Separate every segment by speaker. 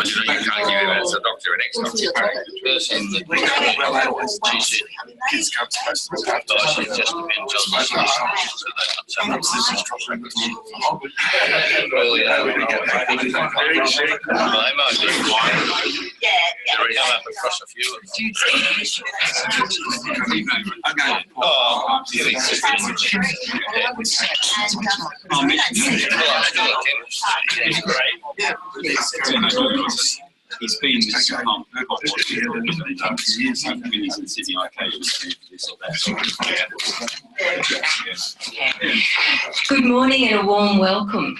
Speaker 1: But you can't give him as a doctor an extra person that kids come to customers after it just depends on the sometimes this is well, you know, they might be fine. Come up across a few of
Speaker 2: He's been in Sydney,
Speaker 3: Good morning and a warm welcome.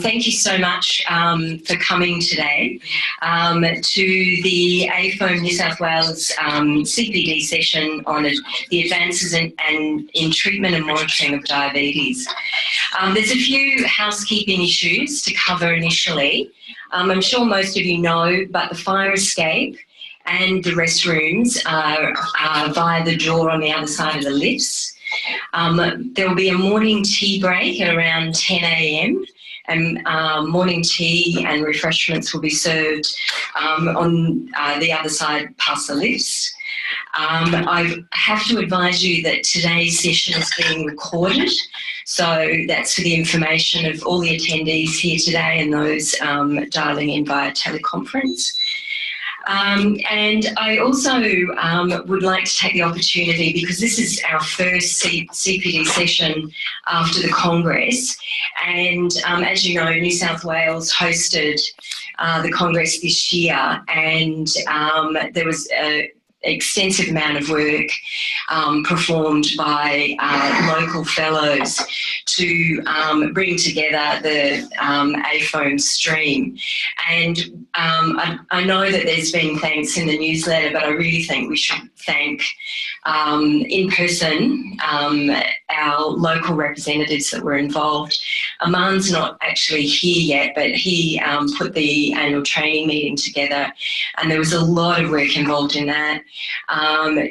Speaker 3: Thank you so much for coming today to the AFOEM New South Wales CPD session on the advances in treatment and monitoring of diabetes. There's a few housekeeping issues to cover initially. I'm sure most of you know, but the fire escape and the restrooms are via the door on the other side of the lifts. There will be a morning tea break at around 10 a.m. and morning tea and refreshments will be served on the other side past the lifts. I have to advise you that today's session is being recorded, so that's for the information of all the attendees here today and those dialing in via teleconference. And I also would like to take the opportunity, because this is our first CPD session after the Congress, and as you know, New South Wales hosted the Congress this year, and there was an extensive amount of work performed by local fellows to bring together the AFOEM stream. And I know that there's been thanks in the newsletter, but I really think we should thank in person our local representatives that were involved. Aman's not actually here yet, but he put the annual training meeting together, and there was a lot of work involved in that.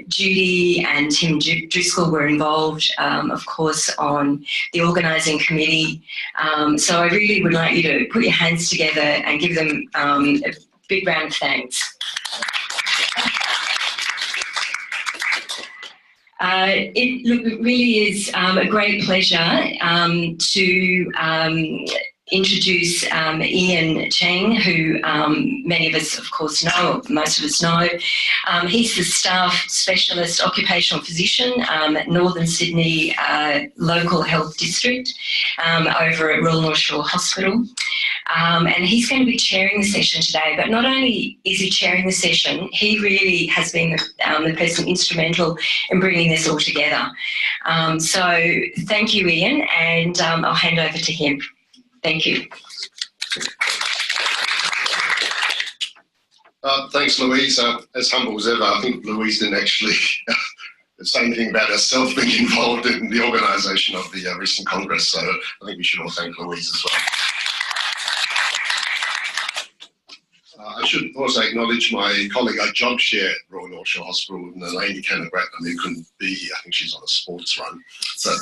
Speaker 3: Judy and Tim Driscoll were involved, of course, on the organising committee. So I really would like you to put your hands together and give them a big round of thanks. It really is a great pleasure to introduce Ian Cheng, who many of us, of course, know, or most of us know. He's the Staff Specialist Occupational Physician at Northern Sydney Local Health District over at Royal North Shore Hospital. And he's going to be chairing the session today, but not only is he chairing the session, he really has been the person instrumental in bringing this all together. So thank you, Ian, and I'll hand over to him. Thank you.
Speaker 4: Thanks, Louise. As humble as ever, I think Louise didn't actually say anything about herself being involved in the organisation of the recent Congress, so I think we should all thank Louise as well. I should also acknowledge my colleague. I job share at Royal North Shore Hospital, and Elaine Cannon-Grattan, who couldn't be here. I think she's on a sports run. But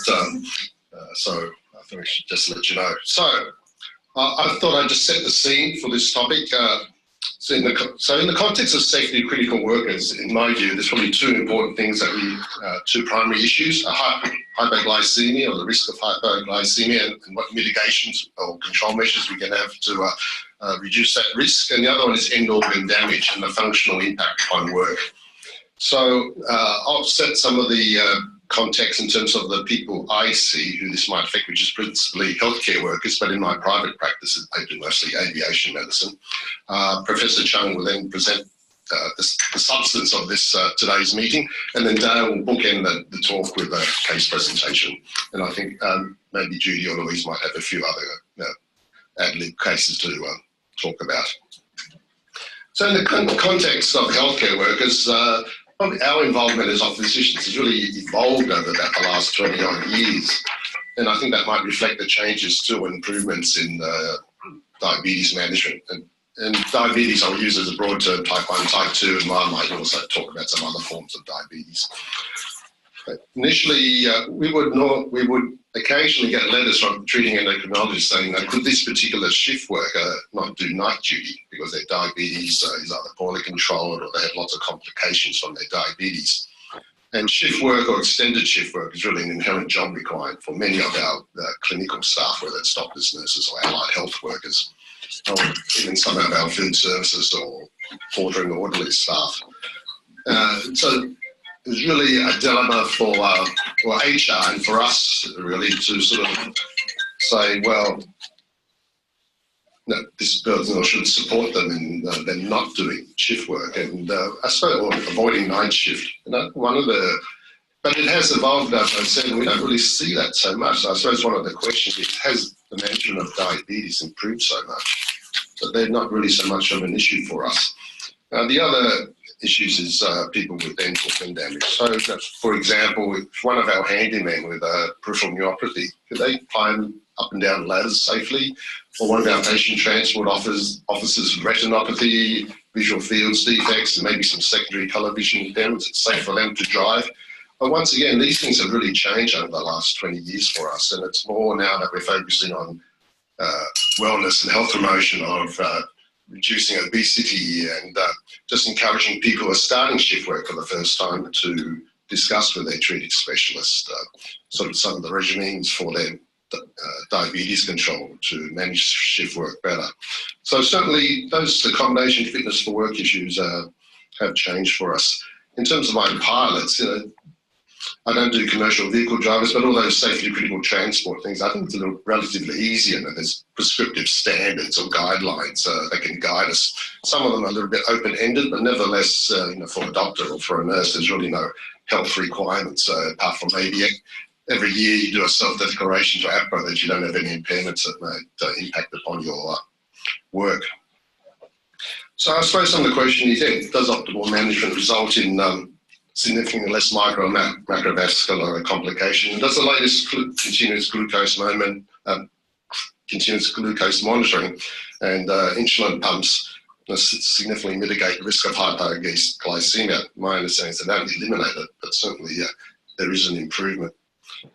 Speaker 4: so I think I should just let you know. So I thought I'd just set the scene for this topic. So in the context of safety of critical workers, in my view, there's probably two important things that two primary issues: hypoglycemia, or the risk of hypoglycemia, and what mitigations or control measures we can have to reduce that risk. And the other one is end organ damage and the functional impact on work. So I'll set some of the context in terms of the people I see who this might affect, which is principally healthcare workers, but in my private practice, I do mostly aviation medicine. Professor Chung will then present the substance of this today's meeting, and then Dale will bookend the talk with a case presentation. And I think maybe Judy or Louise might have a few other ad-lib cases to talk about. So in the context of healthcare workers, our involvement as physicians has really evolved over about the last 20-odd years. And I think that might reflect the changes too, and improvements in diabetes management. And diabetes I'll use as a broad term, type 1, type 2, and I might also talk about some other forms of diabetes. Initially, we would occasionally get letters from treating endocrinologists saying that could this particular shift worker not do night duty because their diabetes is either poorly controlled or they have lots of complications from their diabetes. And shift work or extended shift work is really an inherent job requirement for many of our clinical staff, whether it's doctors, nurses or allied health workers, or even some of our food services or porter and orderly staff. So it's really a dilemma for HR and for us really to sort of say, well, no, this person should support them in them not doing shift work and I suppose or avoiding night shift. But it has evolved, as I said, and we don't really see that so much. So I suppose one of the questions is, has the management of diabetes improved so much? But they're not really so much of an issue for us. The other issues is people with endocrine damage. So, for example, if one of our handymen with peripheral neuropathy, could they climb up and down ladders safely? Or one of our patient transport officers with retinopathy, visual fields defects, and maybe some secondary colour vision impairments, it's safe for them to drive. But once again, these things have really changed over the last 20 years for us, and it's more now that we're focusing on wellness and health promotion of reducing obesity and just encouraging people who are starting shift work for the first time to discuss with their treating specialist sort of some of the regimens for their diabetes control to manage shift work better. So certainly the combination fitness for work issues have changed for us. In terms of my pilots, I don't do commercial vehicle drivers, but all those safety critical transport things, I think it's a little relatively easier. There's prescriptive standards or guidelines that can guide us. Some of them are a little bit open-ended, but nevertheless, for a doctor or for a nurse, there's really no health requirements apart from maybe every year you do a self-declaration to APRA that you don't have any impairments that might impact upon your work. So I suppose some of the question is, does optimal management result in significantly less micro and macrovascular complication? And does the latest continuous glucose monitoring and insulin pumps significantly mitigate the risk of hypoglycemia? My understanding is they don't eliminate it, but certainly there is an improvement.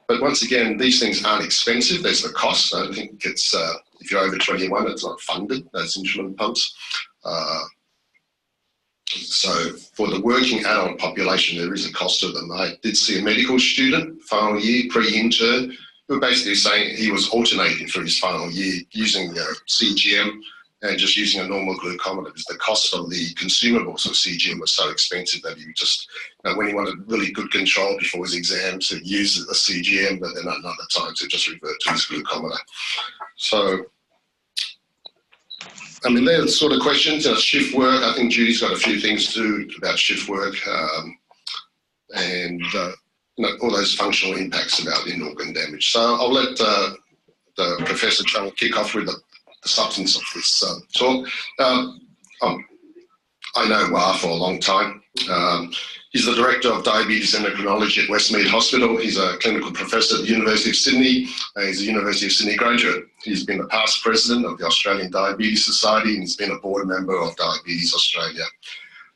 Speaker 4: But once again, these things aren't expensive. There's the cost. I don't think it's, if you're over 21, it's not funded, those insulin pumps. So for the working adult population, there is a cost to them. I did see a medical student, final year, pre-intern, who were basically saying he was alternating through his final year using CGM and just using a normal glucometer because the cost of the consumables of CGM was so expensive that he just, when he wanted really good control before his exams, he'd use a CGM, but then at other times he'd just revert to his glucometer. So, I mean, they're the sort of questions. Shift work, I think Judy's got a few things to do about shift work and all those functional impacts about in-organ damage. So I'll let the Professor Chung kick off with the substance of this talk. I know Wah for a long time. He's the Director of Diabetes Endocrinology at Westmead Hospital. He's a clinical professor at the University of Sydney. He's a University of Sydney graduate. He's been the past president of the Australian Diabetes Society and he's been a board member of Diabetes Australia.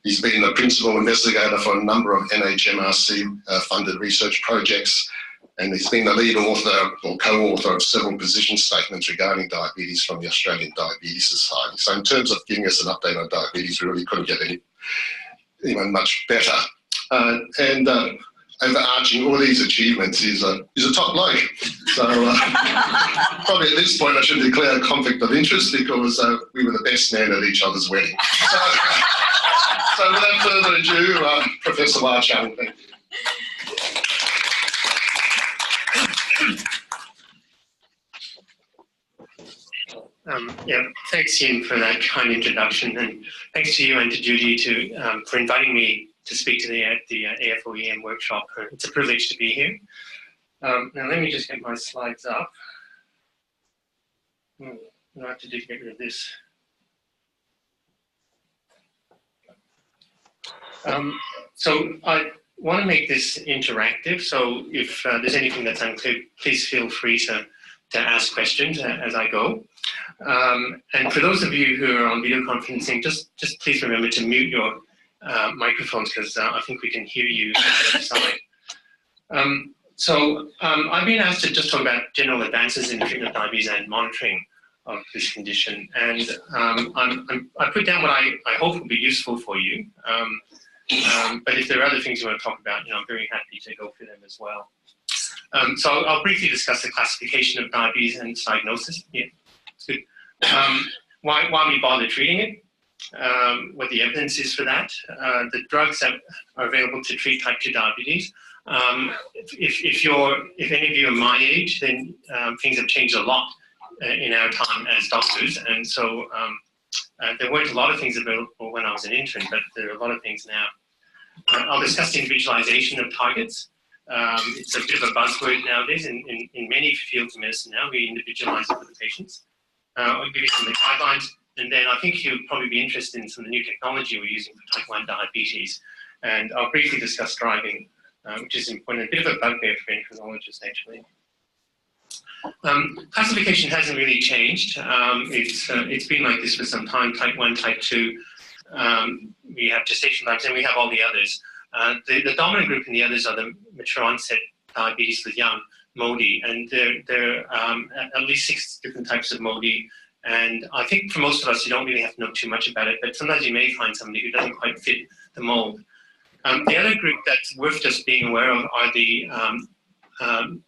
Speaker 4: He's been a principal investigator for a number of NHMRC funded research projects, and he's been the lead author or co-author of several position statements regarding diabetes from the Australian Diabetes Society. So in terms of giving us an update on diabetes, we really couldn't get anyone much better. And overarching all these achievements, he's a top bloke. So probably at this point I should declare a conflict of interest because we were the best man at each other's wedding. So without further ado, Professor Wah Chung, thank you.
Speaker 5: Thanks Ian for that kind introduction, and thanks to you and to Judy for inviting me to speak to the AFOEM workshop. It's a privilege to be here. Now let me just get my slides up. I have to get rid of this. So I want to make this interactive, so if there's anything that's unclear, please feel free to ask questions as I go. And for those of you who are on video conferencing, just please remember to mute your microphones because I think we can hear you on the other side. I've been asked to just talk about general advances in treatment of diabetes and monitoring of this condition, and I put down what I hope will be useful for you. But if there are other things you want to talk about, I'm very happy to go through them as well. So I'll briefly discuss the classification of diabetes and its diagnosis. Yeah, it's good. Why we bother treating it, what the evidence is for that, the drugs that are available to treat type 2 diabetes. If any of you are my age, then things have changed a lot in our time as doctors, and so there weren't a lot of things available when I was an intern, but there are a lot of things now. I'll discuss the individualization of targets. It's a bit of a buzzword nowadays in many fields of medicine now. We individualize it for the patients. I'll give you some of the guidelines, and then I think you'll probably be interested in some of the new technology we're using for type 1 diabetes. And I'll briefly discuss driving, which is important, a bit of a bugbear for endocrinologists actually. Classification hasn't really changed. It's been like this for some time, type 1, type 2. We have gestation times, and we have all the others. The dominant group in the others are the mature onset diabetes with young MODY, and there are at least 6 different types of MODY. And I think for most of us, you don't really have to know too much about it, but sometimes you may find somebody who doesn't quite fit the mold. The other group that's worth just being aware of are the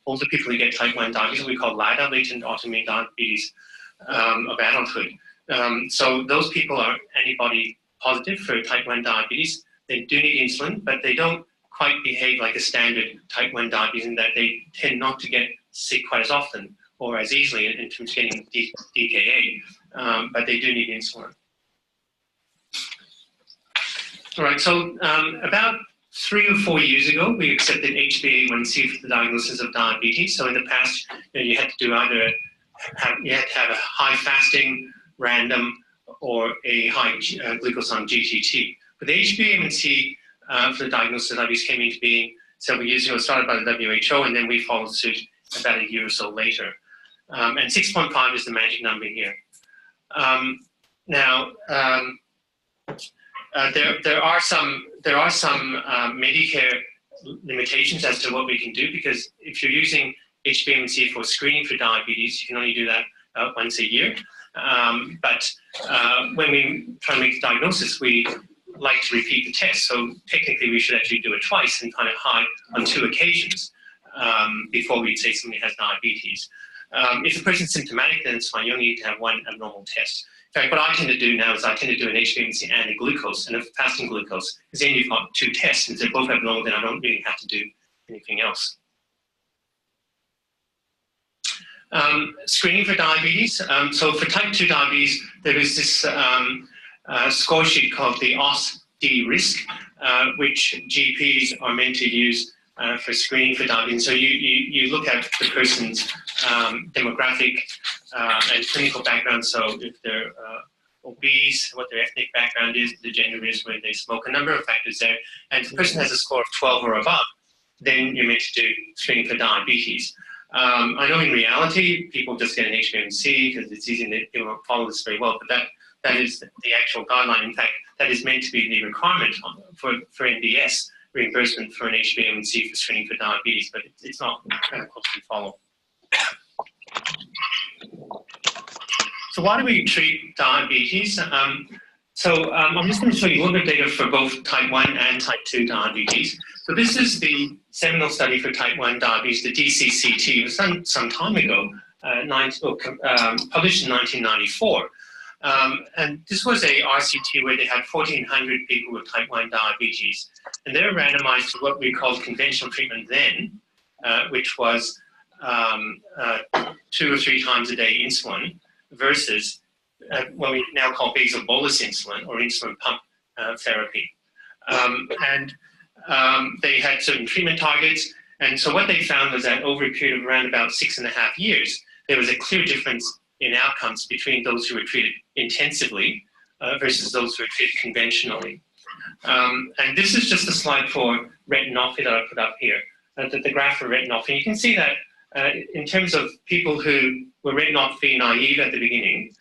Speaker 5: older people who get type 1 diabetes, what we call LADA, latent autoimmune diabetes of adulthood. So those people are antibody positive for type 1 diabetes. They do need insulin, but they don't quite behave like a standard type 1 diabetes in that they tend not to get sick quite as often or as easily in terms of getting DKA, but they do need insulin. All right, so about 3 or 4 years ago, we accepted HbA1c for the diagnosis of diabetes. So in the past, you had to do either you had to have a high fasting, random, or a high glucose on GTT. But the HbA1c for the diagnosis of diabetes came into being several years ago, started by the WHO, and then we followed suit about a year or so later. And 6.5 is the magic number here. Now, there are some Medicare limitations as to what we can do, because if you're using HbA1c for screening for diabetes, you can only do that once a year. But when we try to make the diagnosis, we like to repeat the test. So technically, we should actually do it twice and kind of high on 2 occasions before we'd say somebody has diabetes. If the person's symptomatic, then it's fine. You only need to have 1 abnormal test. In fact, what I tend to do now is I tend to do an HbA1c and a glucose, and a fasting glucose, because then you've got 2 tests. And if they're both abnormal, then I don't really have to do anything else. Screening for diabetes. So for type 2 diabetes, there is this score sheet called the OS-D risk, which GPs are meant to use for screening for diabetes. So you look at the person's demographic and clinical background. So if they're obese, what their ethnic background is, the gender is, whether they smoke, a number of factors there. And if the person has a score of 12 or above, then you're meant to do screening for diabetes. I know in reality, people just get an HbA1c because it's easy and people don't follow this very well, but that is the actual guideline. In fact, that is meant to be the requirement for NBS reimbursement for an HbA1c for screening for diabetes, but it's not kind of closely followed. So why do we treat diabetes? I'm just going to show you a little bit of data for both type 1 and type 2 diabetes. So this is the seminal study for type 1 diabetes, the DCCT. It was done some time ago, published in 1994. And this was a RCT where they had 1,400 people with type 1 diabetes. And they were randomized to what we called conventional treatment then, which was 2 or 3 times a day insulin versus what we now call basal bolus insulin or insulin pump therapy. They had certain treatment targets. And so what they found was that over a period of around about 6.5 years, there was a clear difference in outcomes between those who were treated intensively versus those who were treated conventionally. And this is just a slide for retinopathy that I put up here, the graph for retinopathy. And you can see that in terms of people who were retinopathy naive at the beginning,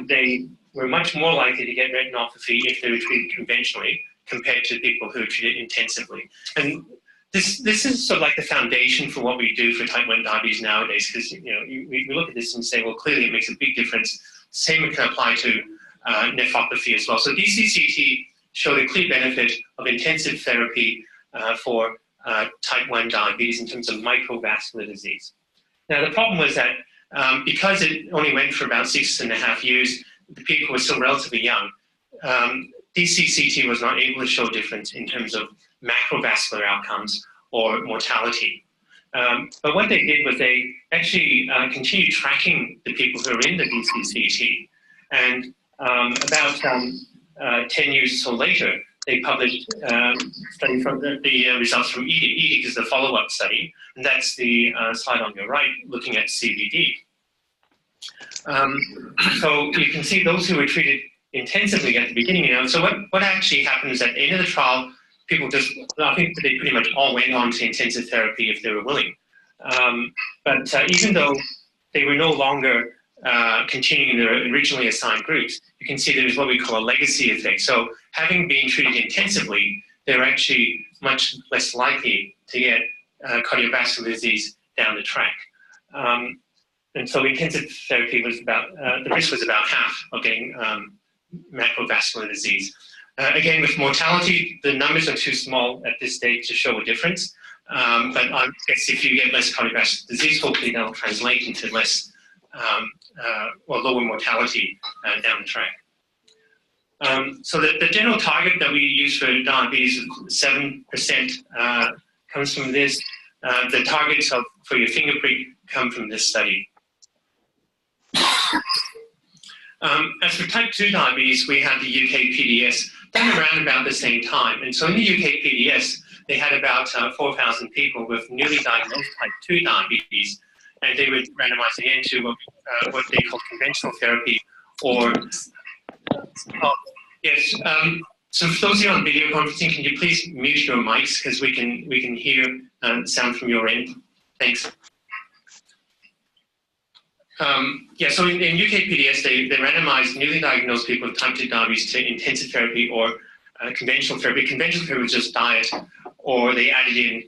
Speaker 5: they were much more likely to get retinopathy if they were treated conventionally compared to people who were treated intensively. And This is sort of like the foundation for what we do for type 1 diabetes nowadays, because we look at this and say, well, clearly it makes a big difference. Same can apply to nephropathy as well. So DCCT showed a clear benefit of intensive therapy for type 1 diabetes in terms of microvascular disease. Now, the problem was that because it only went for about 6.5 years, the people were still relatively young. DCCT was not able to show a difference in terms of macrovascular outcomes or mortality. But what they did was they actually continued tracking the people who are in the DCCT. And about 10 years or so later, they published study from the results from EDIC. EDIC is the follow-up study, and that's the slide on your right, looking at CPD. So you can see those who were treated intensively at the beginning. So what actually happened is at the end of the trial, people just, I think they pretty much all went on to intensive therapy if they were willing. But even though they were no longer continuing their originally assigned groups, you can see there's what we call a legacy effect. So having been treated intensively, they're actually much less likely to get cardiovascular disease down the track. And so intensive therapy was about, the risk was about half of getting macrovascular disease. Again, with mortality, the numbers are too small at this stage to show a difference. But I guess if you get less cardiovascular disease, hopefully that'll translate into less or lower mortality down the track. So the general target that we use for diabetes, 7% comes from this. The targets for your finger prick come from this study. As for type 2 diabetes, we have the UKPDS done around about the same time. And so in the UKPDS, they had about 4,000 people with newly diagnosed type 2 diabetes, and they were randomized again to what they call conventional therapy or... yes, so for those of you on video conferencing, can you please mute your mics because we can hear sound from your end? Thanks. So in UKPDS, they randomized newly diagnosed people with type 2 diabetes to intensive therapy or conventional therapy. Conventional therapy was just diet, or they added in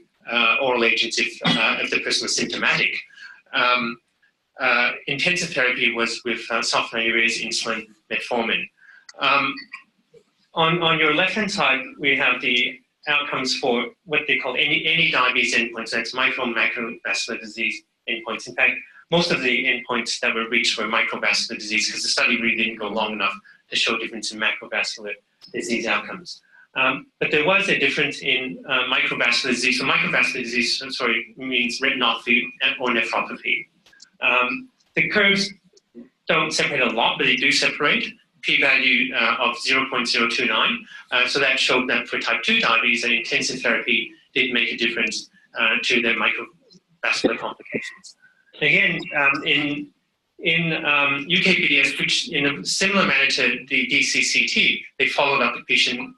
Speaker 5: oral agents if the person was symptomatic. Intensive therapy was with sulfonylureas, insulin, metformin. On your left-hand side, we have the outcomes for what they call any diabetes endpoints. That's micro and macrovascular disease endpoints. In fact, most of the endpoints that were reached were microvascular disease because the study really didn't go long enough to show difference in macrovascular disease outcomes. But there was a difference in microvascular disease. So microvascular disease, means retinopathy or nephropathy. The curves don't separate a lot, but they do separate. P-value of 0.029. So that showed that for type 2 diabetes, that intensive therapy did make a difference to their microvascular complications. Again, in UKPDS, which in a similar manner to the DCCT, they followed up the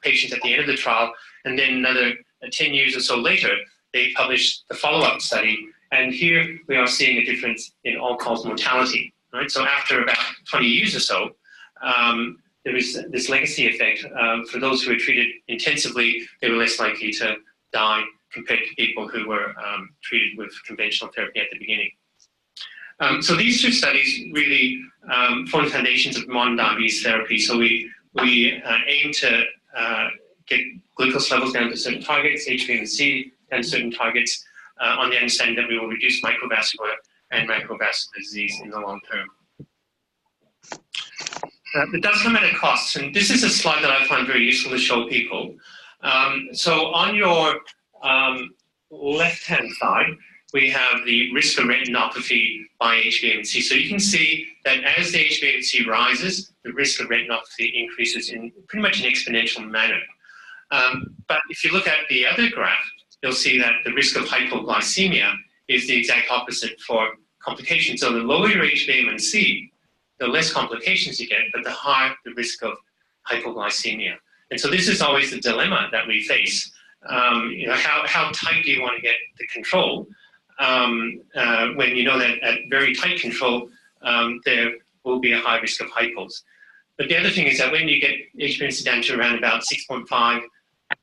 Speaker 5: patients at the end of the trial, and then another 10 years or so later, they published the follow-up study, and here we are seeing a difference in all-cause mortality. Right? So after about 20 years or so, there was this legacy effect. For those who were treated intensively, they were less likely to die compared to people who were treated with conventional therapy at the beginning. So these two studies really form the foundations of modern diabetes therapy. So we aim to get glucose levels down to certain targets, HbA1c down to certain targets, on the understanding that we will reduce microvascular and macrovascular disease in the long term. It does come at a cost, and this is a slide that I find very useful to show people. So on your left-hand side, we have the risk of retinopathy by HbA1c. So you can see that as the HbA1c rises, the risk of retinopathy increases in pretty much an exponential manner. But if you look at the other graph, you'll see that the risk of hypoglycemia is the exact opposite for complications. So the lower your HbA1c, the less complications you get, but the higher the risk of hypoglycemia. And so this is always the dilemma that we face. How tight do you want to get the control when you know that at very tight control, there will be a high risk of hypos. But the other thing is that when you get HbA1c down to around about 6.5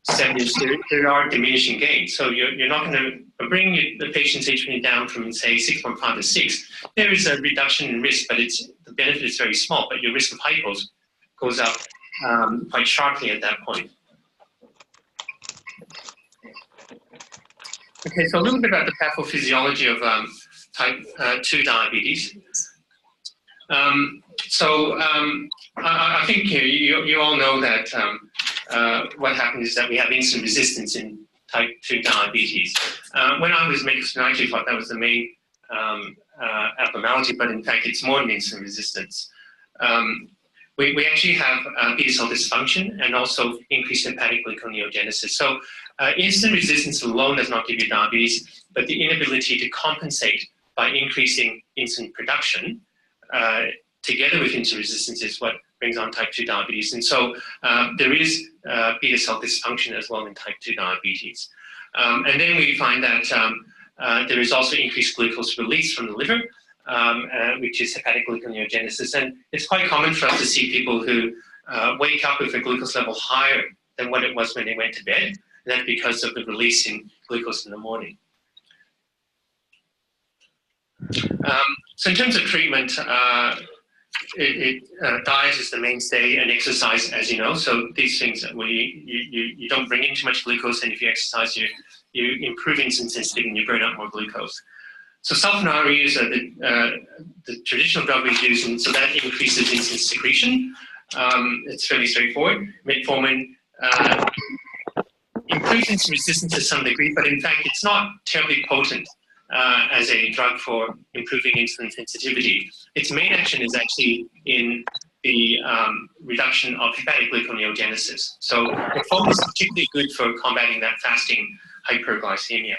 Speaker 5: 70s, there are diminishing gains. So you're not going to bring the patient's HbA down from, say, 6.5 to 6. There is a reduction in risk, but the benefit is very small, but your risk of hypos goes up quite sharply at that point. Okay, so a little bit about the pathophysiology of type 2 diabetes. I think you all know that what happens is that we have insulin resistance in type 2 diabetes. When I was medical student, I actually thought that was the main abnormality, but in fact it's more than insulin resistance. We actually have beta cell dysfunction and also increased hepatic gluconeogenesis. So insulin resistance alone does not give you diabetes, but the inability to compensate by increasing insulin production together with insulin resistance is what brings on type 2 diabetes. And so there is beta cell dysfunction as well in type 2 diabetes. And then we find that there is also increased glucose release from the liver, which is hepatic gluconeogenesis. And it's quite common for us to see people who wake up with a glucose level higher than what it was when they went to bed. And that's because of the release in glucose in the morning. So in terms of treatment, diet is the mainstay and exercise, as you know. So these things, you don't bring in too much glucose, and if you exercise, you improve insulin sensitivity and you burn out more glucose. So sulfonylureas are the traditional drug we use, and so that increases insulin secretion. It's fairly straightforward. Metformin improves insulin resistance to some degree, but in fact, it's not terribly potent as a drug for improving insulin sensitivity. Its main action is actually in the reduction of hepatic gluconeogenesis. So metformin is particularly good for combating that fasting hyperglycemia.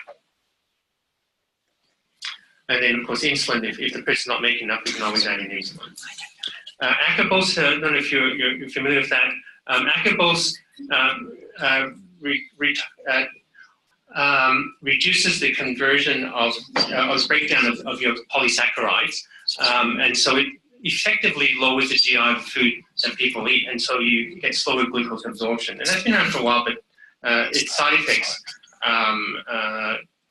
Speaker 5: And then, of course, insulin, if the person's not making enough, we can always add in insulin. Acarbose, I don't know if you're familiar with that. Acarbose reduces the conversion of breakdown of your polysaccharides, and so it effectively lowers the GI of food that people eat, and so you get slower glucose absorption. And that's been around for a while, but its side effects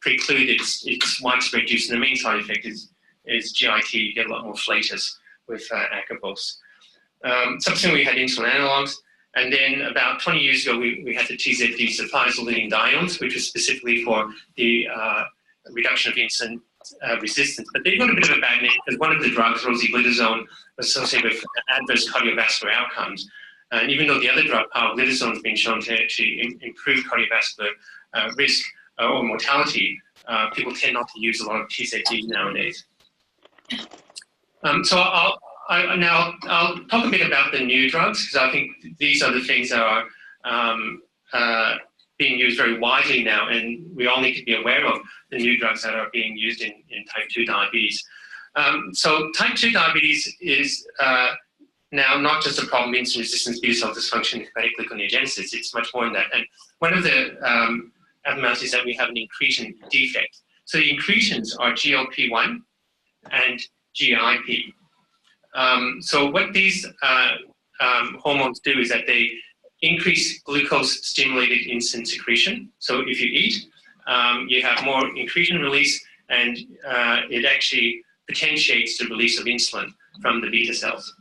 Speaker 5: preclude its widespread use, and the main side effect is GIT. You get a lot more flatus with acarbose. Subsequently, we had insulin analogs. And then about 20 years ago, we had the TZD, thiazolidinediones, which was specifically for the reduction of insulin resistance. But they got a bit of a bad name because one of the drugs, rosiglitazone, was associated with adverse cardiovascular outcomes. And even though the other drug, pioglitazone, has been shown to actually improve cardiovascular risk or mortality, people tend not to use a lot of TZD nowadays. So I'll talk a bit about the new drugs, because I think these are the things that are being used very widely now, and we all need to be aware of the new drugs that are being used in type 2 diabetes. So type 2 diabetes is now not just a problem of insulin resistance, beta cell dysfunction, hepatic gluconeogenesis. It's much more than that. And one of the abnormalities is that we have an incretin defect. So the incretins are GLP-1 and GIP. So what these hormones do is that they increase glucose-stimulated insulin secretion. So if you eat, you have more incretin release, and it actually potentiates the release of insulin from the beta cells.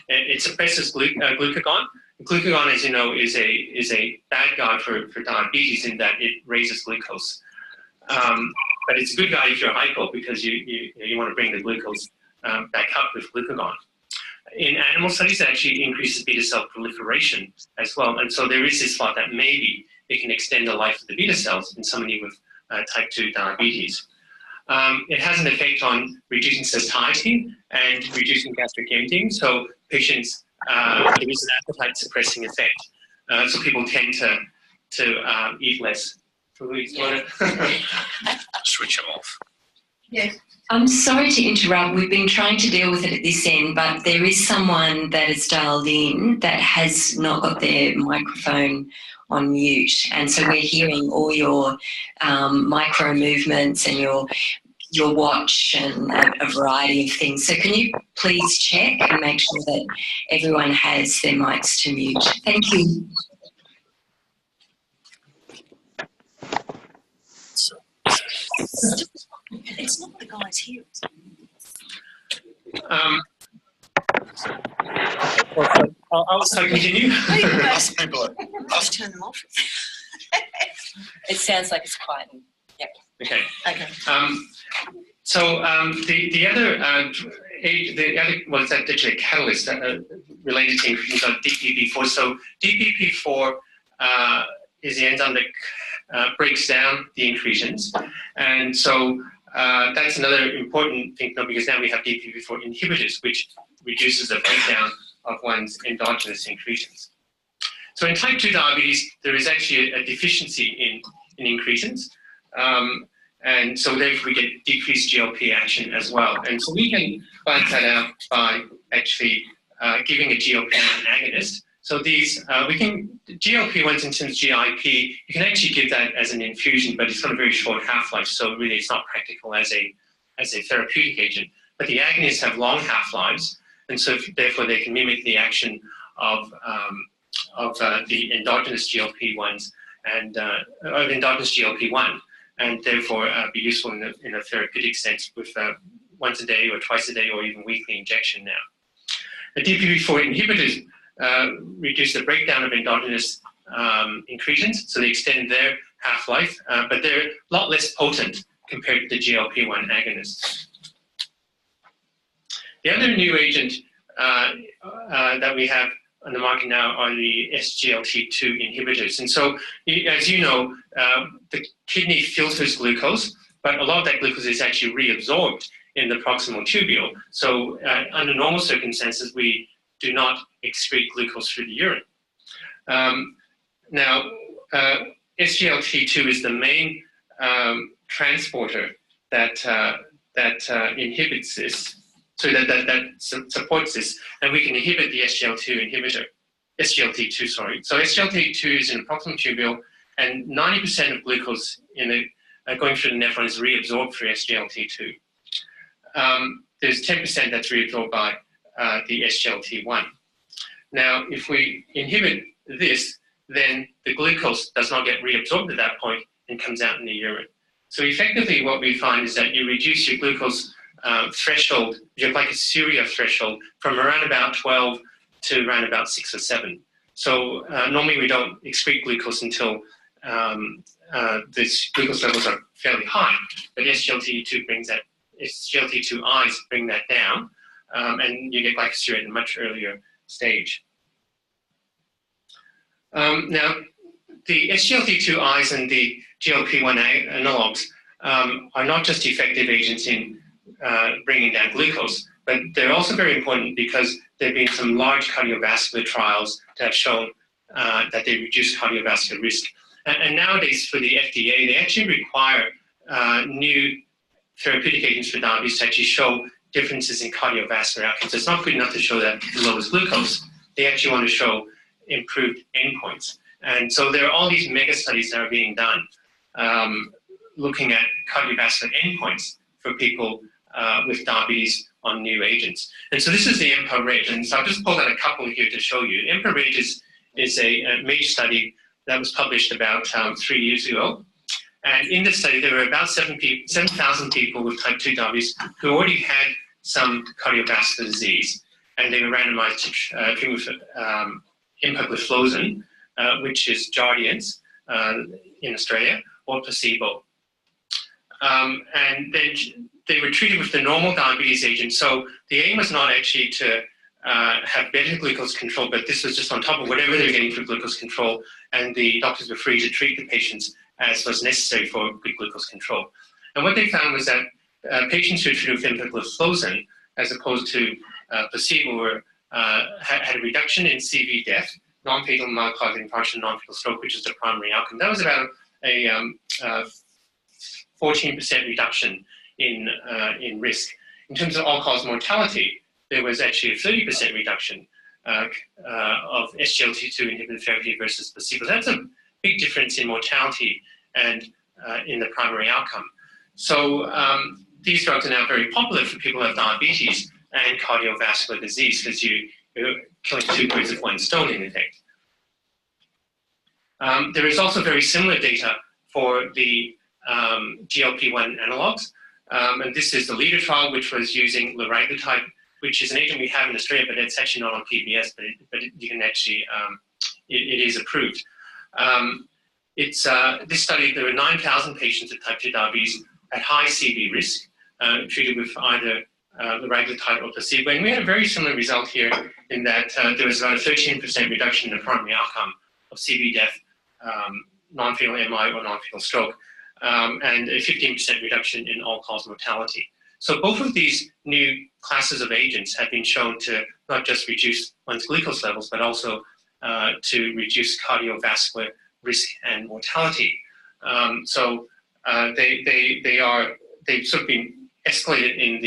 Speaker 5: It suppresses glucagon. Glucagon, as you know, is a bad guy for diabetes in that it raises glucose. But it's a good guy if you're hypo, because you want to bring the glucose back up with glucagon. In animal studies, it actually increases beta cell proliferation as well. And so there is this thought that maybe it can extend the life of the beta cells in somebody with type 2 diabetes. It has an effect on reducing satiety and reducing gastric emptying. So patients, there is an appetite suppressing effect. So people tend to eat less. Switch
Speaker 1: them off.
Speaker 3: Yes. I'm sorry to interrupt. We've been trying to deal with it at this end, but there is someone that is dialed in that has not got their microphone on mute. And so we're hearing all your micro movements and your watch and a variety of things. So can you please check and make sure that everyone has their mics to mute? Thank you.
Speaker 6: It's not the guys here.
Speaker 5: I'll continue.
Speaker 6: Let's
Speaker 1: Us
Speaker 6: turn them off.
Speaker 7: It sounds like it's quiet.
Speaker 5: Okay.
Speaker 6: Okay.
Speaker 5: The other well, it's actually a catalyst related to increases of DPP4. So DPP4 is the enzyme that breaks down the incretins, and so that's another important thing to know, because now we have DPP4 inhibitors, which reduces the breakdown of one's endogenous incretins. So in type 2 diabetes, there is actually a deficiency in incretins. And so therefore we get decreased GLP action as well. And so we can balance that out by actually giving a GLP-1 agonist. So these, GLP-1s in terms of GIP, you can actually give that as an infusion, but it's got a very short half-life, so really it's not practical as a therapeutic agent. But the agonists have long half-lives, and so therefore they can mimic the action of the endogenous GLP-1s and of endogenous GLP-1, and therefore be useful in a therapeutic sense with once a day or twice a day or even weekly injection now. The DPP4 inhibitors reduce the breakdown of endogenous incretins, so they extend their half-life, but they're a lot less potent compared to the GLP-1 agonists. The other new agent that we have on the market now are the SGLT2 inhibitors. And so, as you know, the kidney filters glucose, but a lot of that glucose is actually reabsorbed in the proximal tubule. So under normal circumstances, we do not excrete glucose through the urine. Now, SGLT2 is the main transporter that inhibits this. So that supports this, and we can inhibit the SGLT2, sorry. So SGLT2 is in the proximal tubule, and 90% of glucose going through the nephron is reabsorbed through SGLT2. There's 10% that's reabsorbed by the SGLT1. Now, if we inhibit this, then the glucose does not get reabsorbed at that point and comes out in the urine. So effectively what we find is that you reduce your glucose threshold, your glycosuria threshold, from around about 12 to around about 6 or 7. So normally we don't excrete glucose until the glucose levels are fairly high, but SGLT2 brings that, SGLT2Is bring that down, and you get glycosuria at a much earlier stage. Now, the SGLT2Is and the GLP-1 analogs are not just effective agents in bringing down glucose, but they're also very important because there have been some large cardiovascular trials that have shown that they reduce cardiovascular risk. And nowadays for the FDA, they actually require new therapeutic agents for diabetes to actually show differences in cardiovascular outcomes. It's not good enough to show that it lowers glucose. They actually want to show improved endpoints. And so there are all these mega studies that are being done looking at cardiovascular endpoints for people with diabetes on new agents. And so this is the EMPA-REG, and so I've just pulled out a couple here to show you. EMPA-REG is a major study that was published about 3 years ago. And in this study, there were about 7,000 people with type 2 diabetes who already had some cardiovascular disease, and they were randomized to treatment with empagliflozin, which is Jardiance in Australia, or placebo. And they were treated with the normal diabetes agent. So the aim was not actually to have better glucose control, but this was just on top of whatever they were getting for glucose control, and the doctors were free to treat the patients as was necessary for good glucose control. And what they found was that patients who were treated with empagliflozin, as opposed to placebo, had a reduction in CV death, non-fatal myocardial infarction, non-fatal stroke, which is the primary outcome. That was about a 14% reduction in risk. In terms of all-cause mortality, there was actually a 30% reduction of SGLT2 inhibitor therapy versus placebo. That's a big difference in mortality and in the primary outcome. So these drugs are now very popular for people who have diabetes and cardiovascular disease, because you're killing 2 birds with 1 stone in effect. There is also very similar data for the GLP-1 analogs. And this is the LEADER trial, which was using liraglutide, which is an agent we have in Australia, but it's actually not on PBS, but you can actually, it is approved. This study, there were 9,000 patients with type 2 diabetes at high CV risk, treated with either liraglutide or placebo. And we had a very similar result here in that there was about a 13% reduction in the primary outcome of CV death, non-fatal MI or non-fatal stroke, and a 15% reduction in all-cause mortality. So both of these new classes of agents have been shown to not just reduce one's glucose levels, but also to reduce cardiovascular risk and mortality. They've sort of been escalated in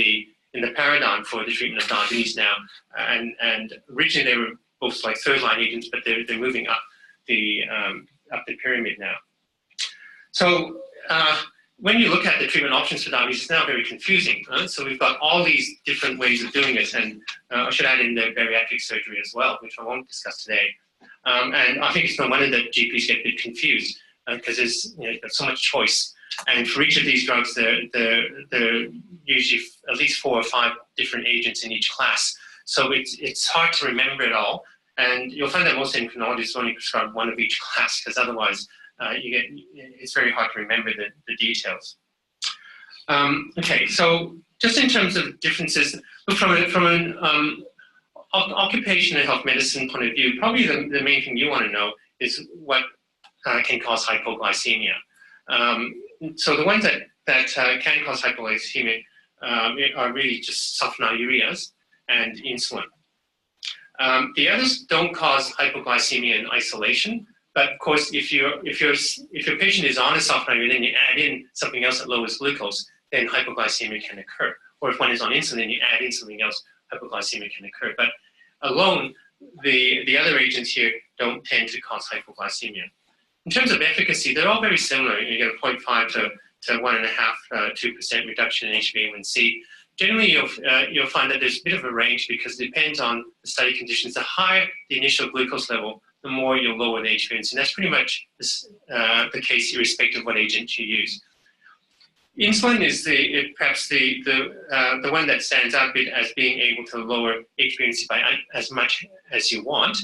Speaker 5: the paradigm for the treatment of diabetes now. And originally they were both like third-line agents, but they're moving up the pyramid now. So when you look at the treatment options for diabetes, it's now very confusing. So we've got all these different ways of doing it, and I should add in the bariatric surgery as well, which I won't discuss today. And I think it's no wonder that GPs get a bit confused because there's so much choice. And for each of these drugs, there are usually at least 4 or 5 different agents in each class. So it's hard to remember it all. And you'll find that most endocrinologists only prescribe one of each class, because otherwise it's very hard to remember the details. Okay, so just in terms of differences, from an occupational and health medicine point of view, probably the main thing you want to know is what can cause hypoglycemia. So the ones that can cause hypoglycemia are really just sulfonylureas and insulin. The others don't cause hypoglycemia in isolation, but of course, if your patient is on a sulfonylurea and you add in something else that lowers glucose, then hypoglycemia can occur. Or if one is on insulin and you add in something else, hypoglycemia can occur. But alone, the other agents here don't tend to cause hypoglycemia. In terms of efficacy, they're all very similar. You get a 0.5 to 1.5, 2% reduction in HbA1c. Generally, you'll find that there's a bit of a range because it depends on the study conditions. The higher the initial glucose level, the more you'll lower the HbA1c. And that's pretty much the case irrespective of what agent you use. Insulin is perhaps the one that stands out a bit as being able to lower HbA1c by as much as you want.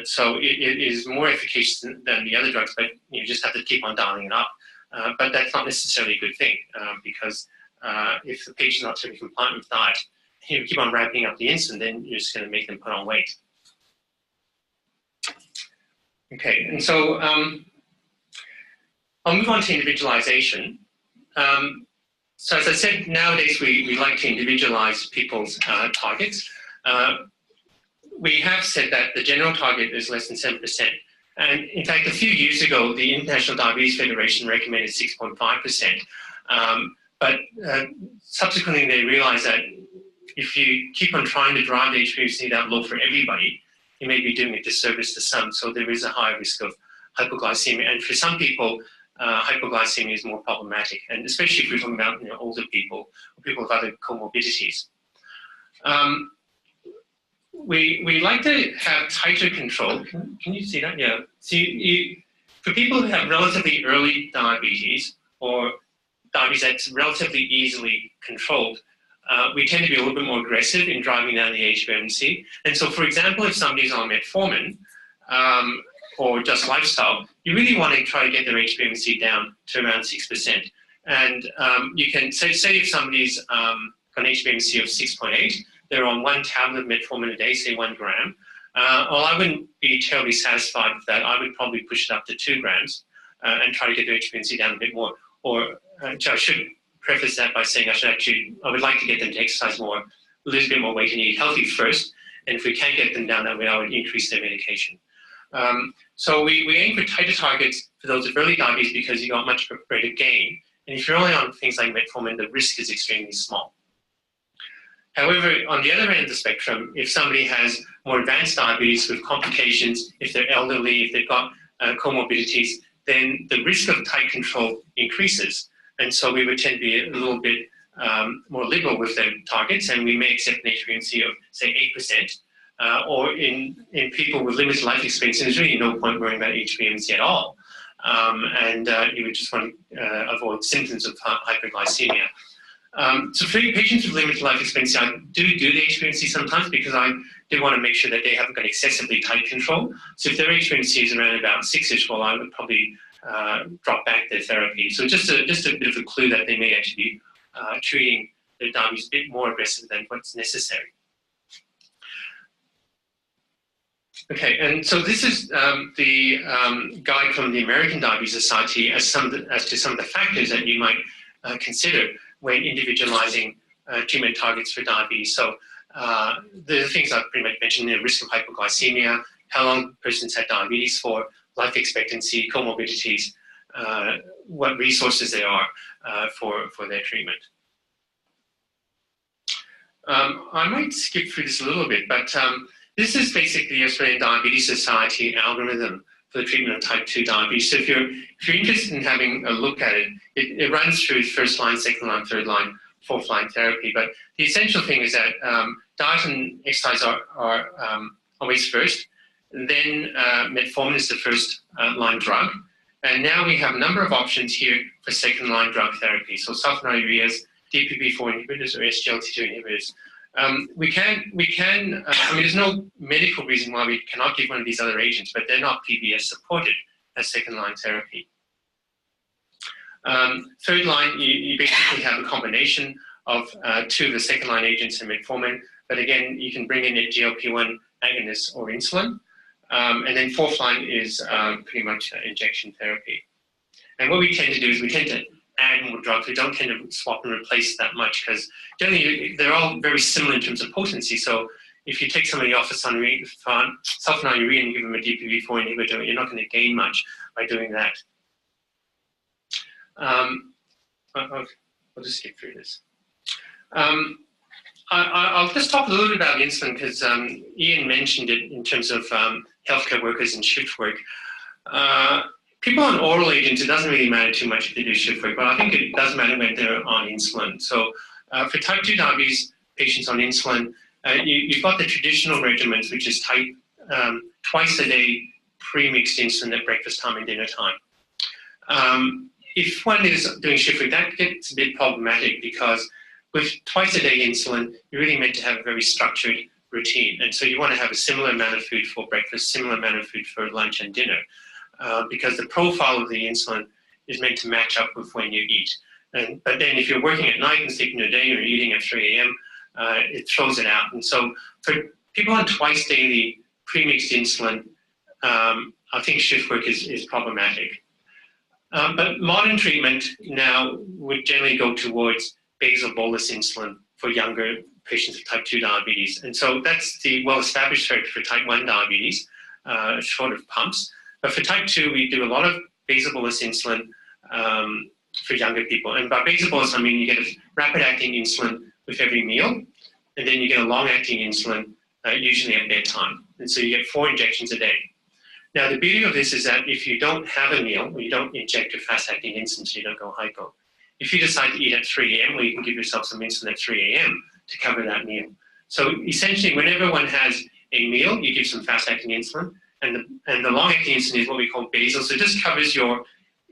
Speaker 5: So it is more efficacious than the other drugs, but you just have to keep on dialing it up. But that's not necessarily a good thing because if the patient's not totally compliant with diet, you keep on ramping up the insulin, then you're just going to make them put on weight. Okay, and so I'll move on to individualization. So as I said, nowadays we like to individualize people's targets. We have said that the general target is less than 7%. And in fact, a few years ago, the International Diabetes Federation recommended 6.5%. But subsequently, they realized that if you keep on trying to drive the HbA1c that low for everybody, you may be doing a disservice to some. So there is a higher risk of hypoglycemia. And for some people, hypoglycemia is more problematic, and especially if we're talking about older people or people with other comorbidities. We like to have tighter control. Can you see that? Yeah. See, for people who have relatively early diabetes or diabetes that's relatively easily controlled, we tend to be a little bit more aggressive in driving down the HbA1c. And so, for example, if somebody's on metformin or just lifestyle, you really want to try to get their HbA1c down to around 6%. And you can say if somebody's got an HbA1c of 6.8, they're on 1 tablet of metformin a day, say 1 gram. Well, I wouldn't be terribly satisfied with that. I would probably push it up to 2 grams and try to get their HbA1c down a bit more. Or I should preface that by saying I would like to get them to exercise more, lose a bit more weight and eat healthy first. And if we can't get them down that way, I would increase their medication. So we aim for tighter targets for those with early diabetes because you got much greater gain. And if you're only on things like metformin, the risk is extremely small. However, on the other end of the spectrum, if somebody has more advanced diabetes with complications, if they're elderly, if they've got comorbidities, then the risk of tight control increases. And so we would tend to be a little bit more liberal with their targets, and we may accept an HbA1c of, say, 8%. Or in people with limited life experience, there's really no point worrying about HbA1c at all. and you would just want to avoid symptoms of hypoglycemia. So for patients with limited life expectancy, I do the HbA1c sometimes because I do want to make sure that they haven't got excessively tight control. So if their HbA1c is around about 6-ish, well, I would probably drop back their therapy. So just a bit of a clue that they may actually be treating their diabetes a bit more aggressive than what's necessary. Okay, and so this is the guide from the American Diabetes Society as to some of the factors that you might consider when individualizing treatment targets for diabetes. So the things I've pretty much mentioned, the risk of hypoglycemia, how long persons had diabetes for, life expectancy, comorbidities, what resources there are for their treatment. I might skip through this a little bit, but this is basically the Australian Diabetes Society algorithm for the treatment of type 2 diabetes. So if you're interested in having a look at it, it runs through first line, second line, third line, fourth line therapy. But the essential thing is that diet and exercise are always first. And then metformin is the first line drug. And now we have a number of options here for second line drug therapy. So sulfonylureas, DPP-4 inhibitors or SGLT2 inhibitors. We can. I mean, there's no medical reason why we cannot give one of these other agents, but they're not PBS supported as second-line therapy. Third line, you basically have a combination of two of the second-line agents and metformin, but again, you can bring in a GLP-1 agonist or insulin. And then fourth line is pretty much injection therapy. And what we tend to do is we tend to add more drugs. We don't tend to swap and replace that much because generally they're all very similar in terms of potency. So if you take somebody off of sulfonylurea and give them a DPP-4 inhibitor, you're not going to gain much by doing that. I'll just skip through this. I'll just talk a little bit about insulin because Ian mentioned it in terms of healthcare workers and shift work. People on oral agents, it doesn't really matter too much if they do shift work, but I think it does matter when they're on insulin. So for type 2 diabetes patients on insulin, you've got the traditional regimens, which is twice a day pre-mixed insulin at breakfast time and dinner time. If one is doing shift work, that gets a bit problematic because with twice a day insulin, you're really meant to have a very structured routine. And so you want to have a similar amount of food for breakfast, similar amount of food for lunch and dinner. Because the profile of the insulin is meant to match up with when you eat. But then if you're working at night and sleeping a day or eating at 3 a.m., it throws it out. And so for people on twice daily pre-mixed insulin, I think shift work is problematic. But modern treatment now would generally go towards basal bolus insulin for younger patients with type 2 diabetes. And so that's the well-established therapy for type 1 diabetes, short of pumps. But for type 2, we do a lot of basal bolus insulin for younger people. And by basal bolus, I mean you get a rapid-acting insulin with every meal, and then you get a long-acting insulin usually at bedtime. And so you get 4 injections a day. Now, the beauty of this is that if you don't have a meal, or you don't inject your fast-acting insulin so you don't go hypo, if you decide to eat at 3 a.m., well, you can give yourself some insulin at 3 a.m. to cover that meal. So essentially, whenever one has a meal, you give some fast-acting insulin, and the long-acting insulin is what we call basal. So it just covers your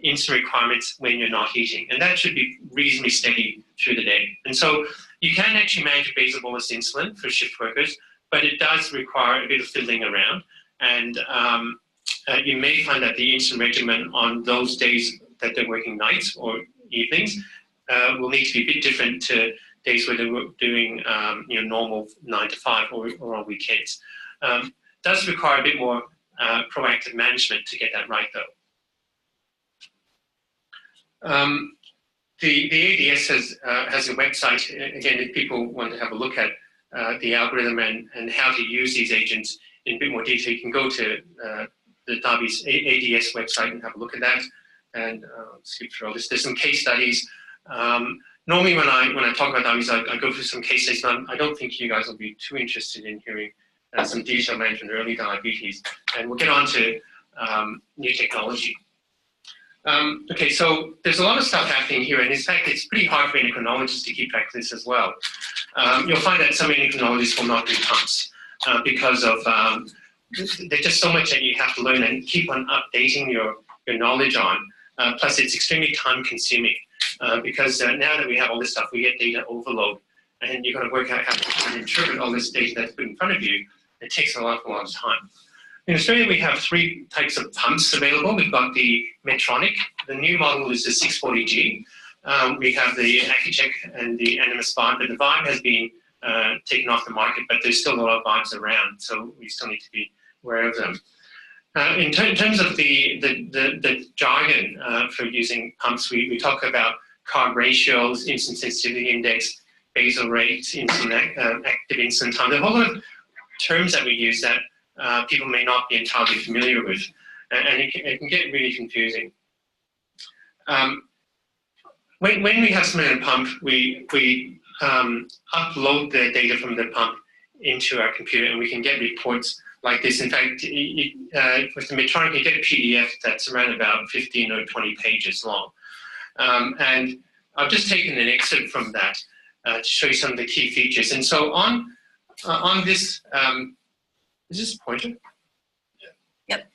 Speaker 5: insulin requirements when you're not eating. And that should be reasonably steady through the day. And so you can actually manage basal bolus insulin for shift workers, but it does require a bit of fiddling around. And you may find that the insulin regimen on those days that they're working nights or evenings will need to be a bit different to days where they're doing normal 9 to 5 or on weekends. Does require a bit more proactive management to get that right, though. The ADS has a website, again, if people want to have a look at the algorithm and how to use these agents in a bit more detail, you can go to the Diabetes ADS website and have a look at that. And skip through all this. There's some case studies. Normally when I talk about diabetes, I go through some case studies, but I don't think you guys will be too interested in hearing some detailed management of early diabetes. And we'll get on to new technology. Okay, so there's a lot of stuff happening here, and in fact, it's pretty hard for endocrinologists to keep track of this as well. You'll find that some endocrinologists will not do pumps because of there's just so much that you have to learn and keep on updating your your knowledge on. Plus, it's extremely time-consuming because now that we have all this stuff, we get data overload, and you've got to work out how to interpret all this data that's put in front of you. It takes a lot of time. In Australia, we have 3 types of pumps available. We've got the Medtronic. The new model is the 640G. We have the Accu-Check and the Animas Vibe, but the Vibe has been taken off the market, but there's still a lot of Vibes around, so we still need to be aware of them. In terms of the jargon for using pumps, we talk about carb ratios, insulin sensitivity index, basal rate, active insulin time. There are a whole lot of terms that we use that people may not be entirely familiar with, and it can get really confusing. When we have someone in a pump, we upload the data from the pump into our computer, and we can get reports like this. In fact, with the Medtronic, you get a PDF that's around about 15 or 20 pages long. And I've just taken an excerpt from that to show you some of the key features. And so on this, is this a pointer?
Speaker 7: Yep.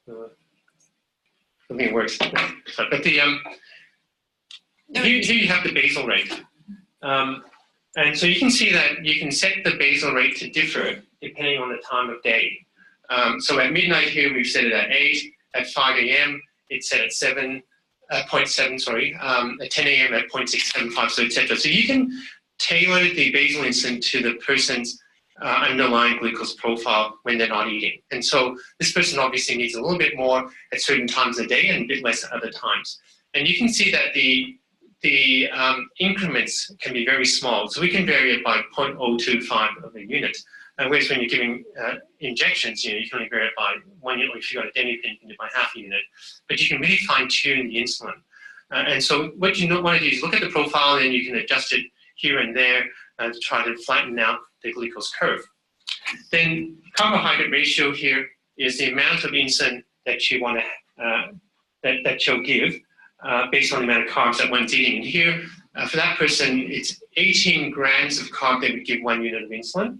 Speaker 5: I don't think it works. But the here you have the basal rate. And so you can see that you can set the basal rate to differ depending on the time of day. So at midnight here, we've set it at 8. At 5 a.m., it's set at 0.7, sorry. At 10 a.m. at 0.675, so etc. So you can tailor the basal insulin to the person's underlying glucose profile when they're not eating. And so this person obviously needs a little bit more at certain times of the day and a bit less at other times. And you can see that the increments can be very small. So we can vary it by 0.025 of a unit. Whereas when you're giving injections, you can only vary it by 1 unit, or if you've got a demi-pin, you can do it by half a unit. But you can really fine-tune the insulin. And so what you want to do is look at the profile, and you can adjust it here and there to try to flatten out the glucose curve. Then carbohydrate ratio here is the amount of insulin that you want to that you'll give based on the amount of carbs that one's eating. And here, for that person, it's 18 grams of carb they would give 1 unit of insulin.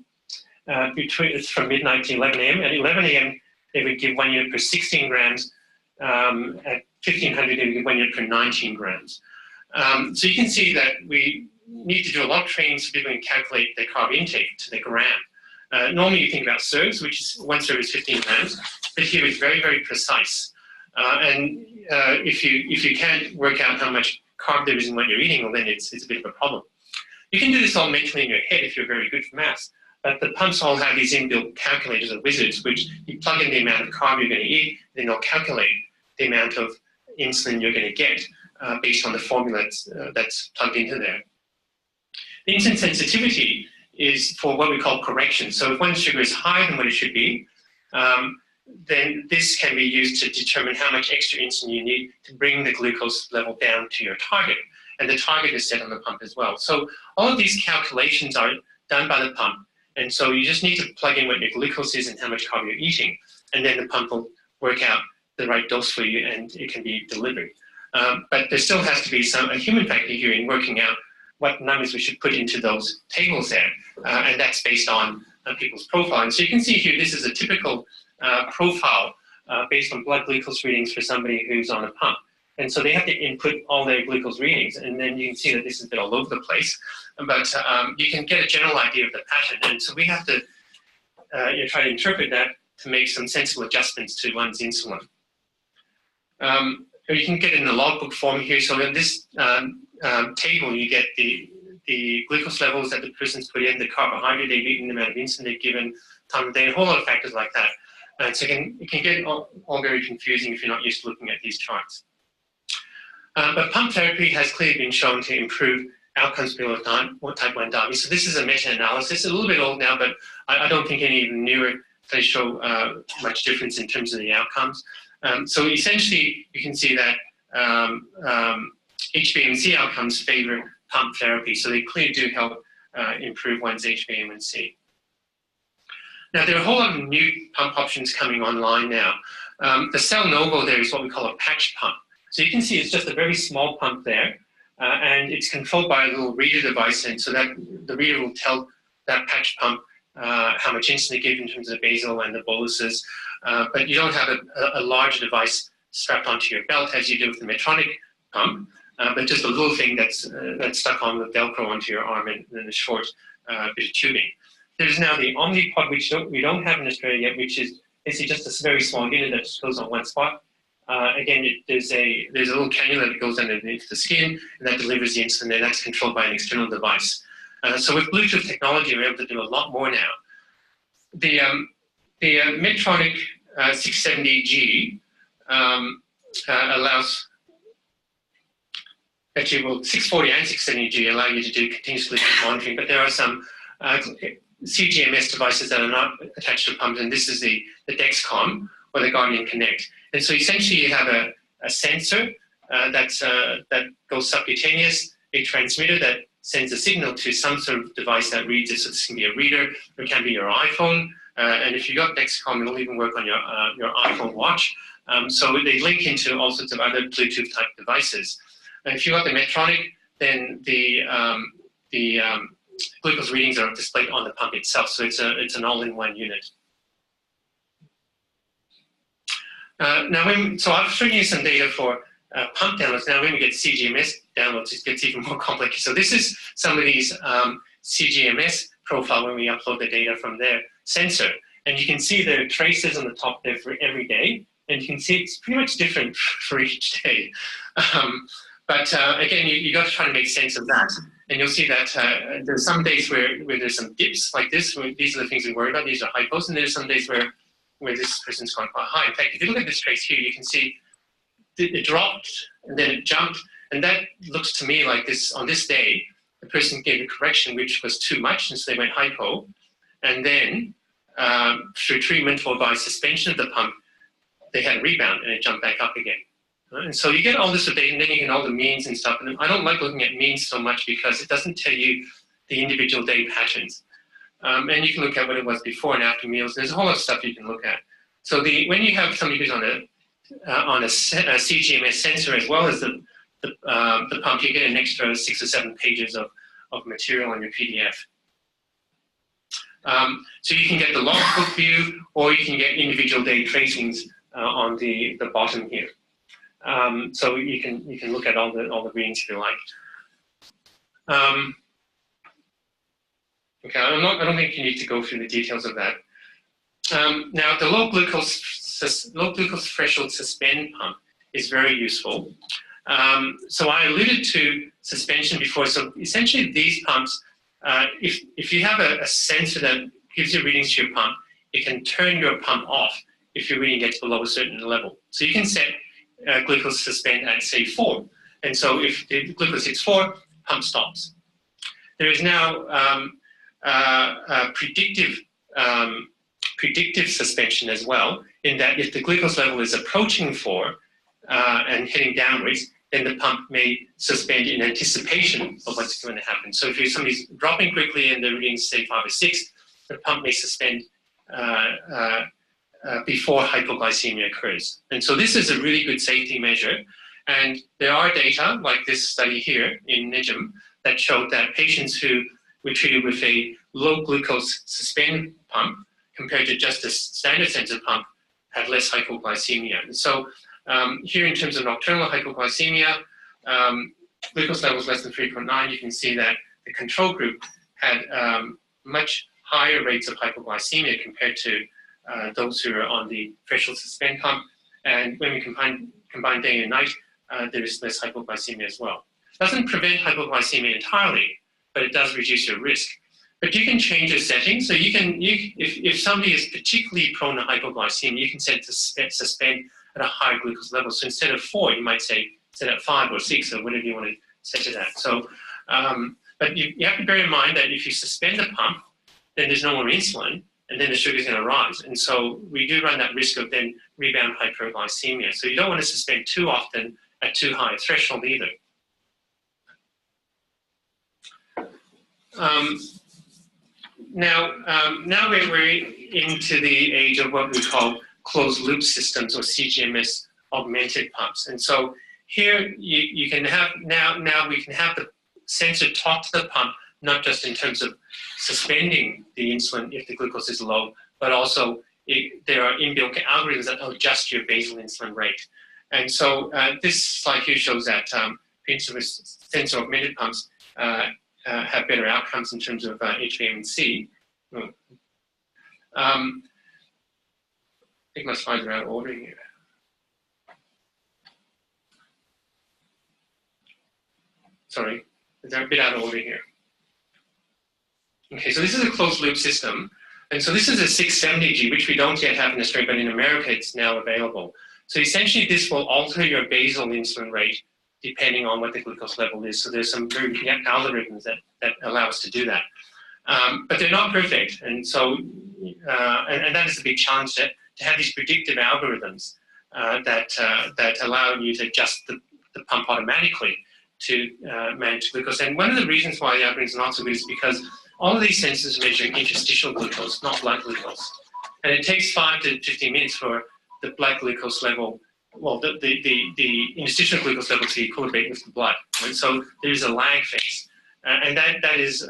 Speaker 5: It's from midnight to 11 a.m. At 11 a.m., they would give 1 unit per 16 grams. At 1500, they would give 1 unit per 19 grams. So you can see that we need to do a lot of training so people can calculate their carb intake to the gram. Normally you think about serves, which is 1 serve is 15 grams, but here it's very, very precise. And if you can't work out how much carb there is in what you're eating, well then it's a bit of a problem. You can do this all mentally in your head if you're very good for maths, but the pumps all have these inbuilt calculators or wizards, which you plug in the amount of carb you're going to eat, then they'll calculate the amount of insulin you're going to get based on the formula that's plugged into there. The insulin sensitivity is for what we call correction. So if one's sugar is higher than what it should be, then this can be used to determine how much extra insulin you need to bring the glucose level down to your target. And the target is set on the pump as well. So all of these calculations are done by the pump. And so you just need to plug in what your glucose is and how much carb you're eating. And then the pump will work out the right dose for you and it can be delivered. But there still has to be a human factor here in working out what numbers we should put into those tables there. And that's based on people's profile. And so you can see here, this is a typical profile based on blood glucose readings for somebody who's on a pump. And so they have to input all their glucose readings, and then you can see that this is a bit all over the place. But you can get a general idea of the pattern. And so we have to try to interpret that to make some sensible adjustments to one's insulin. You can get it in the logbook form here. So in this table, you get the glucose levels that the person's put in, the carbohydrate they've eaten, the amount of insulin they've given, time of day, a whole lot of factors like that. And so it can get all very confusing if you're not used to looking at these charts. But pump therapy has clearly been shown to improve outcomes for people with type 1 diabetes. So this is a meta-analysis, a little bit old now, but I don't think any of the newer studies show much difference in terms of the outcomes. So essentially, you can see that HbA1c outcomes favor pump therapy. So they clearly do help improve one's HbA1c. Now, there are a whole lot of new pump options coming online now. The Cell Novo there is what we call a patch pump. So you can see it's just a very small pump there, and it's controlled by a little reader device, and so that the reader will tell that patch pump how much insulin to give in terms of the basal and the boluses, but you don't have a larger device strapped onto your belt as you do with the Medtronic pump, but just a little thing that's stuck on the Velcro onto your arm and then a short bit of tubing. There's now the Omnipod, which we don't have in Australia yet, which is basically just a very small unit that just goes on one spot. Again, there's a little cannula that goes underneath the skin, and that delivers the insulin, and that's controlled by an external device. So with Bluetooth technology, we're able to do a lot more now. The Medtronic 670G allows, actually, well, 640 and 670G allow you to do continuous glucose monitoring, but there are some CGMS devices that are not attached to pumps, and this is the Dexcom or the Guardian Connect. And so essentially you have a sensor that goes subcutaneous, a transmitter that sends a signal to some sort of device that reads it. So this can be a reader, or it can be your iPhone, and if you got Dexcom, it'll even work on your iPhone watch. So they link into all sorts of other Bluetooth type devices. And if you got the Medtronic, then the glucose readings are displayed on the pump itself. So it's an all-in-one unit. So I've shown you some data for pump downloads. Now when we get CGMS downloads, it gets even more complicated. So this is some of these CGMS profile when we upload the data from their sensor. And you can see the traces on the top there for every day. And you can see it's pretty much different for each day. But again, you got to try to make sense of that. And you'll see that there's some days where there's some dips like this. These are the things we worry about. These are hypos. And there's some days where this person's gone quite high. In fact, if you look at this trace here, you can see it dropped and then it jumped. And that looks to me like this. On this day, the person gave a correction which was too much, and so they went hypo. And then through treatment or by suspension of the pump, they had a rebound and it jumped back up again. And so you get all this data, and then you get all the means and stuff. And I don't like looking at means so much because it doesn't tell you the individual day patterns. And you can look at what it was before and after meals. There's a whole lot of stuff you can look at. So when you have somebody who's on a CGMS sensor as well as the pump, you get an extra 6 or 7 pages of material on your PDF. So you can get the logbook view, or you can get individual day tracings on the bottom here. So you can look at all the readings if you like. Okay, I don't think you need to go through the details of that. Now, the low glucose threshold Suspend pump is very useful. So I alluded to suspension before. So essentially, these pumps, if you have a sensor that gives you readings to your pump, it can turn your pump off if your reading gets below a certain level. So you can set glucose Suspend at, say, 4. And so if the glucose hits 4, pump stops. There is now predictive suspension as well, in that if the glucose level is approaching 4 and heading downwards, then the pump may suspend in anticipation of what's going to happen. So if somebody's dropping quickly and the readings say 5 or 6, the pump may suspend before hypoglycemia occurs. And so this is a really good safety measure. And there are data, like this study here in NIGM, that showed that patients who were treated with a low glucose Suspend pump compared to just a standard sensor pump had less hypoglycemia. And so here in terms of nocturnal hypoglycemia, glucose levels less than 3.9, you can see that the control group had much higher rates of hypoglycemia compared to those who are on the threshold Suspend pump. And when we combine day and night, there is less hypoglycemia as well. It doesn't prevent hypoglycemia entirely, but it does reduce your risk. But you can change your settings. So if somebody is particularly prone to hypoglycemia, you can set to Suspend at a higher glucose level. So instead of 4, you might say set at 5 or 6 or whatever you want to set it at. So, but you have to bear in mind that if you suspend the pump, then there's no more insulin, and then the sugar is going to rise. And so we do run that risk of then rebound hyperglycemia. So you don't want to suspend too often at too high a threshold either. Now we're into the age of what we call closed loop systems, or CGMS augmented pumps. And so here you can have, now we can have the sensor talk to the pump, not just in terms of suspending the insulin if the glucose is low, but also there are inbuilt algorithms that adjust your basal insulin rate. And so this slide here shows that sensor augmented pumps have better outcomes in terms of HbA1c. I think my slides are out of order here. Sorry, they're a bit out of order here. Okay, so this is a closed loop system. And so this is a 670G, which we don't yet have in Australia, but in America it's now available. So essentially this will alter your basal insulin rate depending on what the glucose level is. So there's some very algorithms that allow us to do that. But they're not perfect. And so, and that is a big challenge to have these predictive algorithms that allow you to adjust the pump automatically to manage glucose. And one of the reasons why the algorithms are not so good is because all of these sensors measure interstitial glucose, not blood glucose. And it takes 5 to 15 minutes for the blood glucose level, well, the interstitial glucose level to equilibrate with the blood. Right? So there's a lag phase. And that is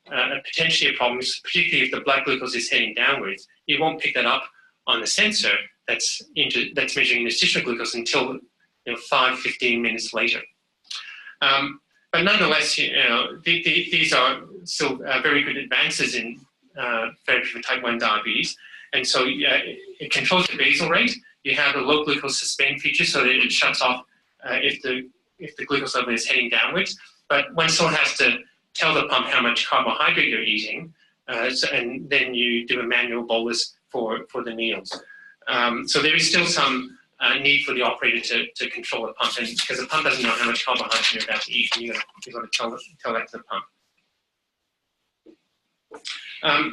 Speaker 5: potentially a problem, particularly if the blood glucose is heading downwards. You won't pick that up on the sensor that's measuring interstitial glucose until 5-15 minutes later. But nonetheless, these are still very good advances in therapy for type 1 diabetes. And so it controls the basal rate. You have a low glucose suspend feature so that it shuts off if the glucose level is heading downwards. But when someone has to tell the pump how much carbohydrate you're eating, and then you do a manual bolus for the meals. So there is still some need for the operator to control the pump, and because the pump doesn't know how much carbohydrate you're about to eat, and you've got to tell that to the pump.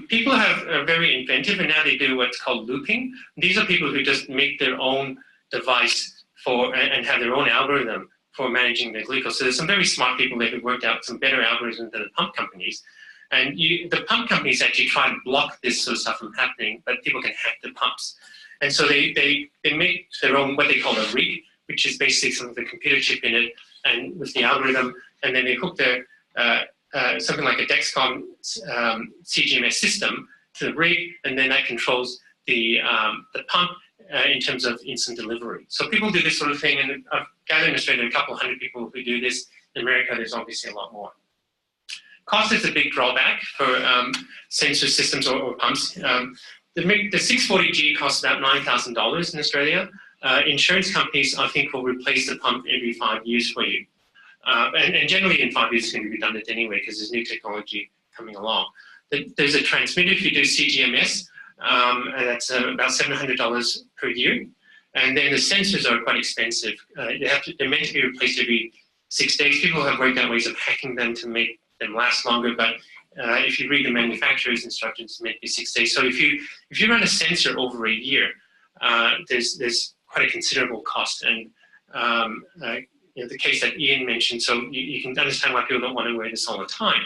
Speaker 5: People are very inventive, and now they do what's called looping. These are people who just make their own device and have their own algorithm for managing their glucose. So there's some very smart people there who worked out some better algorithms than the pump companies. And the pump companies actually try to block this sort of stuff from happening, but people can hack the pumps. And so they make their own, what they call a rig, which is basically some of the computer chip in it, and with the algorithm, and then they hook their something like a Dexcom CGMS system to the rig, and then that controls the pump in terms of insulin delivery. So people do this sort of thing, and I've gathered in Australia a couple hundred people who do this. In America, there's obviously a lot more. Cost is a big drawback for sensor systems or pumps. The 640G costs about $9,000 in Australia. Insurance companies, I think, will replace the pump every 5 years for you. And generally in 5 years it's going to be redundant anyway because there's new technology coming along. There's a transmitter if you do CGMS, and that's about $700 per year. And then the sensors are quite expensive. They're meant to be replaced every 6 days. People have worked out ways of hacking them to make them last longer, but if you read the manufacturer's instructions, it's meant to be 6 days. So if you run a sensor over a year, there's quite a considerable cost. And the case that Ian mentioned, so you can understand why people don't want to wear this all the time.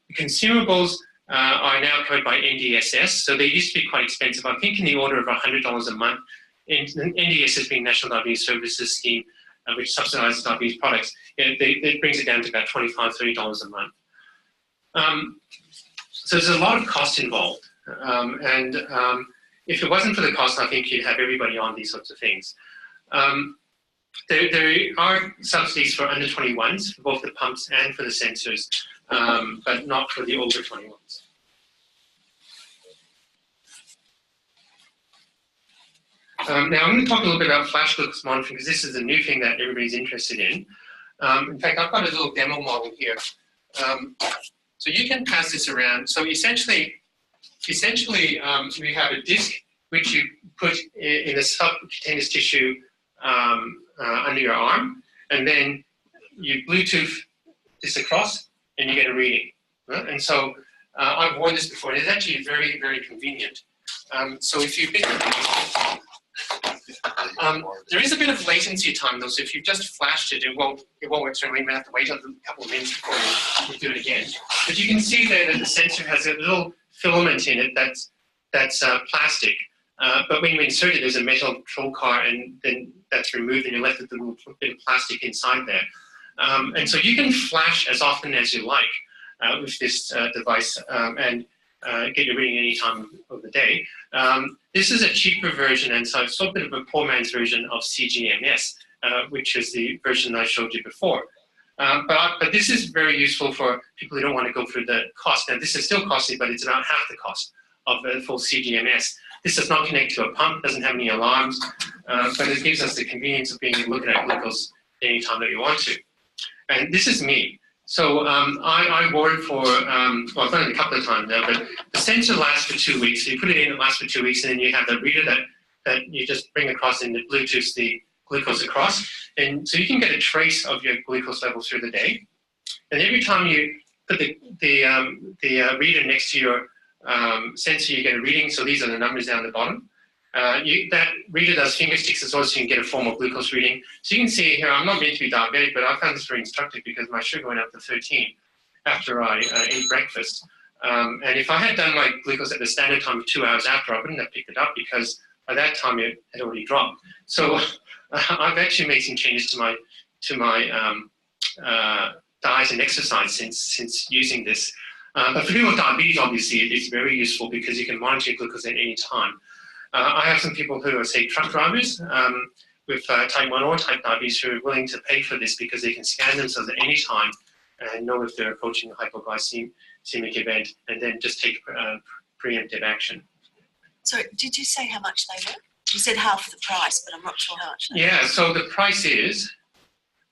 Speaker 5: The consumables are now covered by NDSS, so they used to be quite expensive. I think in the order of $100 a month. NDSS being National Diabetes Services Scheme, which subsidizes diabetes products, it brings it down to about $25, $30 a month. So there's a lot of cost involved. And if it wasn't for the cost, I think you'd have everybody on these sorts of things. There are subsidies for under 21s, for both the pumps and for the sensors, but not for the older 21s. Now I'm going to talk a little bit about flash glucose monitoring because this is a new thing that everybody's interested in. In fact, I've got a little demo model here. So you can pass this around. So essentially we have a disc which you put in a subcutaneous tissue under your arm, and then you Bluetooth this across, and you get a reading. Right? And so I've worn this before, and it's actually very, very convenient. So if you there is a bit of latency time though, so if you've just flashed it, it won't work. Certainly, you may have to wait a couple of minutes before you do it again. But you can see there that the sensor has a little filament in it that's plastic. But when you insert it, there's a metal control car, and then that's removed, and you're left with a little bit of plastic inside there. And so you can flash as often as you like. with this device and get your reading any time of the day. This is a cheaper version, and so it's a bit of a poor man's version of CGMS, which is the version I showed you before. But this is very useful for people who don't want to go through the cost. Now, this is still costly, but it's about half the cost of the full CGMS. This does not connect to a pump, doesn't have any alarms, but it gives us the convenience of being able to look at our glucose anytime that we want to. And this is me. So I wore it for, well, I've done it a couple of times now, but the sensor lasts for 2 weeks. So you put it in, it lasts for 2 weeks, and then you have the reader that you just bring across in the Bluetooth the glucose across. And so you can get a trace of your glucose level through the day. And every time you put the reader next to your sensor, you get a reading. So these are the numbers down the bottom. That reader does finger sticks as well, so you can get a formal glucose reading. So you can see here, I'm not meant to be diabetic, but I found this very instructive because my sugar went up to 13 after I ate breakfast. And if I had done my glucose at the standard time of 2 hours after, I wouldn't have picked it up because by that time it had already dropped. So I've actually made some changes to my diet and exercise since using this. But for people with diabetes, obviously, it's very useful because you can monitor your glucose at any time. I have some people who are, say, truck drivers with type 1 or type diabetes who are willing to pay for this because they can scan themselves at any time and know if they're approaching a hypoglycemic event and then just take preemptive action.
Speaker 7: So did you say how much they were? You said half the price, but I'm not sure how much.
Speaker 5: Yeah, so the price is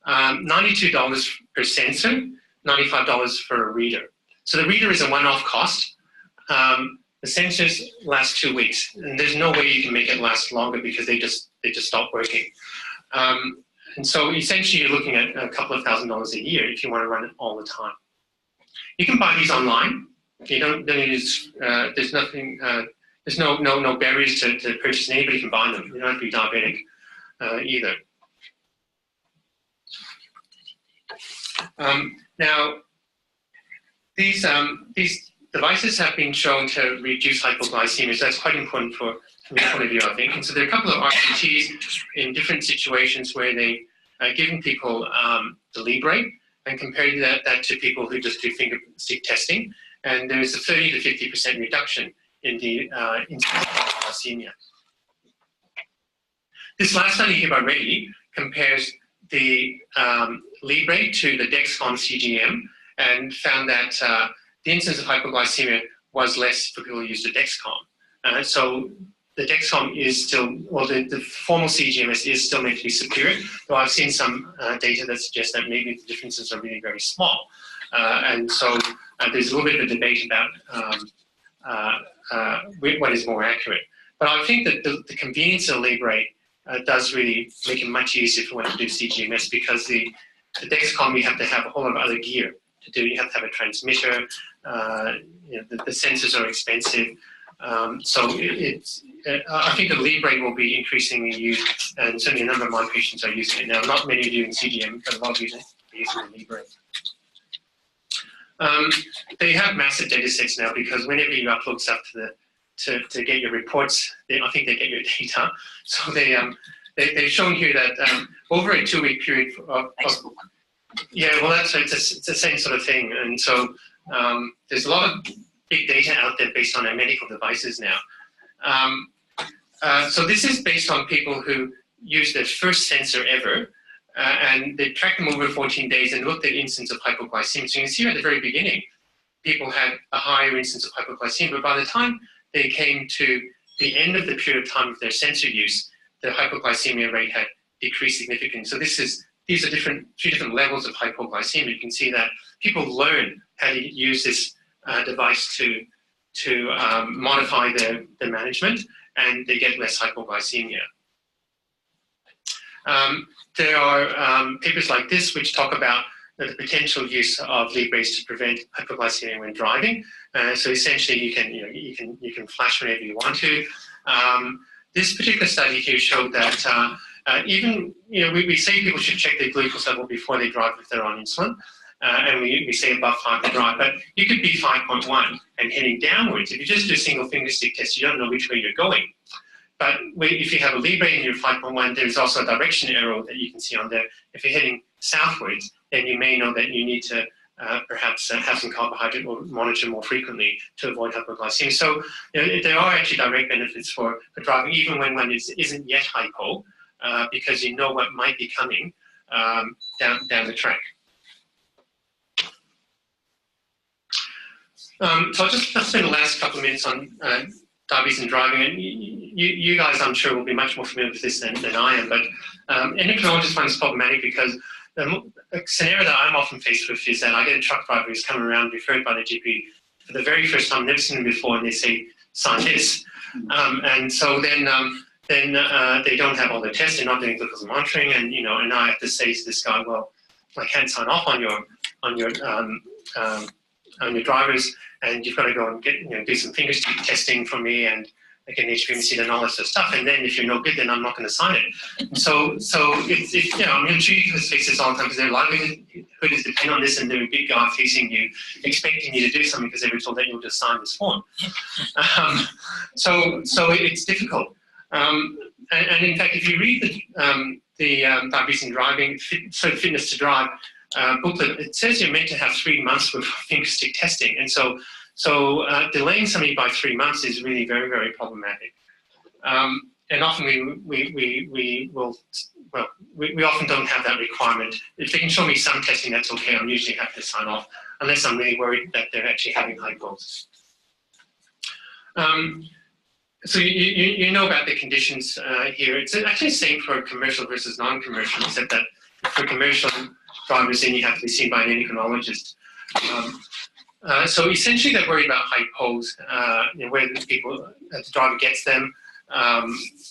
Speaker 5: $92 per sensor, $95 for a reader. So the reader is a one-off cost. The sensors last 2 weeks, and there's no way you can make it last longer because they just stop working. And so essentially you're looking at a couple of $1,000s a year if you want to run it all the time. You can buy these online. You don't use, there's nothing, there's no barriers to purchase. Anybody can buy them. You don't have to be diabetic either. Now, these devices have been shown to reduce hypoglycemia, so that's quite important from your point of view, I think. And so there are a couple of RCTs in different situations where they given people the Libre and compared that to people who just do finger stick testing. And there's a 30 to 50% reduction in the incidence of hypoglycemia. This last study here by Reddy compares the Libre to the Dexcom CGM and found that the incidence of hypoglycemia was less for people who used the Dexcom. So the Dexcom is still, well, the formal CGMS is still meant to be superior, though I've seen some data that suggests that maybe the differences are really very small. And so there's a little bit of a debate about what is more accurate. But I think that the convenience of Libre does really make it much easier for when you do CGMS because the Dexcom, you have to have a whole lot of other gear to do. You have to have a transmitter. The sensors are expensive. So I think the Libre will be increasingly used, and certainly a number of my patients are using it now. Not many are doing CGM, but a lot of users are using the Libre. They have massive data sets now because whenever you upload stuff to get your reports, I think they get your data. So they've shown here that over a 2-week period of yeah, well, it's the same sort of thing. And so there's a lot of big data out there based on our medical devices now. So this is based on people who used their first sensor ever, and they tracked them over 14 days and looked at incidence of hypoglycemia. So you can see at the very beginning, people had a higher incidence of hypoglycemia, but by the time they came to the end of the period of time of their sensor use, the hypoglycemia rate had decreased significantly. So these are three different levels of hypoglycemia. You can see that people learn how to use this device to modify their management, and they get less hypoglycemia. There are papers like this which talk about the potential use of Libres to prevent hypoglycemia when driving. So essentially, you can flash whenever you want to. This particular study here showed that even we say people should check their glucose level before they drive if they're on insulin, and we say above 5 to drive. But you could be 5.1 and heading downwards. If you just do a single finger stick test, you don't know which way you're going. But if you have a Libre and you're 5.1, there's also a direction arrow that you can see on there. If you're heading southwards, then you may know that you need to perhaps have some carbohydrate or monitor more frequently to avoid hypoglycemia. So there are actually direct benefits for driving, even when one isn't yet hypo, because you know what might be coming down the track. So I'll just spend the last couple of minutes on diabetes and driving. And you guys, I'm sure, will be much more familiar with this than I am. But endocrinologists find this problematic because a scenario that I'm often faced with is that I get a truck driver who's coming around referred by the GP for the very first time, never seen him before, and they say, sign this. And so then they don't have all their tests, they're not doing glucose monitoring, and and I have to say to this guy, well, I can't sign off on your drivers, and you've got to go and get do some finger stick testing for me and get an HbA1c and all that sort of stuff. And then if you're no good, then I'm not going to sign it. So it's I'm going to treat you face this all the time because their livelihood is dependent on this, and they're a big guy facing you, expecting you to do something because they were told that you'll just sign this form. So it's difficult. And in fact, if you read the diabetes and driving, fitness to drive booklet, it says you're meant to have 3 months with finger stick testing, and so delaying somebody by 3 months is really very, very problematic. And often we often don't have that requirement. If they can show me some testing, that's okay. I'm usually happy to sign off, unless I'm really worried that they're actually having hypos. So you know about the conditions here. It's actually the same for commercial versus non-commercial, except that for commercial drivers, then you have to be seen by an endocrinologist. So essentially, they're worried about hypos, where the driver gets them,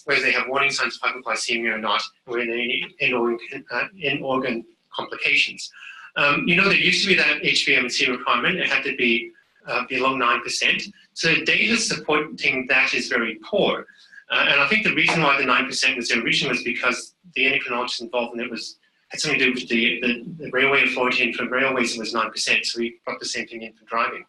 Speaker 5: whether they have warning signs of hypoglycemia or not, whether there are any in-organ complications. There used to be that HbA1c requirement. It had to be below 9%. So the data supporting that is very poor. And I think the reason why the 9% was there originally was because the endocrinologist involved in it had something to do with the railway authority, and for railways it was 9%, so we brought the same thing in for driving.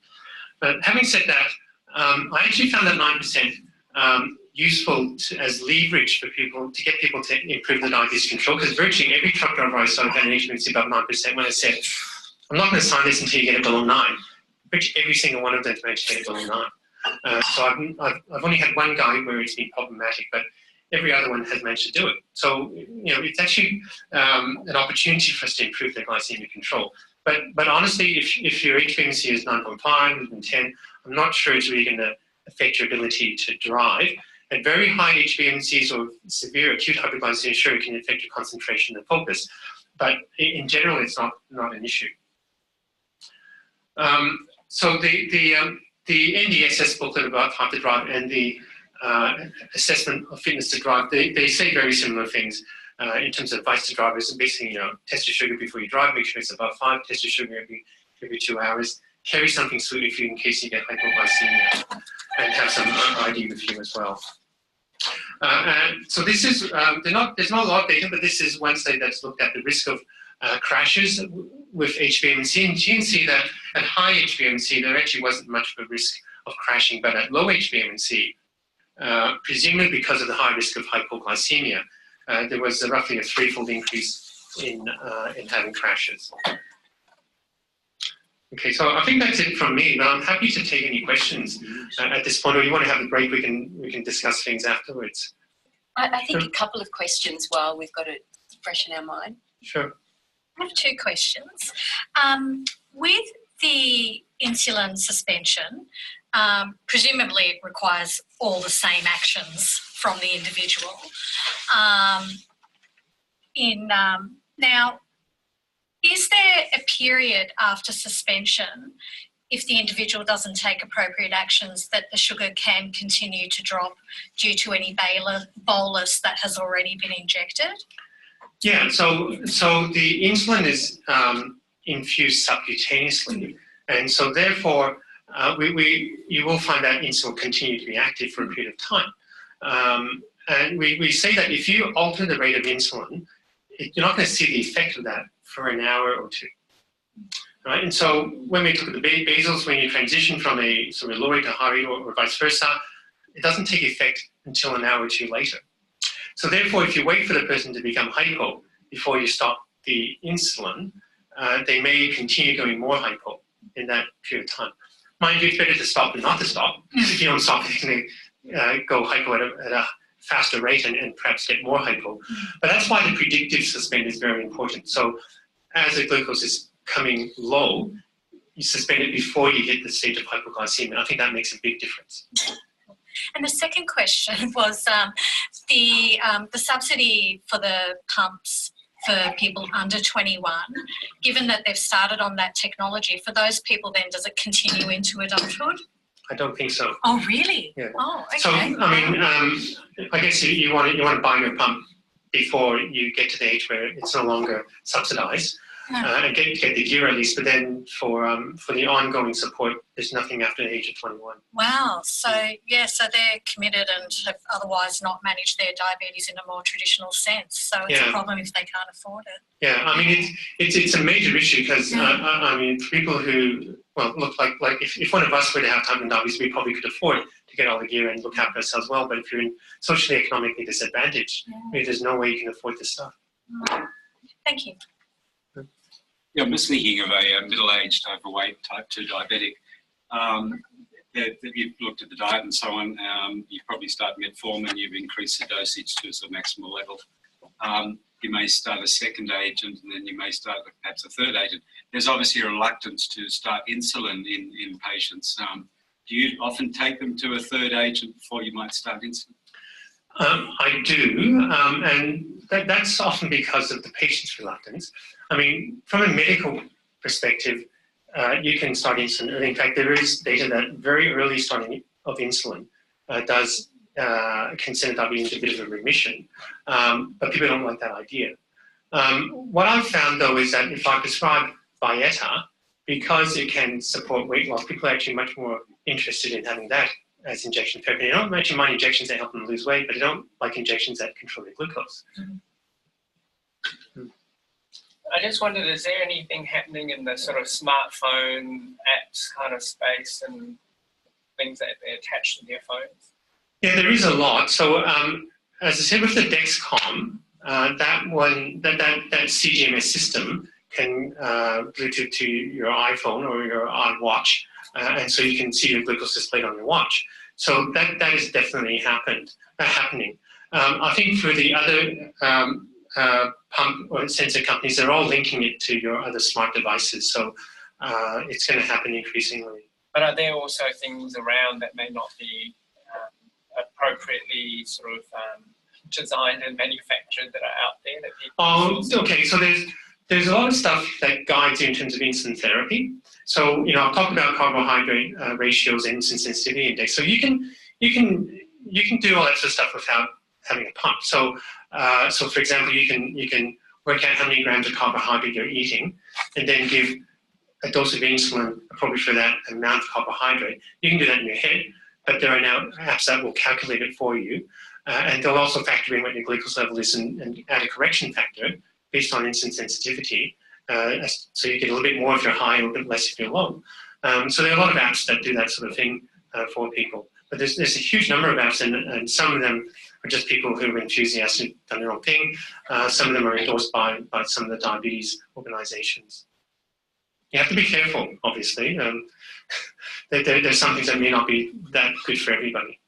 Speaker 5: But having said that, I actually found that 9% useful as leverage for people, to get people to improve the diabetes control, because virtually every truck driver I saw had an HbA1c above 9% when I said, I'm not going to sign this until you get it below 9. Virtually every single one of them managed to get it below 9. So I've only had one guy where it's been problematic, but every other one has managed to do it. So, it's actually an opportunity for us to improve their glycemic control. But honestly, if your HbA1c is 9.5, even 10, I'm not sure it's really going to affect your ability to drive. At very high HbA1cs or severe acute hypoglycemia, sure, it can affect your concentration and focus. But in general, it's not an issue. So the NDSS booklet about Hype to Drive and the assessment of fitness to drive, they say very similar things in terms of advice to drivers. Basically, test your sugar before you drive, make sure it's above 5, test your sugar every 2 hours, carry something sweet with you in case you get hypoglycemia, and have some ID with you as well. So this is, there's not a lot of data, but this is one study that's looked at the risk of crashes with HbA1c, and you can see that at high HbA1c there actually wasn't much of a risk of crashing, but at low HbA1c, presumably because of the high risk of hypoglycemia, there was roughly a 3-fold increase in having crashes. Okay, so I think that's it from me, but I'm happy to take any questions at this point, or you want to have a break, we can discuss things afterwards.
Speaker 6: I think a couple of questions while we've got it fresh in our mind.
Speaker 5: Sure.
Speaker 8: I have 2 questions. With the insulin suspension, presumably it requires all the same actions from the individual. Now, is there a period after suspension, if the individual doesn't take appropriate actions, that the sugar can continue to drop due to any bolus that has already been injected?
Speaker 5: Yeah, so the insulin is infused subcutaneously, and so therefore you will find that insulin will continue to be active for a period of time. And we say that if you alter the rate of insulin, you're not going to see the effect of that for an hour or 2. Right? And so when we look at the basals, when you transition from a sort of low rate to high rate or vice versa, it doesn't take effect until an hour or 2 later. So therefore, if you wait for the person to become hypo before you stop the insulin, they may continue going more hypo in that period of time. Mind you, it's better to stop than not to stop. If you don't stop, you can go hypo at a faster rate and perhaps get more hypo. But that's why the predictive suspend is very important. So as the glucose is coming low, you suspend it before you hit the stage of hypoglycemia. I think that makes a big difference.
Speaker 8: And the second question was the subsidy for the pumps for people under 21, given that they've started on that technology, for those people then, does it continue into adulthood?
Speaker 5: I don't think so.
Speaker 8: Oh, really?
Speaker 5: Yeah.
Speaker 8: Oh, okay.
Speaker 5: So, I guess you want to buy your pump before you get to the age where it's no longer subsidised. And get the gear at least, but then for the ongoing support, there's nothing after the age of 21.
Speaker 8: Wow. So so they're committed and have otherwise not managed their diabetes in a more traditional sense. So it's a problem if they can't afford it.
Speaker 5: Yeah, I mean it's a major issue because I mean people who look like if one of us were to have type 1 diabetes, we probably could afford to get all the gear and look after ourselves well. But if you're socially economically disadvantaged, there's no way you can afford this stuff.
Speaker 8: Thank you.
Speaker 2: Yeah, I'm just thinking of a middle-aged, overweight type 2 diabetic. That you've looked at the diet and so on. You probably start metformin, you've increased the dosage to a maximal level. You may start a second agent, and then you may start perhaps a third agent. There's obviously a reluctance to start insulin in patients. Do you often take them to a third agent before you might start insulin?
Speaker 5: I do, and that's often because of the patient's reluctance. I mean, from a medical perspective, you can start insulin early. In fact, there is data that very early starting of insulin can send a diabetes into a bit of a remission, but people don't like that idea. What I've found, though, is that if I prescribe Byetta, because it can support weight loss, people are actually much more interested in having that as injection therapy. They don't actually mind injections that help them lose weight, but they don't like injections that control their glucose.
Speaker 9: I just wondered, is there anything happening in the sort of smartphone apps kind of space and things that they attach to their phones?
Speaker 5: Yeah, there is a lot. So as I said with the Dexcom, that CGMS system can Bluetooth to your iPhone or your iWatch, and so you can see your glucose displayed on your watch. So that is definitely happening. I think for the other pump or sensor companies, they're all linking it to your other smart devices. So it's going to happen increasingly.
Speaker 9: But are there also things around that may not be appropriately sort of designed and manufactured that are out there that people
Speaker 5: okay. So there's a lot of stuff that guides you in terms of insulin therapy. So I've talked about carbohydrate ratios and insulin sensitivity index. So you can do all that sort of stuff without having a pump. So for example, you can work out how many grams of carbohydrate you're eating, and then give a dose of insulin appropriate for that amount of carbohydrate. You can do that in your head, but there are now apps that will calculate it for you, and they'll also factor in what your glucose level is and add a correction factor based on insulin sensitivity, so you get a little bit more if you're high, a little bit less if you're low. So there are a lot of apps that do that sort of thing for people. But there's a huge number of apps, and some of them are just people who are enthusiasts who've done their own thing. Some of them are endorsed by some of the diabetes organizations. You have to be careful, obviously. There's some things that may not be that good for everybody.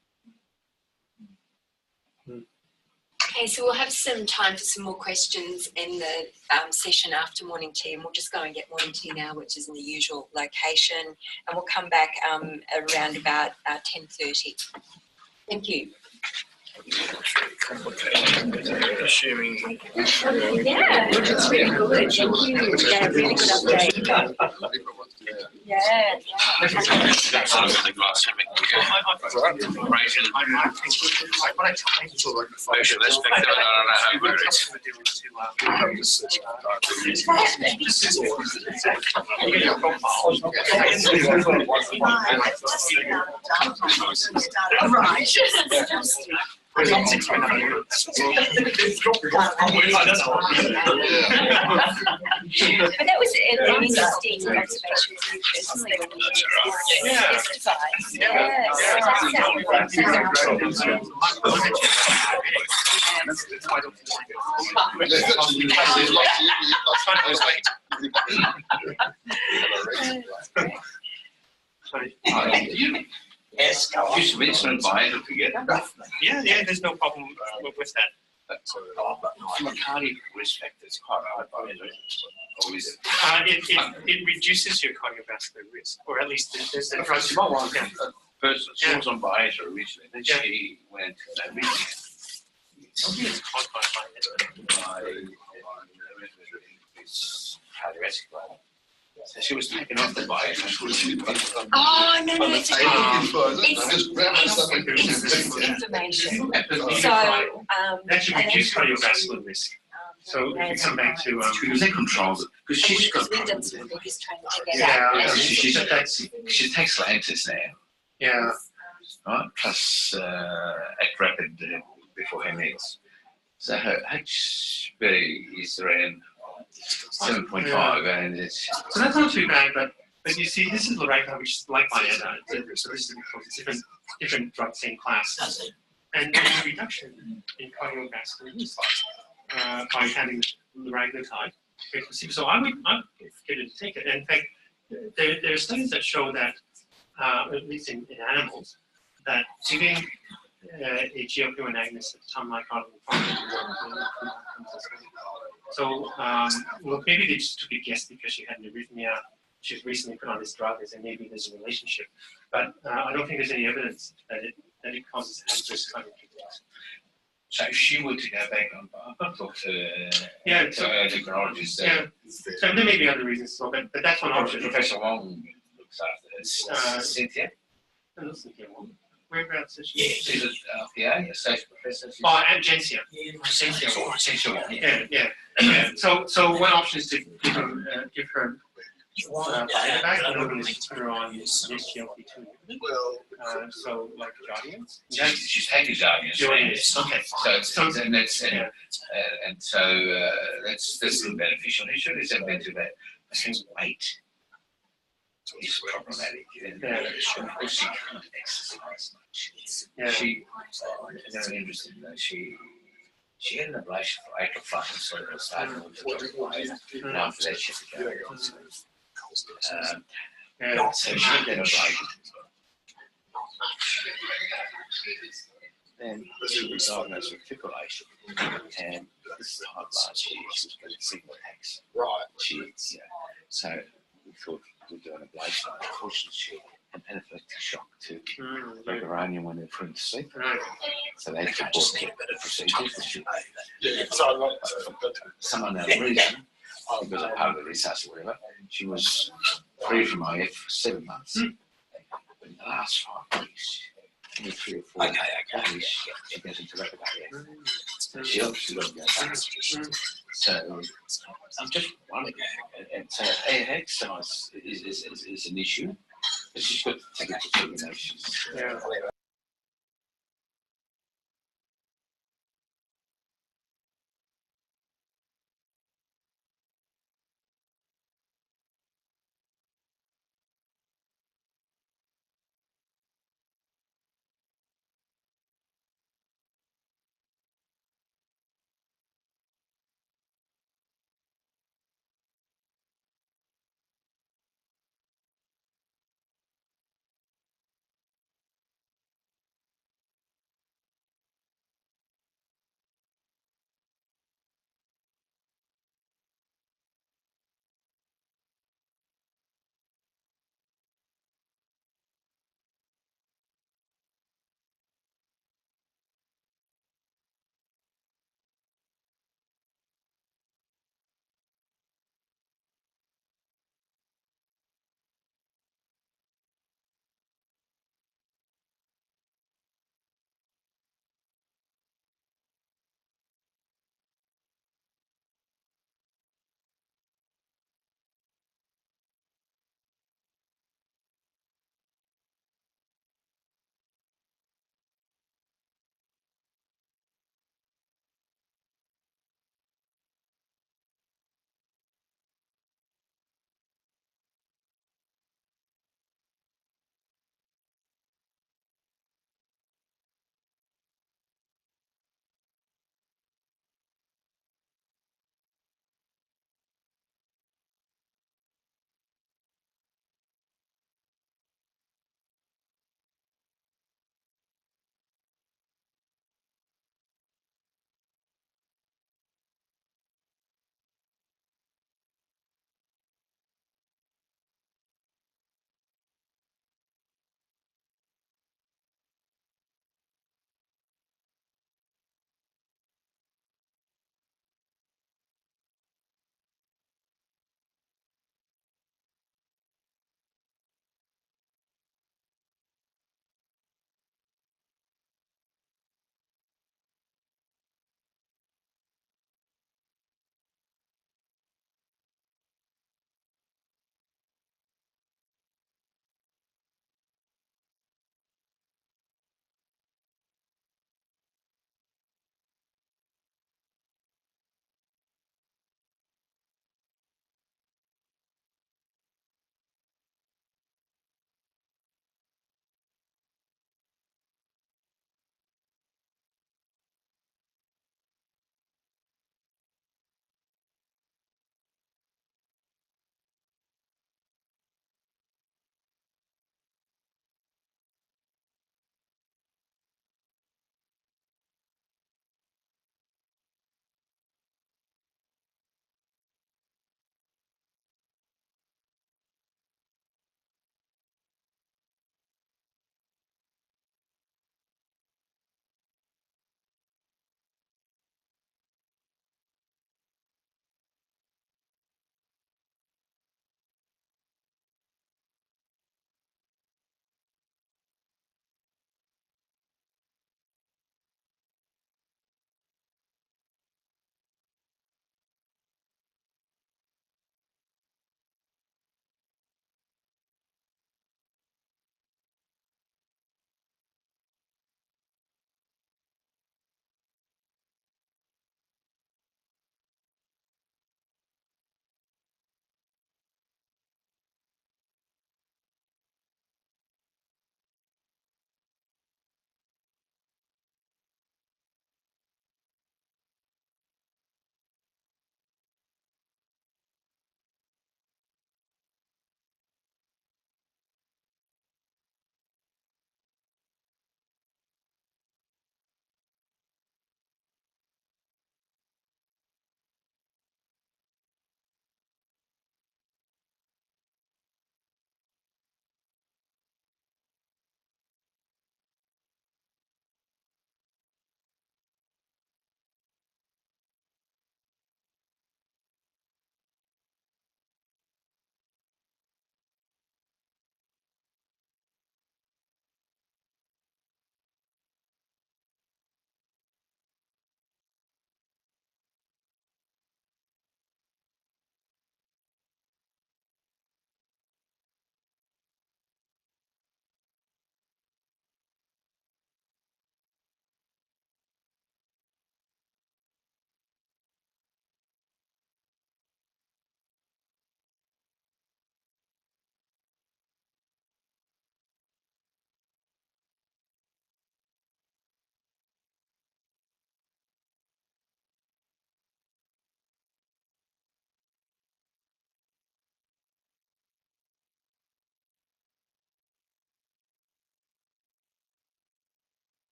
Speaker 6: Okay, so we'll have some time for some more questions in the session after morning tea, and we'll just go and get morning tea now, which is in the usual location, and we'll come back around about 10:30. Thank you.
Speaker 1: Sharing.
Speaker 6: Yeah, it's really good. Thank you. Yeah, really good update. Yeah.
Speaker 7: But that was an interesting observation for you personally when you testified.
Speaker 5: Sorry.
Speaker 1: Do you use insulin vital together?
Speaker 5: Yeah, there's no problem with that.
Speaker 1: From a cardiac risk factor, it's quite high by it. Or is it?
Speaker 5: It reduces your cardiovascular risk, or at least there's the
Speaker 1: First, she was
Speaker 5: Yeah.
Speaker 1: on Viator originally, then
Speaker 5: Yeah.
Speaker 1: she went to
Speaker 5: something that's caused by
Speaker 1: cardiovascular. So she was taken off the Viator.
Speaker 6: Oh, no,
Speaker 4: On the
Speaker 6: it's
Speaker 4: table
Speaker 5: Um,
Speaker 4: before, I
Speaker 6: it's-
Speaker 4: just grabbed my stuff and
Speaker 6: information.
Speaker 5: That
Speaker 6: So,
Speaker 5: should reduce cardiovascular risk. So if you come back to
Speaker 1: Because they control it. Because she's got
Speaker 6: we've done some biggest training to get
Speaker 5: Yeah,
Speaker 6: out.
Speaker 5: yeah.
Speaker 1: she takes Lantus now,
Speaker 5: yeah,
Speaker 1: right? Plus act rapid before her needs. So her HB is around 7.5, and it's
Speaker 5: so that's not too bad. But you see, this is Loretta, which is like Viagra. So this is because different drug, same class, and there's a reduction in cardiovascular risk by having liraglutide. So I would get it to take it. And in fact, there are studies that show that, at least in animals, that giving a GLP-1 agonist at the time like so look, maybe they just took a guess because she had an arrhythmia. She was recently put on this drug, and maybe there's a relationship. But I don't think there's any evidence that it causes adverse cardiac events.
Speaker 1: so if she were to go back on. I've talked to
Speaker 5: Yeah,
Speaker 1: to her endocrinologist.
Speaker 5: Yeah, so there may be other reasons as well, but that's one option.
Speaker 1: Professor Wong looks after this. Cynthia.
Speaker 5: Whereabouts is she?
Speaker 1: She's at RPA, associate professor. She's-
Speaker 5: Oh, and Gencia. Yeah. So one option is to give her back, and put her on SGLT2. So like Jardiance.
Speaker 1: She's taking Jardiance.
Speaker 5: Jardiance. Okay.
Speaker 1: So it's, and that's and so that's still beneficial. He should have been to that. I think weight is problematic. And because she can't exercise much.
Speaker 5: Yeah.
Speaker 1: She very interesting though. She had an ablation for atrial flutter, so it was starting with the and after that she had to go. So she had that ablation. Then she was diagnosed with fibrillation, and this time last year she was getting single attacks. Right. So we thought we'd do an ablation. Unfortunately, she had anaphylactic shock to uranium when they were put to sleep. So they had to abort the procedure. Some unknown reason, because of part of the research or whatever, she was free from IF for 7 months. But in the last 5 weeks, maybe 3 or 4 days, she goes into rapid IF. She obviously got to go back. So I'm just wondering, and so exercise is an issue, but she's got to take it to she's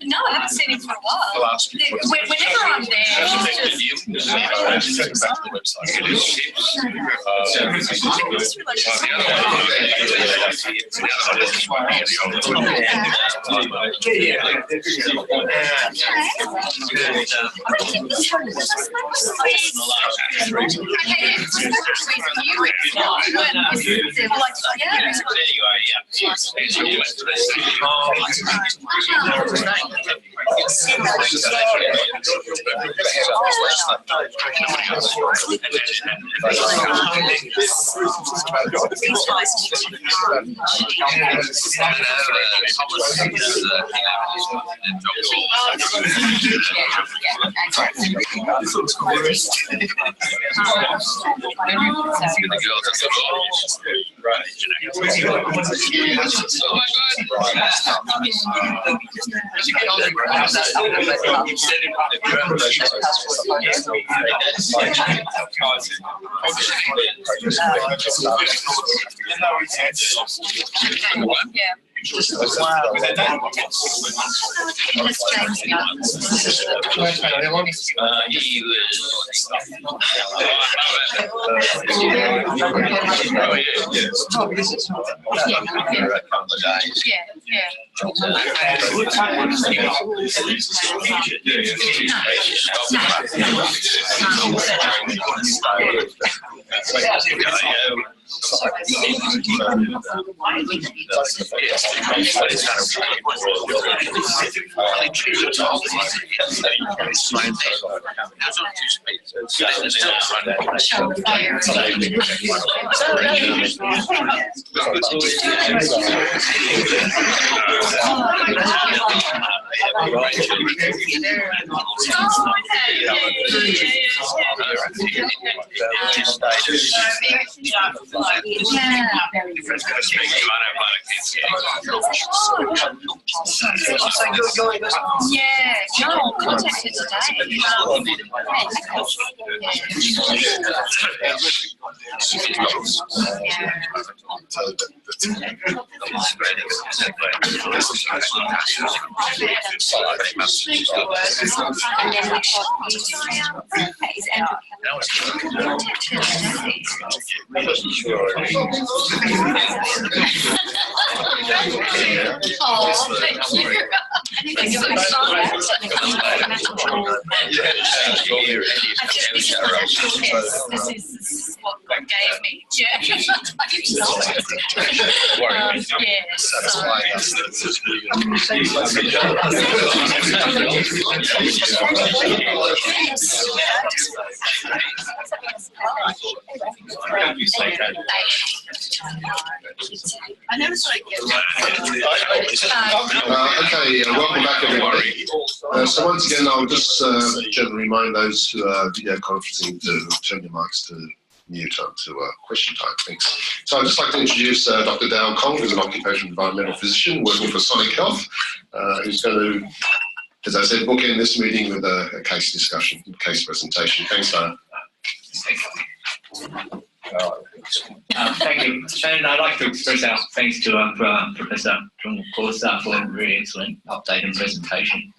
Speaker 8: No, I haven't seen him for a while. Whenever I'm there, Joel contacted today. Oh, thank you. This is what God gave me. Yeah.
Speaker 7: I never saw it
Speaker 4: Okay, welcome back everybody. So once again, I'll just gently remind those who are video conferencing to turn your mics to mute to question time. Thanks. So I'd just like to introduce Dr. Dale Cole, who's an occupational environmental physician working for Sonic Health, who's going to, as I said, book in this meeting with a case discussion, case presentation. Thanks, Dale.
Speaker 10: Thank you. And I'd like to express our thanks to Professor Trung, of course, for a very excellent update and presentation.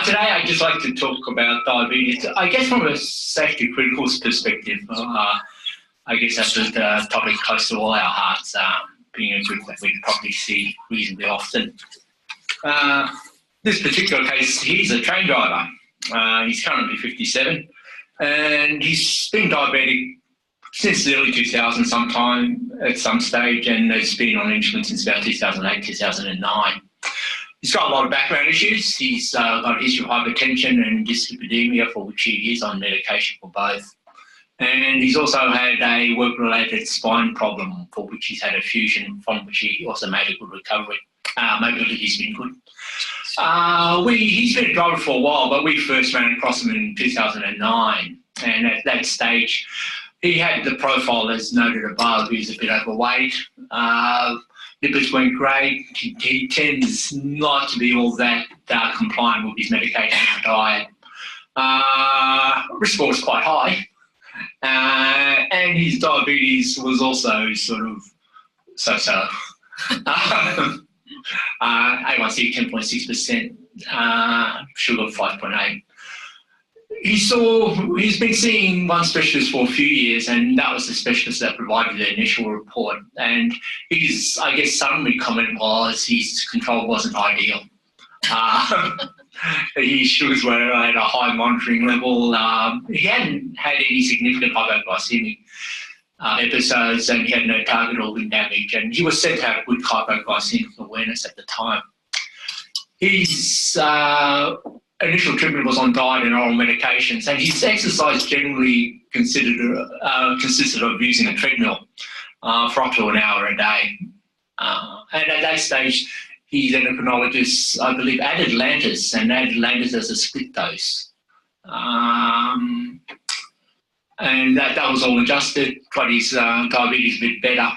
Speaker 10: Today, I'd just like to talk about diabetes. I guess from a safety criticals perspective, I guess that's the topic close to all our hearts, being a group that we probably see reasonably often. This particular case, he's a train driver. He's currently 57, and he's been diabetic since the early 2000s sometime at some stage, and has been on insulin since about 2008, 2009. He's got a lot of background issues. He's got a history of hypertension and dyslipidemia, for which he is on medication for both. And he's also had a work-related spine problem, for which he's had a fusion, from which he also made a good recovery. Mobility's been good. He's been a driver for a while, but we first ran across him in 2009. And at that stage, he had the profile as noted above. He was a bit overweight. Lipids weren't great. He tends not to be all that compliant with his medication and diet. Risk score was quite high. And his diabetes was also sort of so-so. A1C 10.6%, sugar 5.8. He's been seeing one specialist for a few years, and that was the specialist that provided the initial report. And his, I guess, summary comment was his control wasn't ideal. His sugars were at a high monitoring level. He hadn't had any significant hypoglycemic episodes, and he had no target organ damage, and he was said to have good hypoglycemic awareness at the time. His initial treatment was on diet and oral medications, and his exercise generally consisted of using a treadmill for up to an hour a day. And at that stage, his endocrinologist, I believe, added Lantus as a split dose. And that was all adjusted, got his diabetes a bit better.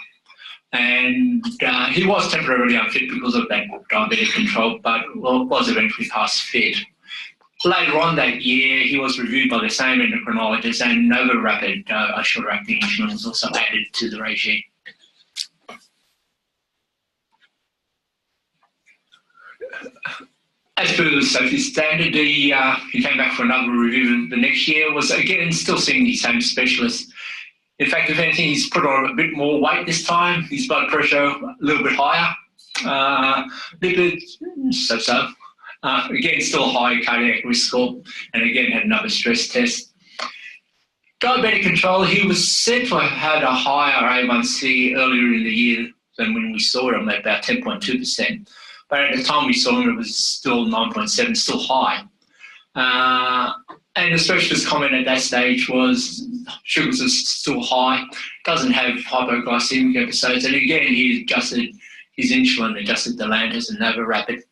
Speaker 10: And he was temporarily unfit because of that diabetic control, but was eventually passed fit. Later on that year, he was reviewed by the same endocrinologist, and Nova Rapid, a shorter-acting insulin, was also added to the regime. As per the safety standard, he came back for another review the next year, was again still seeing the same specialist. In fact, if anything, he's put on a bit more weight this time, his blood pressure a little bit higher, lipids, so-so. Again, still a high cardiac risk score, and again had another stress test. Diabetic control, he was said to have had a higher A1C earlier in the year than when we saw him, at about 10.2%. But at the time we saw him, it was still 9.7, still high. And the specialist comment at that stage was sugars are still high, doesn't have hypoglycemic episodes, and again he adjusted his insulin, adjusted the Lantus and Nova Rapid.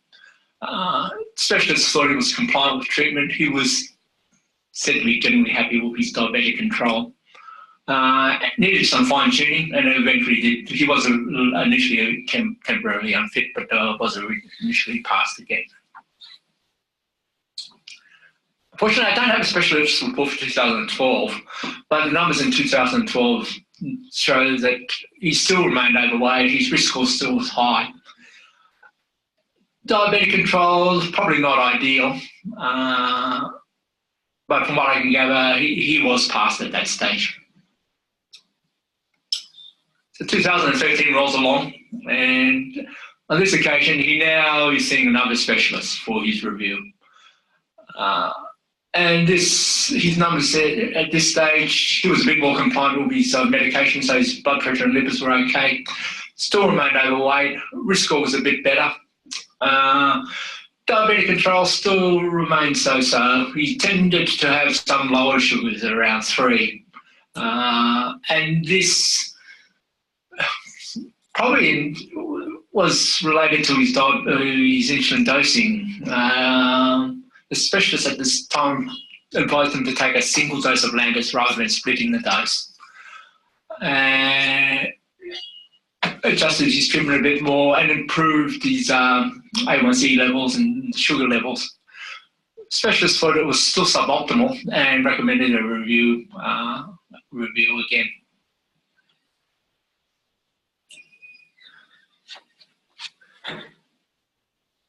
Speaker 10: Specialist thought he was compliant with treatment. He was said to be generally happy with his diabetic control. Needed some fine tuning, and eventually did. He was initially temporarily unfit, but was initially passed again. Fortunately, I don't have a specialist report for 2012, but the numbers in 2012 show that he still remained overweight. His risk score still was high. Diabetic control is probably not ideal, but from what I can gather, he was passed at that stage. So 2013 rolls along, and on this occasion, he now is seeing another specialist for his review. And his numbers said at this stage, he was a bit more compliant with his medication, so his blood pressure and lipids were okay. Still remained overweight, risk score was a bit better. Diabetic control still remained so-so. He tended to have some lower sugars at around 3. And this probably was related to his insulin dosing. The specialist at this time advised him to take a single dose of Lantus rather than splitting the dose. Adjusted his treatment a bit more and improved his A1C levels and sugar levels. Specialist thought it was still suboptimal and recommended a review again.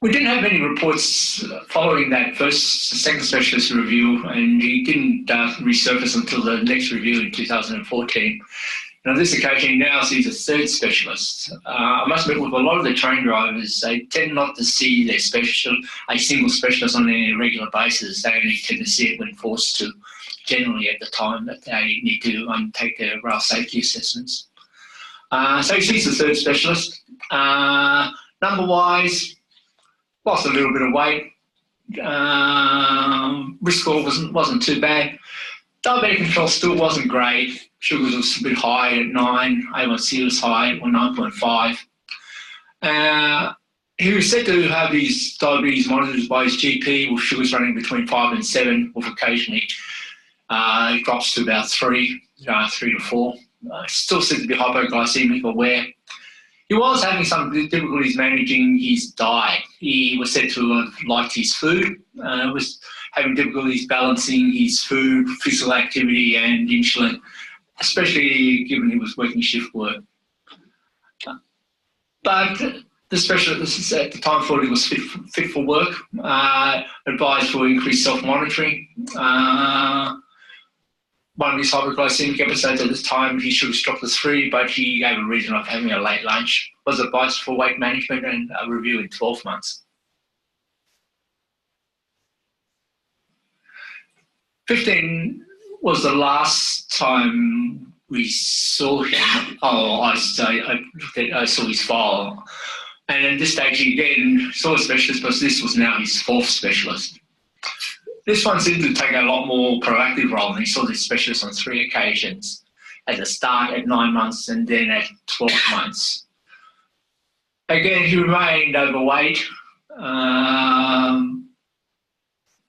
Speaker 10: We didn't have any reports following that second specialist review, and he didn't resurface until the next review in 2014. And on this occasion, he now sees a third specialist. I must admit, with a lot of the train drivers, they tend not to see a single specialist on a regular basis. They only tend to see it when forced to, generally at the time that they need to take their rail safety assessments. So he sees the third specialist. Number-wise, lost a little bit of weight. Risk score wasn't too bad. Diabetic control still wasn't great. Sugars was a bit high at 9. A1C was high at 9.5. He was said to have his diabetes monitored by his GP with sugars running between 5 and 7, with occasionally it drops to about 3 to 4. Still said to be hypoglycemic aware. He was having some difficulties managing his diet. He was said to have liked his food, was having difficulties balancing his food, physical activity and insulin, especially given he was working shift work. But the specialist at the time thought he was fit for work, advised for increased self-monitoring. One of his hypoglycemic episodes at the time, he should have stopped at 3, but he gave a reason of having a late lunch. Was advised for weight management and a review in 12 months. 15 was the last time we saw him. I saw his file. And at this stage, he again saw a specialist, but this was now his 4th specialist. This one seemed to take a lot more proactive role, and he saw this specialist on 3 occasions, at the start at 9 months and then at 12 months. Again, he remained overweight.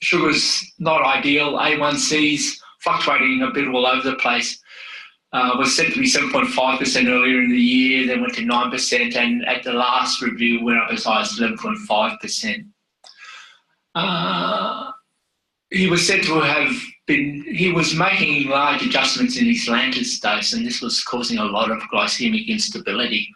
Speaker 10: Sugars not ideal, A1Cs fluctuating a bit all over the place. Was said to be 7.5% earlier in the year, then went to 9%, and at the last review went up as high as 11.5%. He was said to have he was making large adjustments in his Lantus dose, and this was causing a lot of glycemic instability.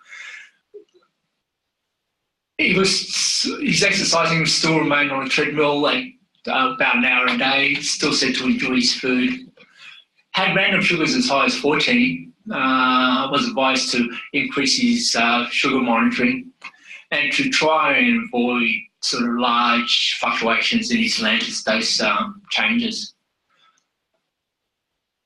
Speaker 10: His exercising still remained on a treadmill at about an hour a day, still said to enjoy his food. Had random sugars as high as 14, was advised to increase his sugar monitoring and to try and avoid sort of large fluctuations in his Lantus dose changes.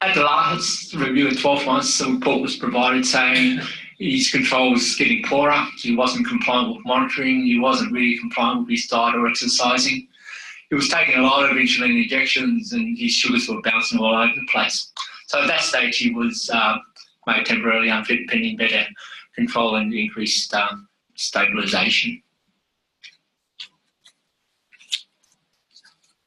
Speaker 10: At the last review at 12 months, a report was provided saying his control was getting poorer, he wasn't compliant with monitoring, he wasn't really compliant with his diet or exercising. He was taking a lot of insulin injections and his sugars were bouncing all over the place. So at that stage, he was made temporarily unfit pending better control and increased stabilisation.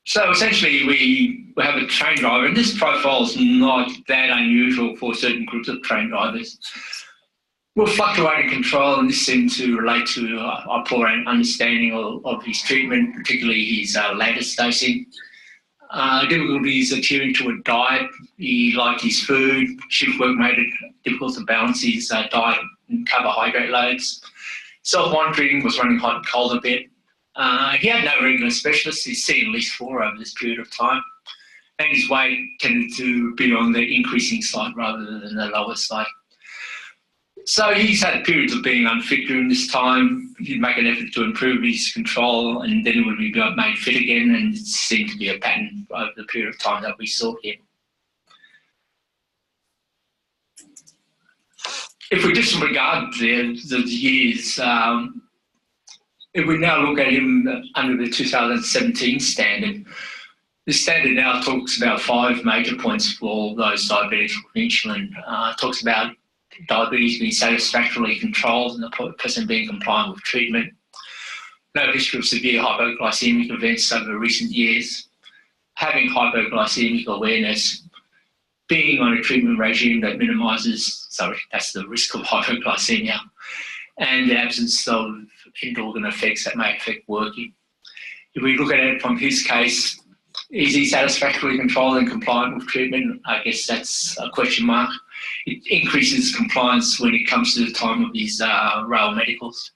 Speaker 10: So essentially, we have a train driver, and this profile is not that unusual for certain groups of train drivers. With fluctuating control, and this seemed to relate to a poor understanding of his treatment, particularly his latest dosing. Difficulties adhering to a diet. He liked his food. Shift work made it difficult to balance his diet and carbohydrate loads. Self-monitoring was running hot and cold a bit. He had no regular specialists. He's seen at least 4 over this period of time. And his weight tended to be on the increasing side rather than the lower side. So he's had periods of being unfit during this time. He'd make an effort to improve his control and then he would be made fit again, and it seemed to be a pattern over the period of time that we saw him. If we disregard the years, if we now look at him under the 2017 standard, the standard now talks about 5 major points for those diabetics with insulin. Talks about diabetes being satisfactorily controlled and the person being compliant with treatment. No history of severe hypoglycemic events over recent years. Having hypoglycemic awareness. Being on a treatment regime that minimises, that's the risk of hypoglycemia. And the absence of end-organ effects that may affect working. If we look at it from his case, is he satisfactorily controlled and compliant with treatment? I guess that's a question mark. It increases compliance when it comes to the time of his rail medicals.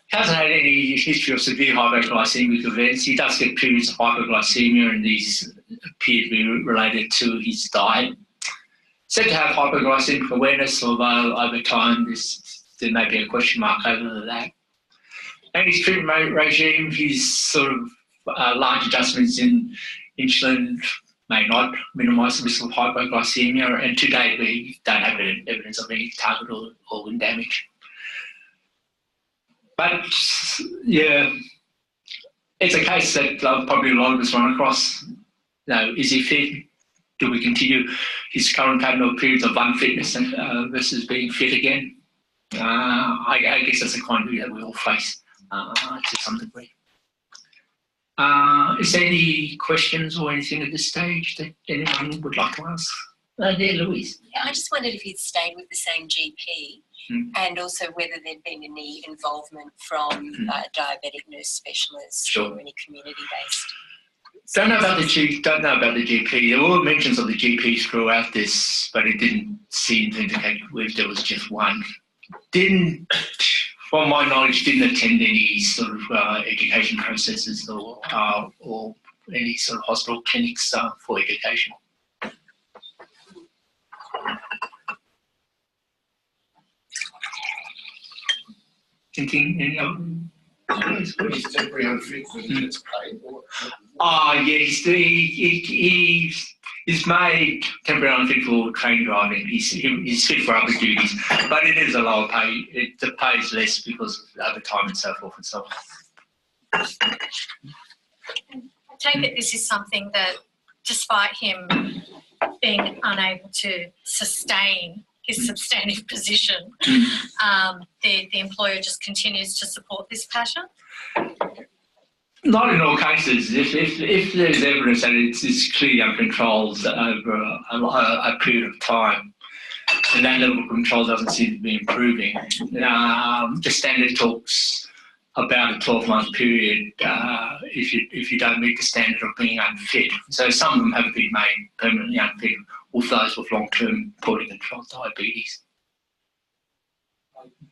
Speaker 10: Hasn't had any history of severe hypoglycemic events. He does get periods of hypoglycemia, and these appear to be related to his diet. Said to have hypoglycemic awareness, although over time there may be a question mark over that. And his treatment regime, his sort of large adjustments in insulin may not minimise the risk of hypoglycemia, and to date we don't have evidence of any target organ damage. But yeah, it's a case that probably a lot of us run across. Is he fit? Do we continue his current pattern of periods of unfitness versus being fit again? I guess that's a quandary that we all face to some degree. Is there any questions or anything at this stage that anyone would like to ask? There, Louise.
Speaker 6: Yeah, I just wondered if he'd stayed with the same GP and also whether there'd been any involvement from diabetic nurse specialists
Speaker 10: Sure.
Speaker 6: or any community-based.
Speaker 10: Don't know about the GP. There were mentions of the GPs throughout this, but it didn't seem to indicate if there was just one. From my knowledge, didn't attend any sort of education processes or any sort of hospital clinics for education. Anything?
Speaker 4: He's temporary unfit, whether it's paid or.
Speaker 10: He's made temporary unfit for train driving. He's fit for other duties, but it is a lower pay. The pay is less because of overtime and so forth and so on.
Speaker 8: I take it this is something that, despite him being unable to sustain his substantive position, the employer just continues to support this pattern?
Speaker 10: Not in all cases. If there's evidence that it's clearly uncontrolled over a period of time, and that level of control doesn't seem to be improving, the standard talks about a 12-month period if you don't meet the standard of being unfit. So some of them have been made permanently unfit, with those with long-term poorly controlled diabetes.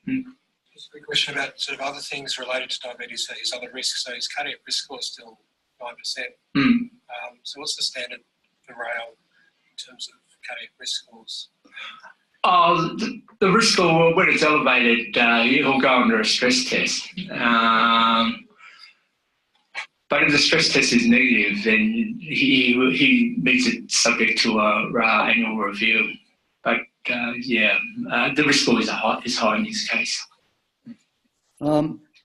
Speaker 11: Just a quick question about sort of other things related to diabetes, so his other risks. So his cardiac risk score is still 9%. So what's the standard for rail in terms of cardiac risk scores?
Speaker 10: The risk score, when it's elevated, he'll go under a stress test. But if the stress test is negative, then he meets it subject to a annual review. But the risk score is high in this case.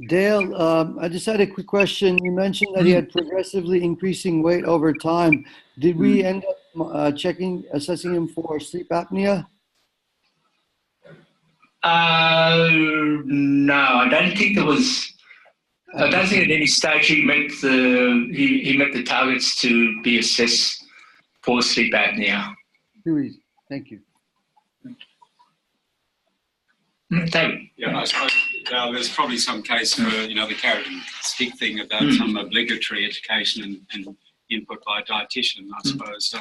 Speaker 12: Dale, I just had a quick question. You mentioned that he had progressively increasing weight over time. Did we end up assessing him for sleep apnea?
Speaker 10: No, I don't think there was. I don't think at any stage he met the targets to be assessed for sleep apnea.
Speaker 12: Thank you.
Speaker 10: David.
Speaker 2: Yeah, I suppose there's probably some case for the carrot and stick thing about some obligatory education and input by a dietitian. I suppose do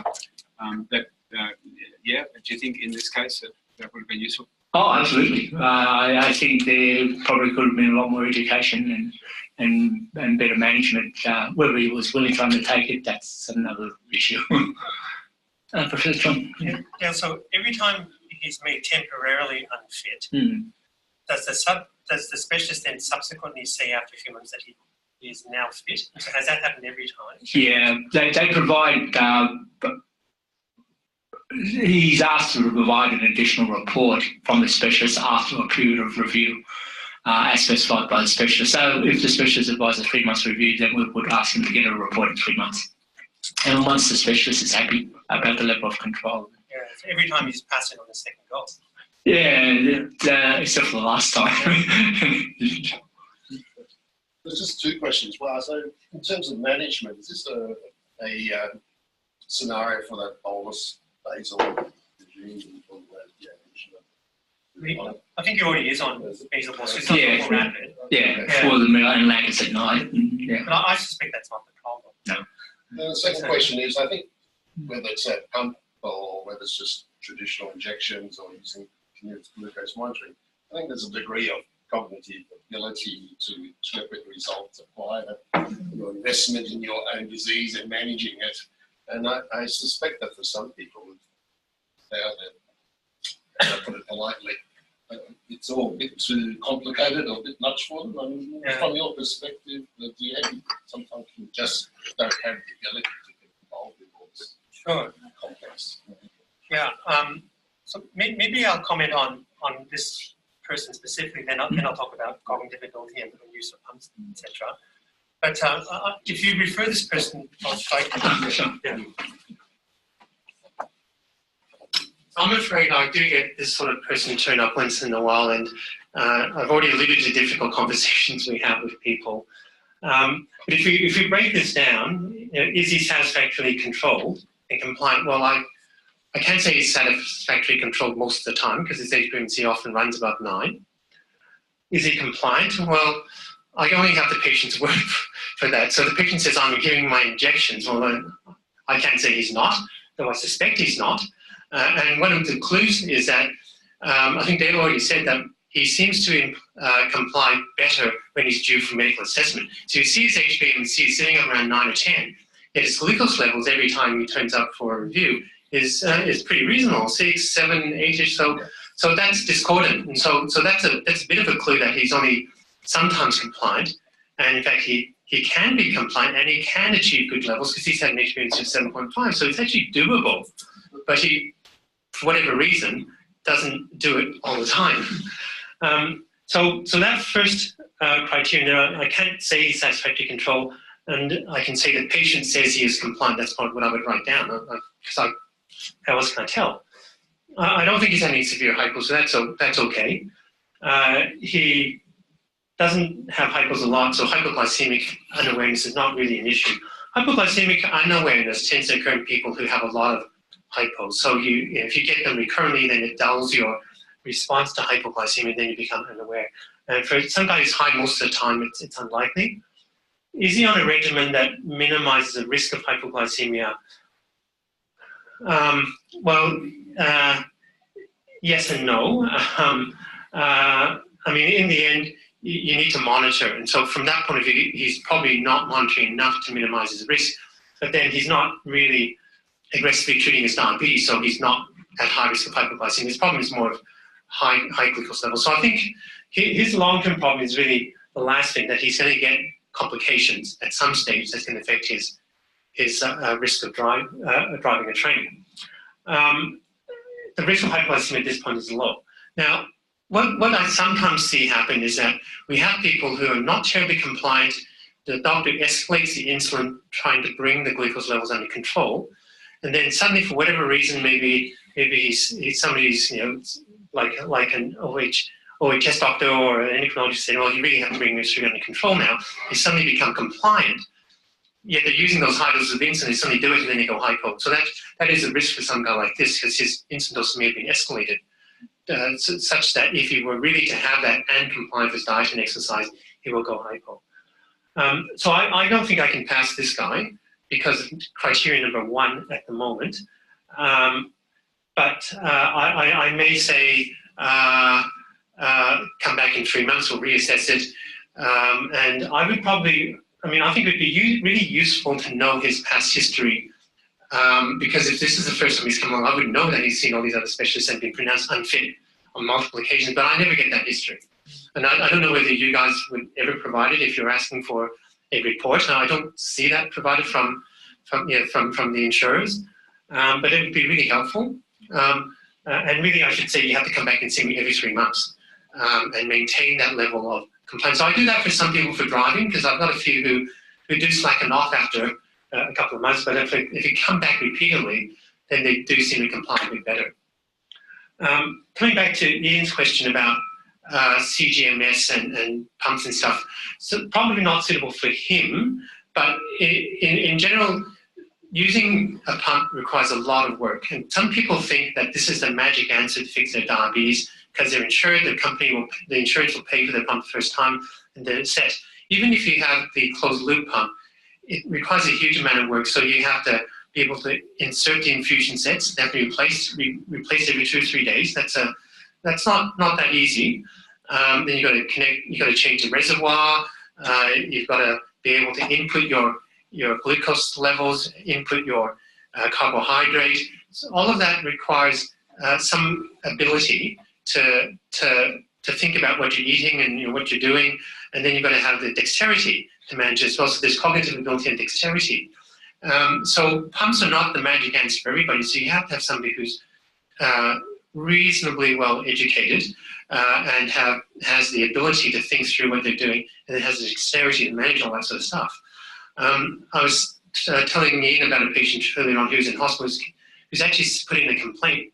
Speaker 2: you think in this case that would have been useful?
Speaker 10: Oh, absolutely. I think there probably could have been a lot more education and better management. Whether he was willing to undertake it, that's another issue. Professor John.
Speaker 5: Yeah, so every time he's made temporarily unfit, does the specialist then subsequently say after a few months that he is now fit? So has that happened every time?
Speaker 10: Yeah, they provide. He's asked to provide an additional report from the specialist after a period of review, as specified by the specialist. So if the specialist advises 3 months review, then we would ask him to get a report in 3 months. And once the specialist is happy about the level of control.
Speaker 5: Yeah, so every time he's passing on the second goal.
Speaker 10: Yeah, except for the last time.
Speaker 4: There's just two questions. Well, so in terms of management, is this a scenario for that bolus basal regime?
Speaker 5: I think he already is on basal bolus. It's not rapid.
Speaker 10: For the middle and Lantus at night.
Speaker 5: But I suspect that's not the problem.
Speaker 10: No.
Speaker 4: The second question is, I think whether it's a pump or whether it's just traditional injections or using continuous glucose monitoring, I think there's a degree of cognitive ability to interpret results, apply your investment in your own disease and managing it. And I suspect that for some people, put it politely, it's all a bit too complicated or a bit much for them. I mean, from your perspective, do you have sometimes you just don't have the ability to get involved in all this complex?
Speaker 5: Yeah. So maybe I'll comment on this person specifically. Then I'll talk about cognitive ability and the use of pumps, etc. But if you refer this person, I'm afraid I do get this sort of person turn up once in a while, and I've already alluded to difficult conversations we have with people. But if we break this down, is he satisfactorily controlled and compliant? Well, I can't say he's satisfactorily controlled most of the time because his HbA1c often runs about 9. Is he compliant? Well, I only have the patient's word for that. So the patient says, I'm giving my injections. Well, I can't say he's not, though I suspect he's not. And one of the clues is that I think Dale already said that he seems to comply better when he's due for medical assessment. So you see his HbA1c sitting up around 9 or 10, yet his glucose levels every time he turns up for a review is pretty reasonable, 6, 7, 8-ish. So that's discordant, and so that's a bit of a clue that he's only sometimes compliant, and in fact he can be compliant and he can achieve good levels because he's had an HbA1c of 7.5. So it's actually doable, but he, for whatever reason, doesn't do it all the time. So that first criterion there, I can't say he's satisfactory control, and I can say the patient says he is compliant. That's probably what I would write down, because how else can I tell? I don't think he's had any severe hypos, so that's okay. He doesn't have hypos a lot, so hypoglycemic unawareness is not really an issue. Hypoglycemic unawareness tends to occur in people who have a lot of hypos. So if you get them recurrently, then it dulls your response to hypoglycemia, then you become unaware. And for some guys who's high most of the time, it's unlikely. Is he on a regimen that minimizes the risk of hypoglycemia? Yes and no. I mean, in the end, you need to monitor. And so from that point of view, he's probably not monitoring enough to minimize his risk, but then he's not really aggressively treating his diabetes, so he's not at high risk of hypoglycemia. His problem is more of high glucose levels. So I think his long-term problem is really the last thing, that he's going to get complications at some stage that's going to affect his risk of driving a train. The risk of hypoglycemia at this point is low. Now, what I sometimes see happen is that we have people who are not terribly compliant. The doctor escalates the insulin, trying to bring the glucose levels under control, and then suddenly, for whatever reason, maybe he's somebody's, like an OHS doctor or an endocrinologist saying, well, you really have to bring this sugar under control now. They suddenly become compliant, yet they're using those high doses of insulin, they suddenly do it and then they go hypo. So that is a risk for some guy like this, because his insulin dose may have been escalated such that if he were really to have that and comply with his diet and exercise, he will go hypo. So I don't think I can pass this guy because of criteria number 1 at the moment. But I may say, come back in 3 months, we'll reassess it. And I would probably, I think it would be really useful to know his past history, because if this is the first time he's come along, I would know that he's seen all these other specialists and been pronounced unfit on multiple occasions, but I never get that history. And I don't know whether you guys would ever provide it if you're asking for a report. I don't see that provided from the insurers, but it would be really helpful. And really, I should say, you have to come back and see me every 3 months and maintain that level of compliance. So I do that for some people for driving, because I've got a few who do slacken off after a couple of months, but if you come back repeatedly, then they do seem to comply a bit better. Coming back to Ian's question about CGMS and pumps and stuff, so probably not suitable for him, but in general, using a pump requires a lot of work. And some people think that this is the magic answer to fix their diabetes because they're insured, the insurance will pay for their pump the first time, and then it's set. Even if you have the closed loop pump, it requires a huge amount of work. So you have to be able to insert the infusion sets. They have to be replaced every 2 or 3 days. That's not that easy. Then you've got to connect. You've got to change the reservoir. You've got to be able to input your glucose levels, input your carbohydrate. So all of that requires some ability to think about what you're eating and what you're doing, and then you've got to have the dexterity to manage it as well. So there's cognitive ability and dexterity. So pumps are not the magic answer for everybody. So you have to have somebody who's reasonably well educated and has the ability to think through what they're doing, and then has the dexterity to manage all that sort of stuff. I was telling Ian about a patient earlier on who was in hospital who's actually put in a complaint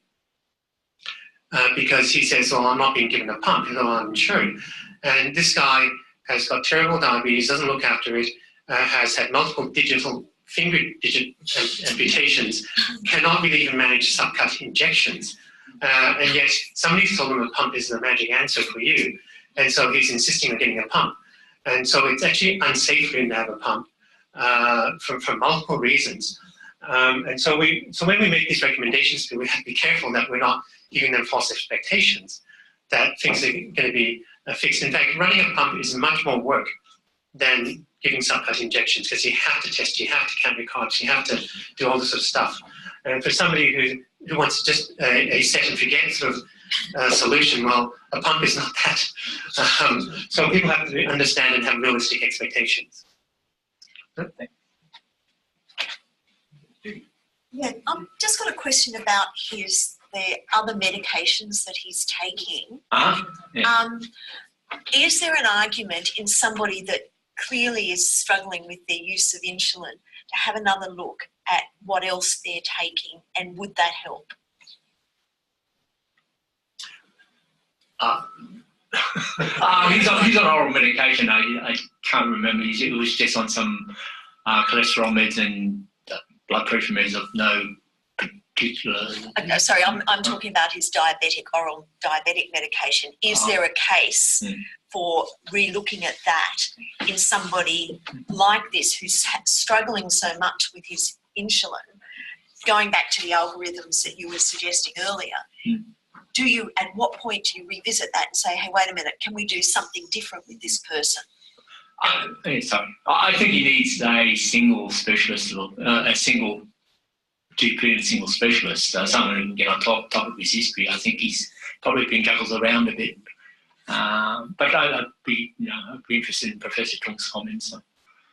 Speaker 5: because he says, well, I'm not being given a pump, even though I'm insured. And this guy has got terrible diabetes, doesn't look after it, has had multiple digital finger digit amputations cannot really even manage subcut injections. And yet somebody's told him a pump is the magic answer for you. And so he's insisting on getting a pump. And so it's actually unsafe for him to have a pump for multiple reasons. And so when we make these recommendations, we have to be careful that we're not giving them false expectations that things are going to be fixed. In fact, running a pump is much more work than giving subcut injections because you have to test, you have to count your carbs, you have to do all this sort of stuff. And for somebody who wants just a set and forget sort of solution, well, a pump is not that. So people have to understand and have realistic expectations.
Speaker 7: Yeah, I've just got a question about the other medications that he's taking.
Speaker 10: Yeah.
Speaker 7: Is there an argument in somebody that clearly is struggling with their use of insulin to have another look at what else they're taking, and would that help?
Speaker 10: He's on oral medication. I can't remember. It was just on some cholesterol meds and blood pressure meds of no particular.
Speaker 7: No, sorry, I'm talking about his oral diabetic medication. Is there a case for re-looking at that in somebody like this who's struggling so much with his insulin? Going back to the algorithms that you were suggesting earlier, at what point do you revisit that and say, hey, wait a minute, can we do something different with this person?
Speaker 10: I think he needs a single specialist, a single GP and a single specialist, someone who can get on top of his history. I think he's probably been juggled around a bit. But I'd be interested in Professor Trunk's comments. So.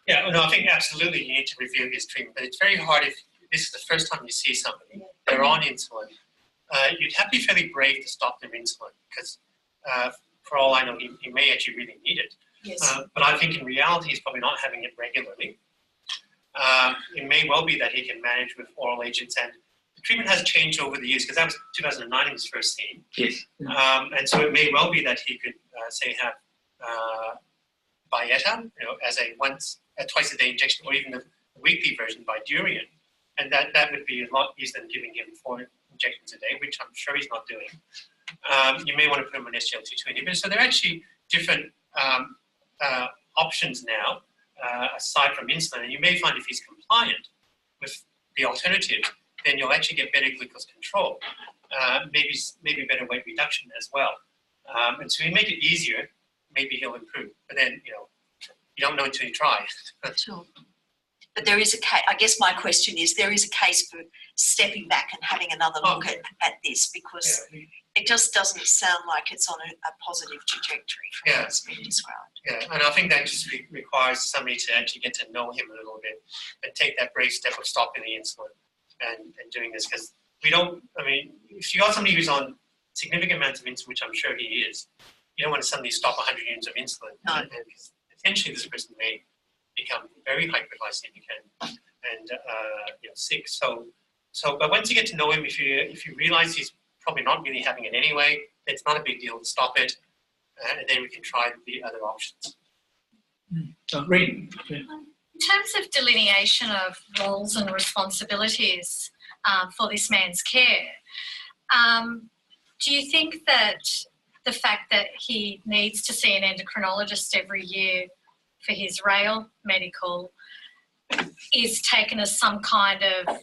Speaker 5: Yeah, no, I think absolutely you need to review his treatment, but it's very hard if this is the first time you see somebody, they're on insulin. You'd have to be fairly brave to stop their insulin because for all I know, he may actually really need it.
Speaker 7: Yes.
Speaker 5: But I think in reality, he's probably not having it regularly. It may well be that he can manage with oral agents, and the treatment has changed over the years because that was 2009 he was first seen.
Speaker 10: Yes.
Speaker 5: And so it may well be that he could, say, have Byetta, as a twice a day injection, or even the weekly version Bydureon, and that would be a lot easier than giving him 4 injections a day, which I'm sure he's not doing. You may want to put him on SGLT2 inhibitors. So there are actually different options now, aside from insulin, and you may find if he's compliant with the alternative, then you'll actually get better glucose control, maybe better weight reduction as well. And so you make it easier, maybe he'll improve. But then, you don't know until you try.
Speaker 7: Sure. But there is a case, I guess my question is, there is a case for stepping back and having another look at this, because it just doesn't sound like it's on a positive trajectory from what's been described.
Speaker 5: Yeah, and I think that just requires somebody to actually get to know him a little bit and take that brave step of stopping the insulin and doing this, because if you got somebody who's on significant amounts of insulin, which I'm sure he is, you don't want to suddenly stop 100 units of insulin.
Speaker 7: No.
Speaker 5: And potentially this person may become very hyperglycemic and sick. So, but once you get to know him, if you realize he's probably not really having it anyway, it's not a big deal to stop it, and then we can try the other options.
Speaker 10: Read. Yeah.
Speaker 8: In terms of delineation of roles and responsibilities for this man's care, do you think that the fact that he needs to see an endocrinologist every year for his rail medical is taken as some kind of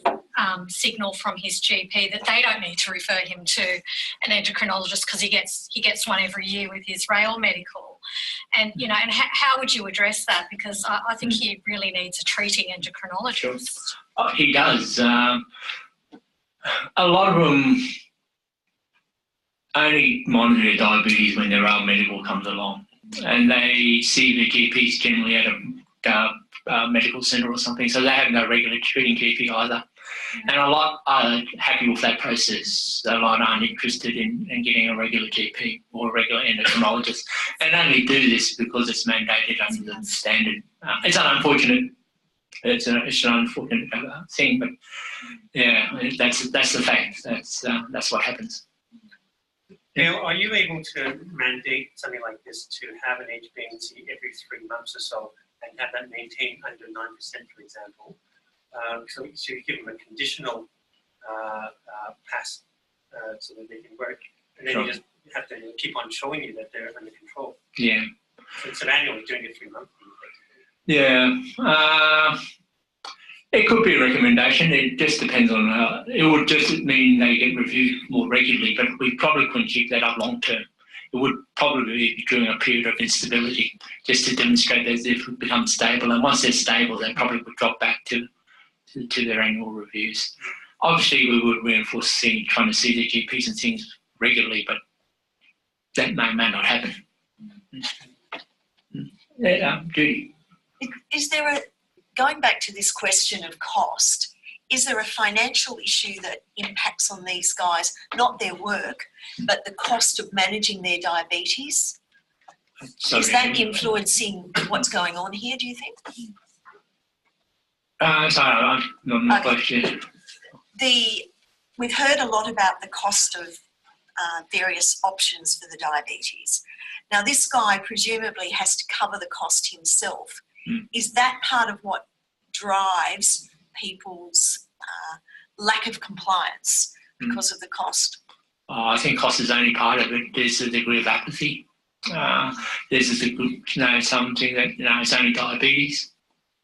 Speaker 8: signal from his GP that they don't need to refer him to an endocrinologist because he gets one every year with his rail medical? And and how would you address that? Because I think he really needs a treating endocrinologist.
Speaker 10: Oh, he does. A lot of them only monitor their diabetes when their rail medical comes along, and they see the GPs generally at a medical centre or something, so they have no regular treating GP either. And a lot are happy with that process. A lot aren't interested in getting a regular GP or a regular endocrinologist, and only do this because it's mandated under the standard. It's unfortunate. It's an unfortunate thing, but yeah, that's the fact. That's what happens.
Speaker 5: Now, are you able to mandate something like this to have an HbA1c every 3 months or so and have that maintained under 9%, for example? So you give them a conditional pass so that they can work, and then you just have to keep on showing you that they're under control.
Speaker 10: Yeah.
Speaker 5: So it's an annual, doing it 3 months.
Speaker 10: Yeah. It could be a recommendation. It just depends on how. It would just mean they get reviewed more regularly, but we probably couldn't keep that up long term. It would probably be during a period of instability, just to demonstrate that they've become stable. And once they're stable, they probably would drop back to their annual reviews. Obviously, we would reinforce trying to see the GPs and things regularly, but that may not happen. Judy.
Speaker 7: Is there going back to this question of cost, is there a financial issue that impacts on these guys, not their work, but the cost of managing their diabetes? Is that influencing what's going on here, do you think?
Speaker 10: Sorry, I'm not quite sure.
Speaker 7: We've heard a lot about the cost of various options for the diabetes. Now, this guy presumably has to cover the cost himself. Is that part of what drives people's lack of compliance because of the cost?
Speaker 10: I think cost is only part of it. There's a degree of apathy. There's a degree, something that it's only diabetes.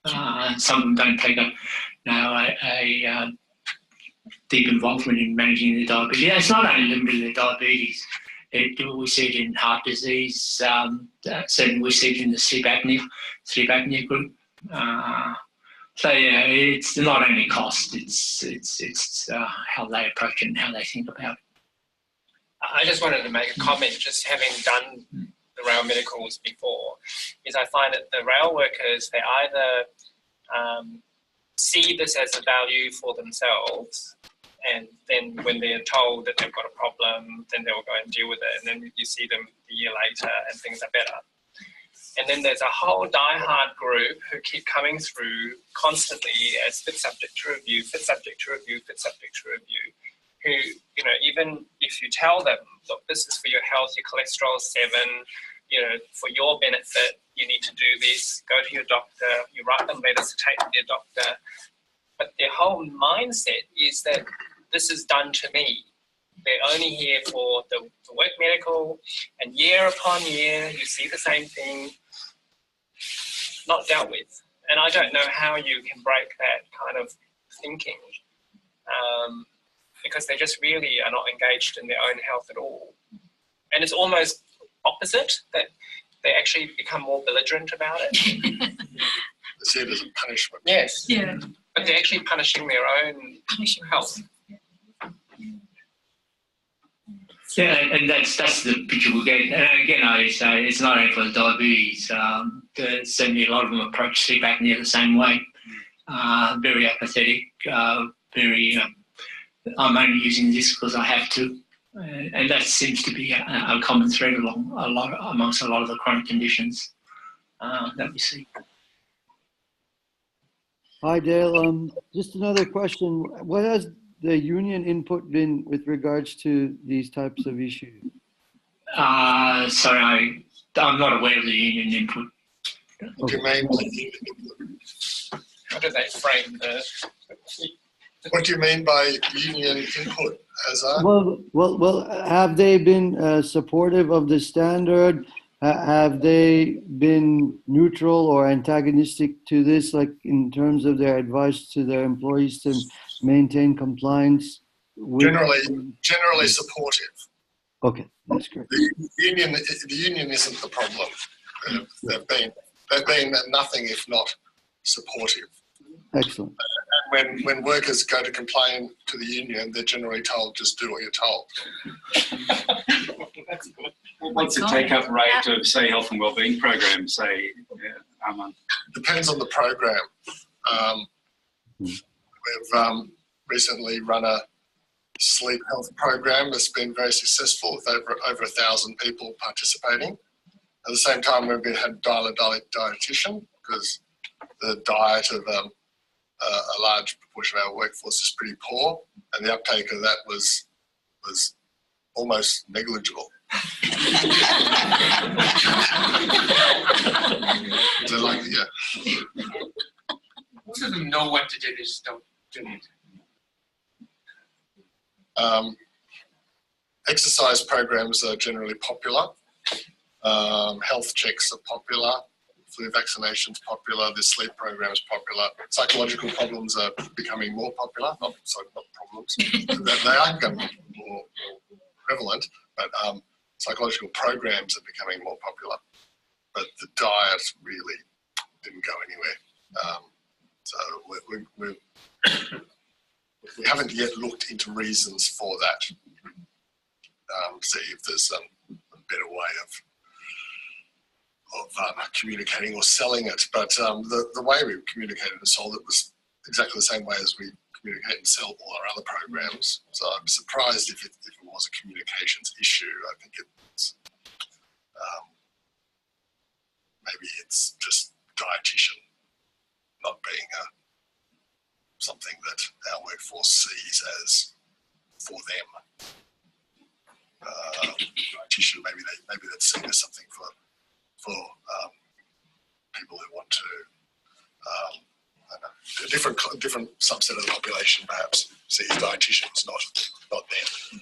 Speaker 10: Some of them don't take a deep involvement in managing their diabetes. Yeah, it's not only limited to their diabetes. We see it in heart disease. Certainly we see it in the sleep apnea group. So yeah, it's not only cost. It's how they approach it and how they think about it.
Speaker 9: I just wanted to make a comment, just having done the rail medicals before, is I find that the rail workers, they either see this as a value for themselves, and then when they're told that they've got a problem, then they'll go and deal with it, and then you see them a year later and things are better. And then there's a whole die-hard group who keep coming through constantly as fit subject to review, fit subject to review, fit subject to review, who, even if you tell them, look, this is for your health, your cholesterol's 7, for your benefit, you need to do this, go to your doctor, you write them letters to take to their doctor. But their whole mindset is that this is done to me. They're only here for the work medical, and year upon year, you see the same thing, not dealt with. And I don't know how you can break that kind of thinking, because they just really are not engaged in their own health at all. And it's almost opposite, that they actually become more belligerent about it.
Speaker 4: They see it as a punishment.
Speaker 9: Yes.
Speaker 8: Yeah.
Speaker 9: But they're actually punishing their own health.
Speaker 10: Yeah, and that's the picture we get. And again, I say it's not only for the diabetes. Certainly, a lot of them approach sleep apnea the same way. Very apathetic. Very. I'm only using this because I have to, and that seems to be a common thread amongst a lot of the chronic conditions that we see.
Speaker 12: Hi, Dale. Just another question. What has the union input been with regards to these types of issues?
Speaker 10: Sorry, I'm not aware of the union input.
Speaker 4: What do you mean?
Speaker 9: How do they frame the...
Speaker 4: What do you mean by union input?
Speaker 12: Well, have they been supportive of the standard? Have they been neutral or antagonistic to this, like in terms of their advice to their employees to maintain compliance?
Speaker 4: Generally supportive.
Speaker 12: Okay, that's great.
Speaker 4: The union isn't the problem. They've been nothing if not supportive.
Speaker 12: Excellent.
Speaker 4: When workers go to complain to the union, they're generally told, just do what you're told.
Speaker 9: That's good.
Speaker 2: What's the take-up rate of, say, health and wellbeing programs, say, a month?
Speaker 4: Depends on the program. We've recently run a sleep health program that's been very successful with over 1,000 people participating. At the same time, we've had dietitian, because the diet of a large proportion of our workforce is pretty poor, and the uptake of that was almost negligible.
Speaker 11: Most of them know what to do, they just don't do it.
Speaker 4: Exercise programs are generally popular. Health checks are popular. Flu vaccinations popular. The sleep program is popular. Psychological problems are becoming more popular. Not problems. They are becoming more prevalent, but psychological programs are becoming more popular. But the diet really didn't go anywhere. So we haven't yet looked into reasons for that. See if there's a better way of communicating or selling it. But the way we communicated and sold it was exactly the same way as we communicate and sell all our other programs. So I'm surprised if it was a communications issue. I think it's maybe it's just dietitian not being something that our workforce sees as for them. Dietitian, maybe that's seen as something for people who want to a different subset of the population perhaps sees dietitians, not them.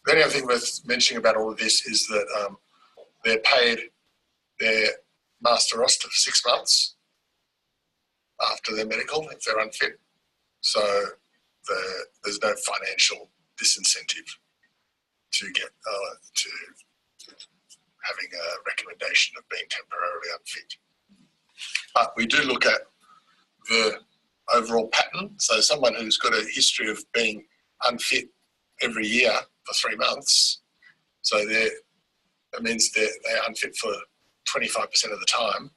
Speaker 4: The only other thing worth mentioning about all of this is that they're paid their master roster for 6 months after their medical if they're unfit. So there's no financial disincentive to get to having a recommendation of being temporarily unfit. But we do look at the overall pattern. So someone who's got a history of being unfit every year for 3 months, so that means they're unfit for 25% of the time,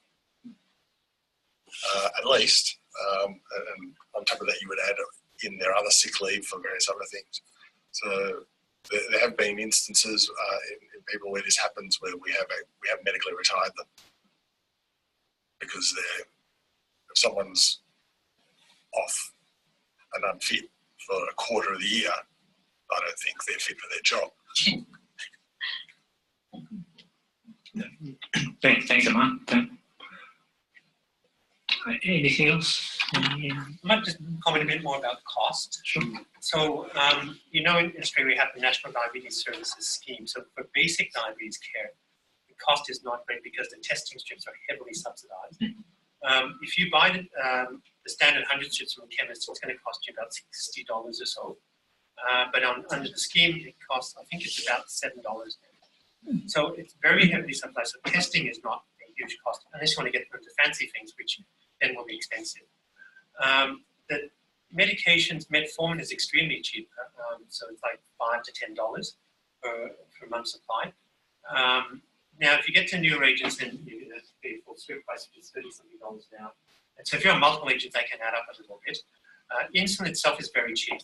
Speaker 4: at least. And on top of that, you would add in their other sick leave for various other things. So there have been instances in people where this happens, where we have medically retired them because if someone's off and unfit for a quarter of the year, I don't think they're fit for their job.
Speaker 10: Thanks, Amar. Anything else?
Speaker 5: I might just comment a bit more about cost.
Speaker 10: Sure.
Speaker 5: So, in Australia we have the National Diabetes Services Scheme. So for basic diabetes care, the cost is not great because the testing strips are heavily subsidised. If you buy the standard 100 strips from a chemist, it's going to cost you about $60 or so. But under the scheme, it costs, I think it's about $7 now. So it's very heavily subsidised. So testing is not a huge cost, unless you want to get into fancy things, which then will be expensive. The medications, metformin is extremely cheap, so it's like $5 to $10 for a month's supply. Now, if you get to newer agents, then you're going to pay full script price, which is $30-something now. And so if you're on multiple agents, they can add up a little bit. Insulin itself is very cheap,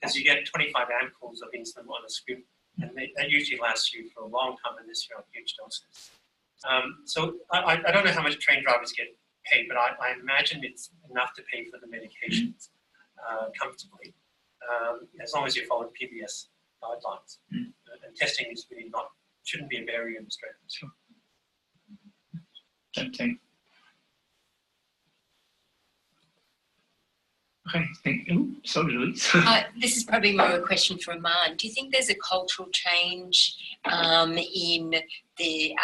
Speaker 5: as you get 25 ampoules of insulin on a script, and that usually lasts you for a long time unless you're on huge doses. So I don't know how much train drivers get paid, but I imagine it's enough to pay for the medications comfortably, as long as you follow PBS guidelines. And testing is really shouldn't be a barrier in Australia.
Speaker 10: Sure. Thank. Okay, thank you. Sorry, Louise.
Speaker 6: This is probably more a question for Aman. Do you think there's a cultural change in the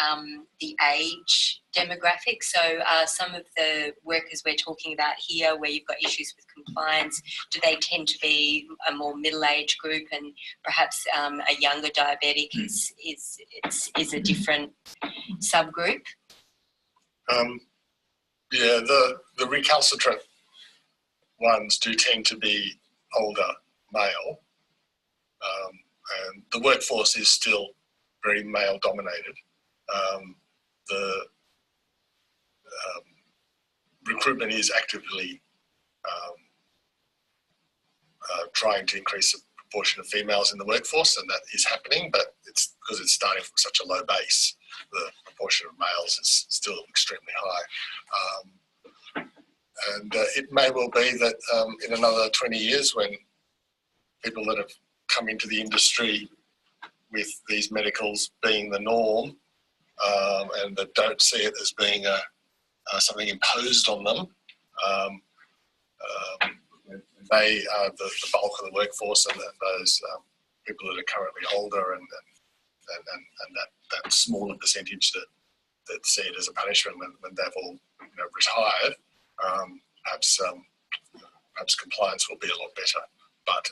Speaker 6: age demographic? So some of the workers we're talking about here, where you've got issues with compliance, do they tend to be a more middle-aged group, and perhaps a younger diabetic is a different subgroup?
Speaker 4: Yeah, the recalcitrant ones do tend to be older male, and the workforce is still very male dominated. The recruitment is actively trying to increase the proportion of females in the workforce, and that is happening, but it's because it's starting from such a low base. The proportion of males is still extremely high. And it may well be that in another 20 years, when people that have come into the industry with these medicals being the norm, and that don't see it as being something imposed on them. They are the bulk of the workforce, and those people that are currently older and that smaller percentage that see it as a punishment when they've all retired, perhaps compliance will be a lot better. But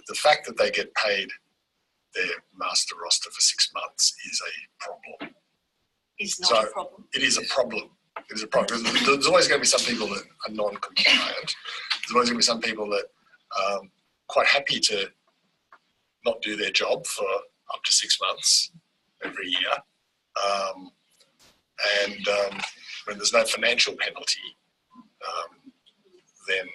Speaker 4: the fact that they get paid their master roster for 6 months is a problem.
Speaker 7: Is not a problem.
Speaker 4: It is a problem. It is a problem. There's always going to be some people that are non-compliant. There's always going to be some people that are quite happy to not do their job for up to 6 months every year. When there's no financial penalty, then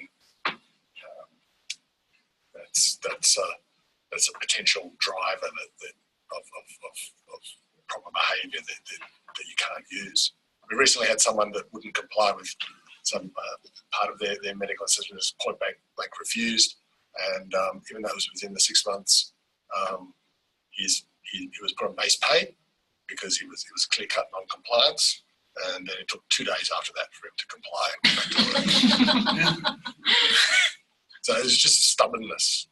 Speaker 4: that's a potential driver of proper behaviour that you can't use. We recently had someone that wouldn't comply with some part of their medical assessment, was point blank refused, and even though it was within the 6 months, he was put on base pay because he was clear-cut non-compliance, and then it took 2 days after that for him to comply. So it was just stubbornness.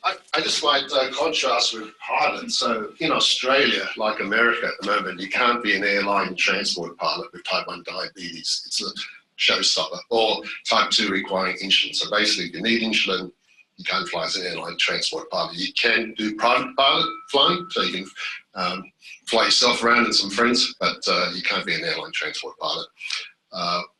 Speaker 4: I just might contrast with pilots. So in Australia, like America at the moment, you can't be an airline transport pilot with type 1 diabetes. It's a showstopper. Or type 2 requiring insulin. So basically, if you need insulin, you can't fly as an airline transport pilot. You can do private pilot flying, so you can fly yourself around and some friends, but you can't be an airline transport pilot.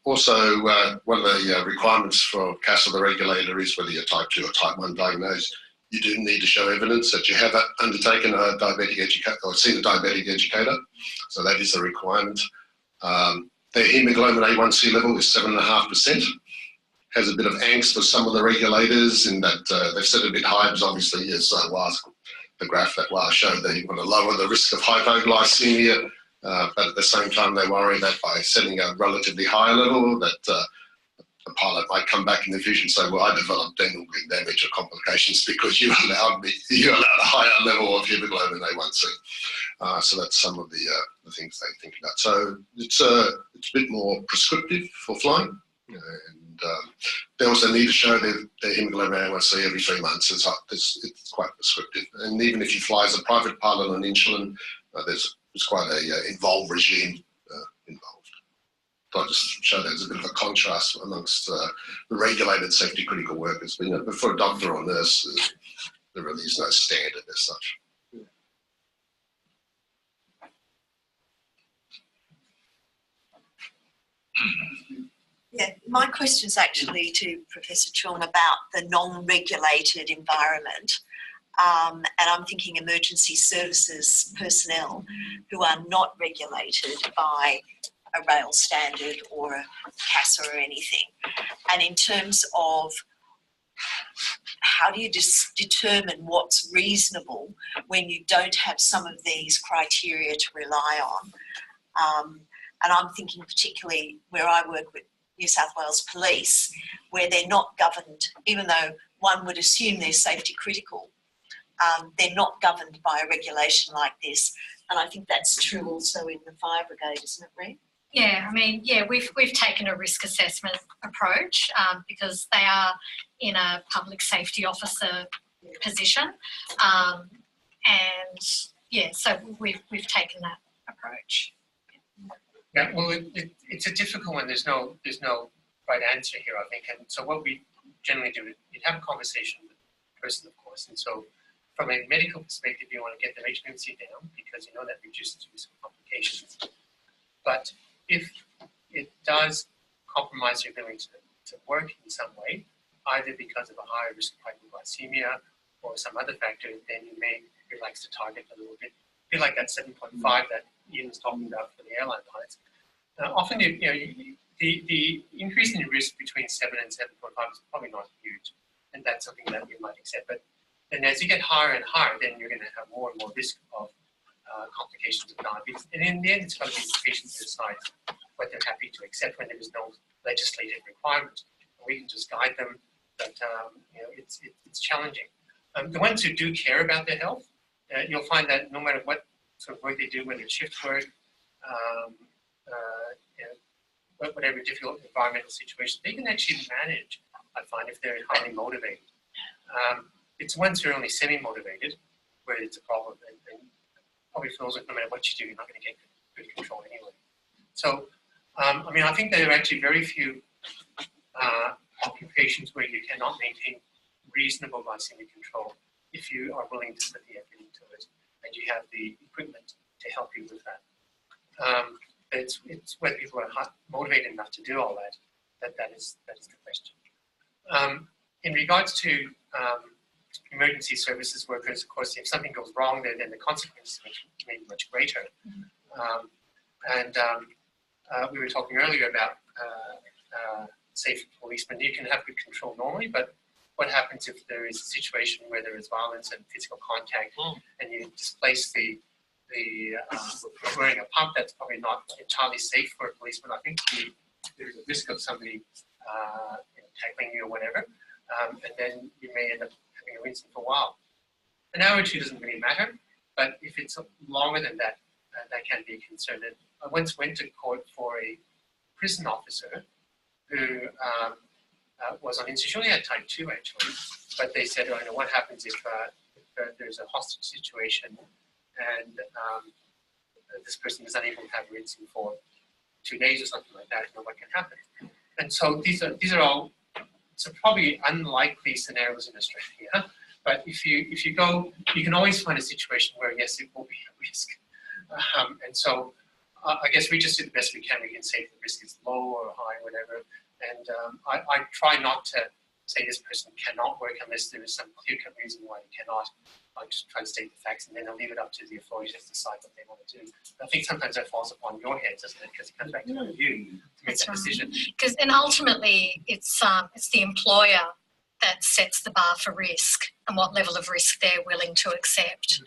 Speaker 4: Also, one of the requirements for CASA, the regulator, is whether you're type 2 or type 1 diagnosed, you do need to show evidence that you have undertaken a diabetic educator or seen a diabetic educator. So that is a requirement. Their hemoglobin A1C level is 7.5%. Has a bit of angst for some of the regulators in that they've set it a bit high, because obviously, as the graph that Lars showed, they want to lower the risk of hypoglycemia. But at the same time, they worry that by setting a relatively high level, that the pilot might come back in the future and say, well, I developed dental damage or complications because you allowed a higher level of hemoglobin A1C. So that's some of the things they think about. So it's a bit more prescriptive for flying. And they also need to show their hemoglobin A1C every 3 months. It's quite prescriptive. And even if you fly as a private pilot on insulin, there's quite a involved regime involved. So I'll just show that there's a bit of a contrast amongst the regulated safety critical workers. But for a doctor or nurse, there really is no standard as such.
Speaker 7: Yeah, my question is actually to Professor Chong about the non-regulated environment. And I'm thinking emergency services personnel who are not regulated by a rail standard or a CASA or anything. And in terms of how do you determine what's reasonable when you don't have some of these criteria to rely on? And I'm thinking particularly where I work with New South Wales Police, where they're not governed, even though one would assume they're safety critical, they're not governed by a regulation like this. And I think that's true also in the fire brigade, isn't it, Ree?
Speaker 8: Yeah, I mean, yeah, we've taken a risk assessment approach because they are in a public safety officer position, and yeah, so we've taken that approach.
Speaker 5: Yeah, well, it's a difficult one. There's no right answer here, I think. And so what we generally do is you have a conversation with the person, of course. And so from a medical perspective, you want to get their HbA1c down because you know that reduces risk of complications. But if it does compromise your ability to work in some way, either because of a higher risk of hypoglycemia or some other factor, then you may relax the target a little bit. I feel like that 7.5 that Ian was talking about for the airline pilots. Often, the increase in risk between 7 and 7.5 is probably not huge, and that's something that we might accept. But then as you get higher and higher, then you're going to have more and more risk of complications of diabetes. And in the end, it's going to be the patient to decide what they're happy to accept when there is no legislative requirement. And we can just guide them, but it's challenging. The ones who do care about their health, you'll find that no matter what sort of work they do, whether it's shift work, whatever difficult environmental situation, they can actually manage, I find, if they're highly motivated. It's ones who are only semi-motivated where it's a problem, and probably feels like no matter what you do, you're not going to get good control anyway. So, I think there are actually very few occupations where you cannot maintain reasonable glycemic control if you are willing to put the effort into it and you have the equipment to help you with that. It's whether people are motivated enough to do all that is the question. In regards to emergency services workers, of course, if something goes wrong, then the consequences may be much greater. We were talking earlier about safe policemen. You can have good control normally, but what happens if there is a situation where there is violence and physical contact, and you displace wearing a pump that's probably not entirely safe for a policeman? I think there's a risk of somebody tackling you or whatever, and then you may end up having a incident for a while. An hour or two doesn't really matter, but if it's longer than that, that can be a concern. And I once went to court for a prison officer who was on insulin. She only had type 2 actually, but they said, what happens if there's a hostage situation and this person is unable to have insulin for 2 days or something like that, what can happen? And so these are all probably unlikely scenarios in Australia. But if you go, you can always find a situation where yes, it will be a risk. And so I guess we just do the best we can. We can say if the risk is low or high, whatever. And I try not to say this person cannot work unless there is some clear-cut reason why he cannot. I just try to state the facts, and then I'll leave it up to the authorities to decide what they want to do. I think sometimes that falls upon your head, doesn't it? Because it comes back to you to make that decision.
Speaker 8: And ultimately, it's the employer that sets the bar for risk and what level of risk they're willing to accept.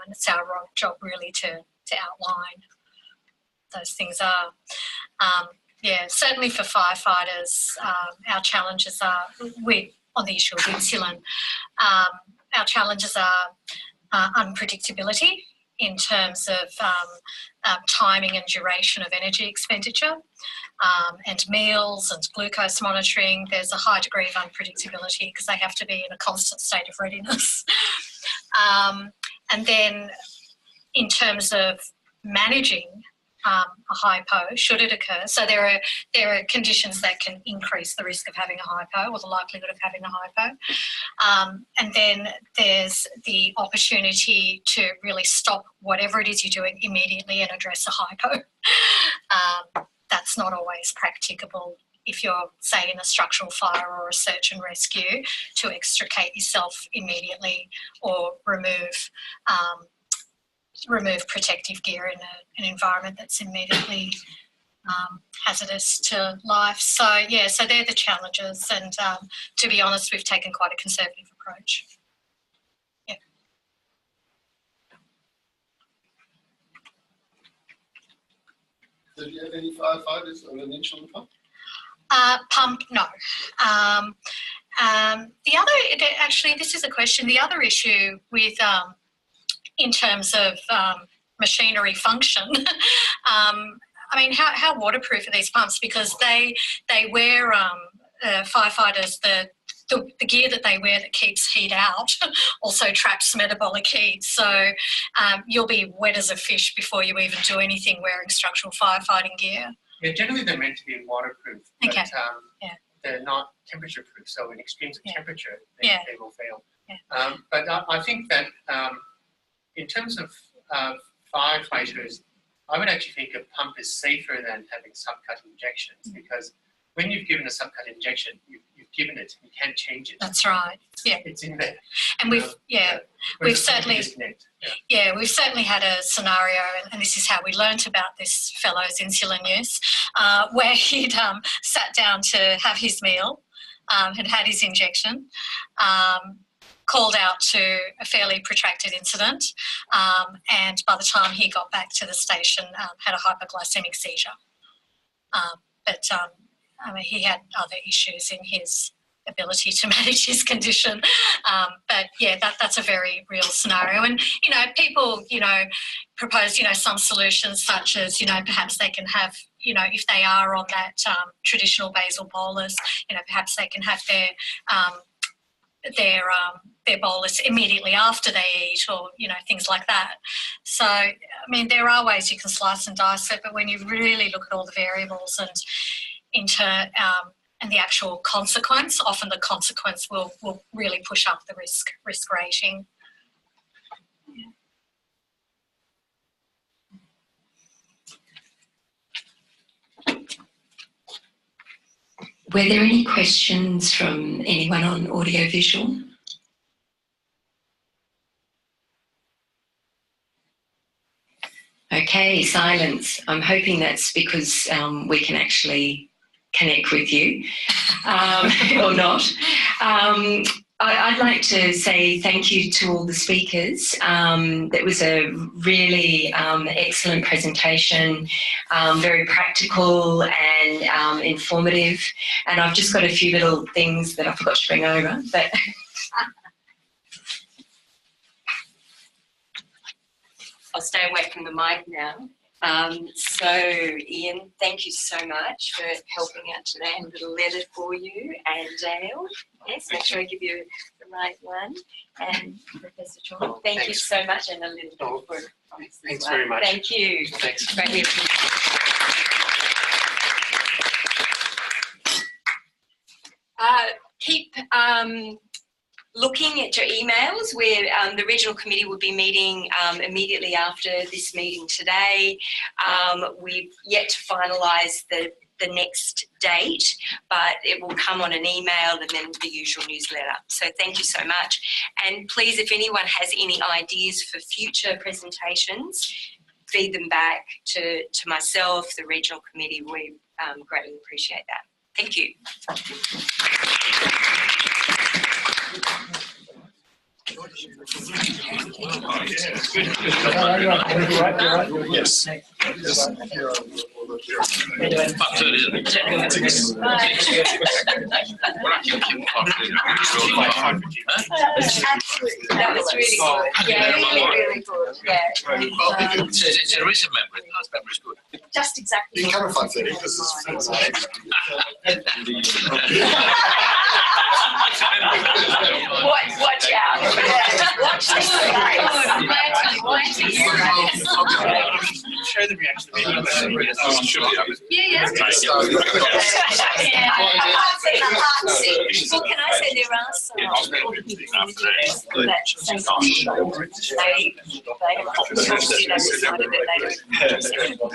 Speaker 8: And it's our job really to outline those things are. Certainly for firefighters, our challenges are, on the issue of insulin, our challenges are unpredictability in terms of timing and duration of energy expenditure, and meals and glucose monitoring. There's a high degree of unpredictability because they have to be in a constant state of readiness. And then in terms of managing a hypo, should it occur, so there are conditions that can increase the risk of having a hypo or the likelihood of having a hypo. And then there's the opportunity to really stop whatever it is you're doing immediately and address a hypo. That's not always practicable if you're, say, in a structural fire or a search and rescue, to extricate yourself immediately or remove protective gear in an environment that's immediately hazardous to life. So they're the challenges, and to be honest, we've taken quite a conservative approach. Yeah.
Speaker 4: Do you have any firefighters on an insulin pump?
Speaker 8: Pump, no. The other, actually, this is a question. The other issue with in terms of machinery function, how waterproof are these pumps? Because they wear, firefighters, the gear that they wear that keeps heat out also traps metabolic heat. So you'll be wet as a fish before you even do anything wearing structural firefighting gear.
Speaker 5: Yeah, generally they're meant to be waterproof, but
Speaker 8: okay.
Speaker 5: They're not temperature proof. So in extremes of temperature, they will fail.
Speaker 8: Yeah.
Speaker 5: But I think that in terms of firefighters, I would actually think a pump is safer than having subcut injections, because when you've given a subcut injection, you've given it. You can't change it.
Speaker 8: That's right. Yeah,
Speaker 5: it's in there.
Speaker 8: And we've certainly we've certainly had a scenario, and this is how we learnt about this fellow's insulin use, where he'd sat down to have his meal, had his injection. Called out to a fairly protracted incident, and by the time he got back to the station, had a hypoglycemic seizure. But he had other issues in his ability to manage his condition. But yeah, that's a very real scenario. And, people, propose, some solutions such as, perhaps they can have, if they are on that traditional basal bolus, perhaps they can have their bolus immediately after they eat, or things like that. So I mean, there are ways you can slice and dice it, but when you really look at all the variables and and the actual consequence, often the consequence will really push up the risk rating.
Speaker 3: Were there any questions from anyone on audio-visual? Okay, silence. I'm hoping that's because we can actually connect with you, or not. I'd like to say thank you to all the speakers. That was a really excellent presentation, very practical and informative. And I've just got a few little things that I forgot to bring over, but
Speaker 6: I'll stay away from the mic now. So Ian, thank you so much for helping out today, and a little letter for you, and Dale. Yes, make sure I give you the right one. And Professor Chong, thank you so much, and a little bit for
Speaker 5: Thanks very much.
Speaker 6: Thank you.
Speaker 5: Thanks.
Speaker 6: Great. Keep looking at your emails. Where the regional committee will be meeting immediately after this meeting today. We've yet to finalise the next date, but it will come on an email and then the usual newsletter. So thank you so much. And please, if anyone has any ideas for future presentations, feed them back to myself, the regional committee. We greatly appreciate that. Thank you.
Speaker 4: Yes.
Speaker 6: That was really good. Yeah, really good. Yeah.
Speaker 1: It's a recent memory. The last memory is good.
Speaker 6: Just exactly.
Speaker 4: You come at 5:30 because it's
Speaker 6: Watch out. Watch this space.
Speaker 11: Show the reaction.
Speaker 6: Yeah. I can't say the hard seat. Well, can I say there are some that say they have decided that they don't